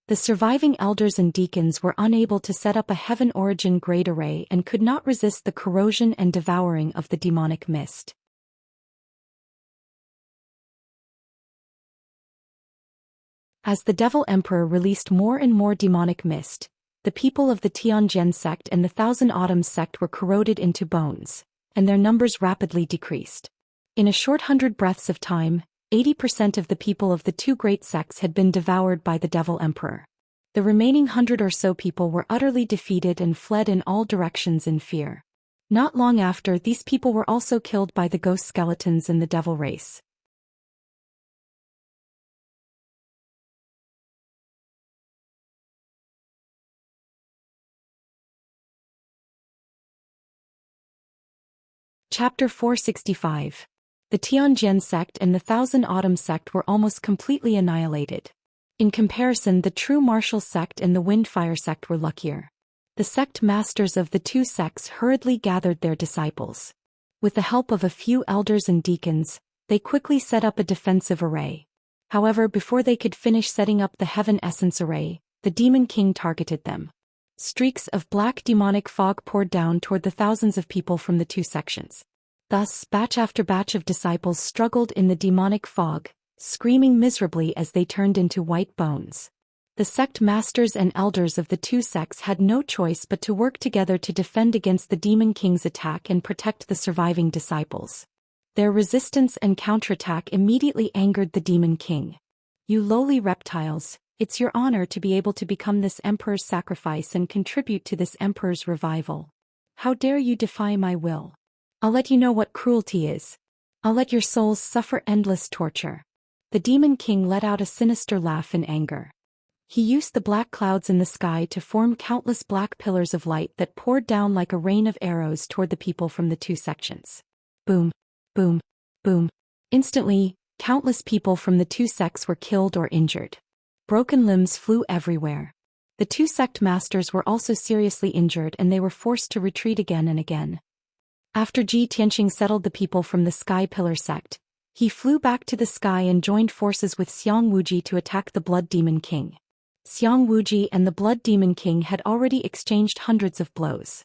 The surviving elders and deacons were unable to set up a heaven origin grade array and could not resist the corrosion and devouring of the demonic mist. As the devil emperor released more and more demonic mist, the people of the Tianjian sect and the Thousand Autumns sect were corroded into bones, and their numbers rapidly decreased. In a short 100 breaths of time, 80% of the people of the 2 great sects had been devoured by the devil emperor. The remaining 100 or so people were utterly defeated and fled in all directions in fear. Not long after, these people were also killed by the ghost skeletons and the devil race. Chapter 465. The Tianjian sect and the Thousand Autumns sect were almost completely annihilated. In comparison, the True Martial sect and the Windfire sect were luckier. The sect masters of the 2 sects hurriedly gathered their disciples. With the help of a few elders and deacons, they quickly set up a defensive array. However, before they could finish setting up the Heaven Essence array, the Demon King targeted them. Streaks of black demonic fog poured down toward the thousands of people from the 2 sections. Thus, batch after batch of disciples struggled in the demonic fog, screaming miserably as they turned into white bones. The sect masters and elders of the 2 sects had no choice but to work together to defend against the Demon King's attack and protect the surviving disciples. Their resistance and counterattack immediately angered the Demon King. "You lowly reptiles, it's your honor to be able to become this emperor's sacrifice and contribute to this emperor's revival. How dare you defy my will? I'll let you know what cruelty is. I'll let your souls suffer endless torture." The Demon King let out a sinister laugh in anger. He used the black clouds in the sky to form countless black pillars of light that poured down like a rain of arrows toward the people from the 2 sections. Boom, boom, boom. Instantly, countless people from the 2 sects were killed or injured. Broken limbs flew everywhere. The 2 sect masters were also seriously injured and they were forced to retreat again and again. After Ji Tianqing settled the people from the Sky Pillar sect, he flew back to the sky and joined forces with Xiang Wuji to attack the Blood Demon King. Xiang Wuji and the Blood Demon King had already exchanged hundreds of blows.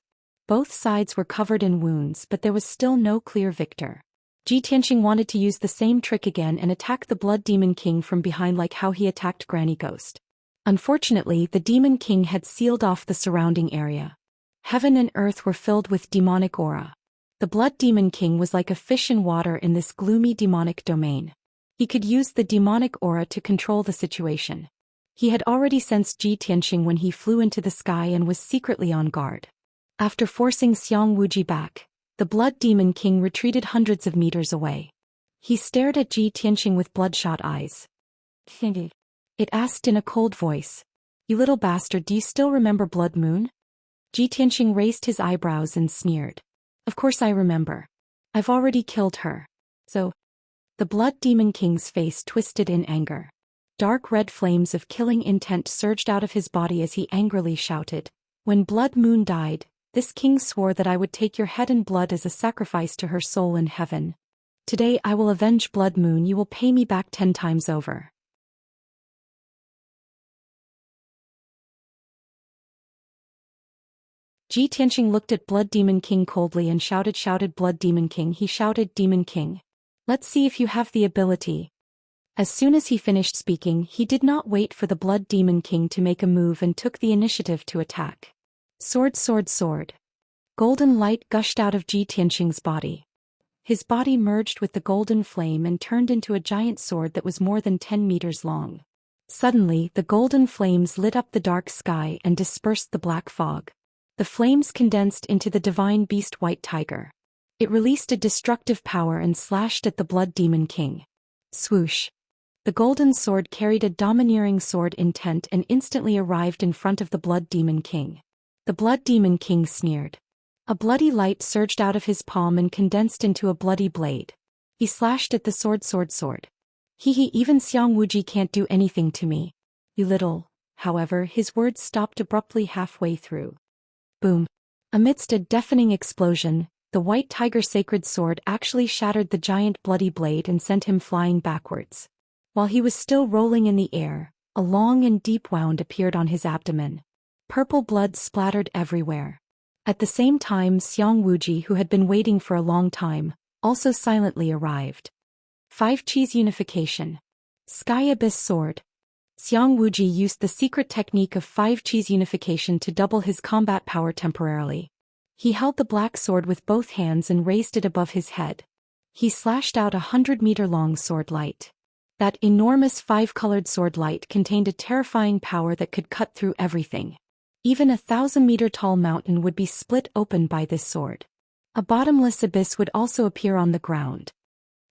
Both sides were covered in wounds, but there was still no clear victor. Ji Tianqing wanted to use the same trick again and attack the Blood Demon King from behind like how he attacked Granny Ghost. Unfortunately, the Demon King had sealed off the surrounding area. Heaven and earth were filled with demonic aura. The Blood Demon King was like a fish in water in this gloomy demonic domain. He could use the demonic aura to control the situation. He had already sensed Ji Tianqing when he flew into the sky and was secretly on guard. After forcing Xiang Wuji back, the Blood Demon King retreated hundreds of meters away. He stared at Ji Tianqing with bloodshot eyes. It asked in a cold voice. "You little bastard, do you still remember Blood Moon?" Ji Tianqing raised his eyebrows and sneered. "Of course I remember. I've already killed her." So, the Blood Demon King's face twisted in anger. Dark red flames of killing intent surged out of his body as he angrily shouted, "When Blood Moon died, this king swore that I would take your head and blood as a sacrifice to her soul in heaven. Today I will avenge Blood Moon. You will pay me back 10 times over." Ji Tianqing looked at Blood Demon King coldly and shouted Blood Demon King. He shouted, "Demon King. Let's see if you have the ability." As soon as he finished speaking, he did not wait for the Blood Demon King to make a move and took the initiative to attack. Sword, sword, sword. Golden light gushed out of Ji Tianqing's body. His body merged with the golden flame and turned into a giant sword that was more than 10 meters long. Suddenly, the golden flames lit up the dark sky and dispersed the black fog. The flames condensed into the divine beast White Tiger. It released a destructive power and slashed at the Blood Demon King. Swoosh. The golden sword carried a domineering sword intent and instantly arrived in front of the Blood Demon King. The Blood Demon King sneered. A bloody light surged out of his palm and condensed into a bloody blade. He slashed at the sword, sword, sword. Even Xiang Wuji can't do anything to me. You little. However, his words stopped abruptly halfway through. Boom. Amidst a deafening explosion, the White Tiger sacred sword actually shattered the giant bloody blade and sent him flying backwards. While he was still rolling in the air, a long and deep wound appeared on his abdomen. Purple blood splattered everywhere. At the same time, Xiang Wuji, who had been waiting for a long time, also silently arrived. 5 Chi's Unification. Sky Abyss Sword. Xiang Wuji used the secret technique of 5 Chi's Unification to double his combat power temporarily. He held the black sword with both hands and raised it above his head. He slashed out a 100-meter-long sword light. That enormous 5-colored sword light contained a terrifying power that could cut through everything. Even a 1,000-meter-tall mountain would be split open by this sword. A bottomless abyss would also appear on the ground.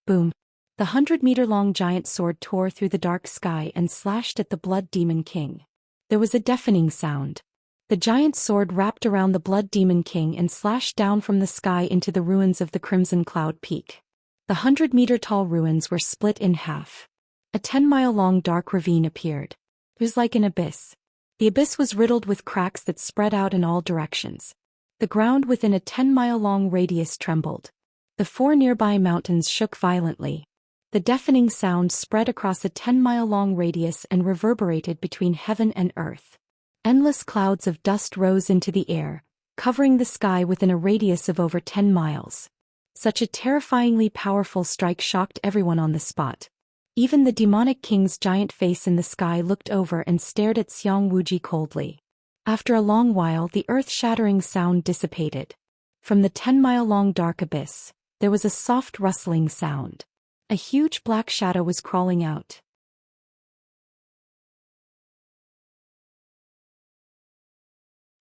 Boom. The 100-meter-long giant sword tore through the dark sky and slashed at the Blood Demon King. There was a deafening sound. The giant sword wrapped around the Blood Demon King and slashed down from the sky into the ruins of the Crimson Cloud Peak. The 100-meter-tall ruins were split in half. A 10-mile-long dark ravine appeared. It was like an abyss. The abyss was riddled with cracks that spread out in all directions. The ground within a 10-mile-long radius trembled. The 4 nearby mountains shook violently. The deafening sound spread across a 10-mile-long radius and reverberated between heaven and earth. Endless clouds of dust rose into the air, covering the sky within a radius of over 10 miles. Such a terrifyingly powerful strike shocked everyone on the spot. Even the demonic king's giant face in the sky looked over and stared at Xiang Wuji coldly. After a long while, the earth-shattering sound dissipated. From the 10-mile-long dark abyss, there was a soft rustling sound. A huge black shadow was crawling out.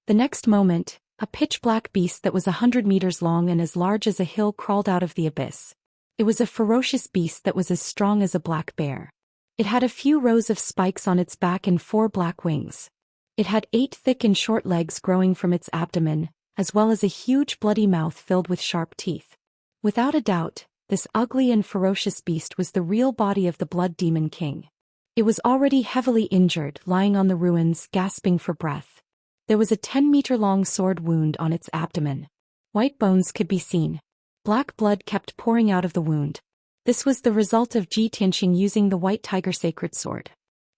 The next moment, a pitch-black beast that was 100 meters long and as large as a hill crawled out of the abyss. It was a ferocious beast that was as strong as a black bear. It had a few rows of spikes on its back and 4 black wings. It had 8 thick and short legs growing from its abdomen, as well as a huge bloody mouth filled with sharp teeth. Without a doubt, this ugly and ferocious beast was the real body of the Blood Demon King. It was already heavily injured, lying on the ruins, gasping for breath. There was a 10-meter-long sword wound on its abdomen. White bones could be seen. Black blood kept pouring out of the wound. This was the result of Ji Tianqing using the White Tiger sacred sword.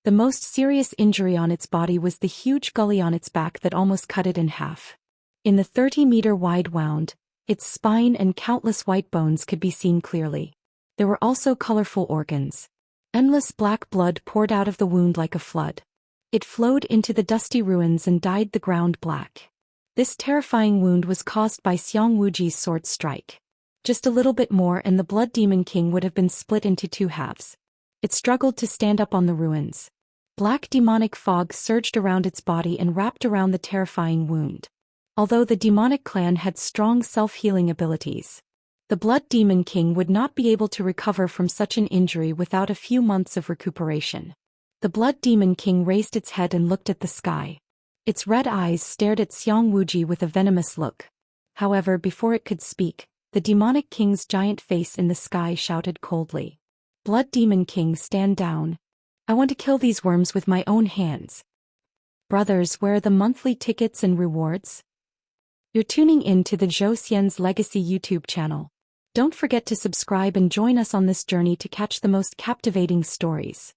The most serious injury on its body was the huge gully on its back that almost cut it in half. In the 30-meter-wide wound, its spine and countless white bones could be seen clearly. There were also colorful organs. Endless black blood poured out of the wound like a flood. It flowed into the dusty ruins and dyed the ground black. This terrifying wound was caused by Xiang Wuji's sword strike. Just a little bit more and the Blood Demon King would have been split into 2 halves. It struggled to stand up on the ruins. Black demonic fog surged around its body and wrapped around the terrifying wound. Although the demonic clan had strong self-healing abilities, the Blood Demon King would not be able to recover from such an injury without a few months of recuperation. The Blood Demon King raised its head and looked at the sky. Its red eyes stared at Xiang Wuji with a venomous look. However, before it could speak, the demonic king's giant face in the sky shouted coldly. Blood Demon King, stand down. I want to kill these worms with my own hands. Brothers, where are the monthly tickets and rewards? You're tuning in to the Zhou Xian's Legacy YouTube channel. Don't forget to subscribe and join us on this journey to catch the most captivating stories.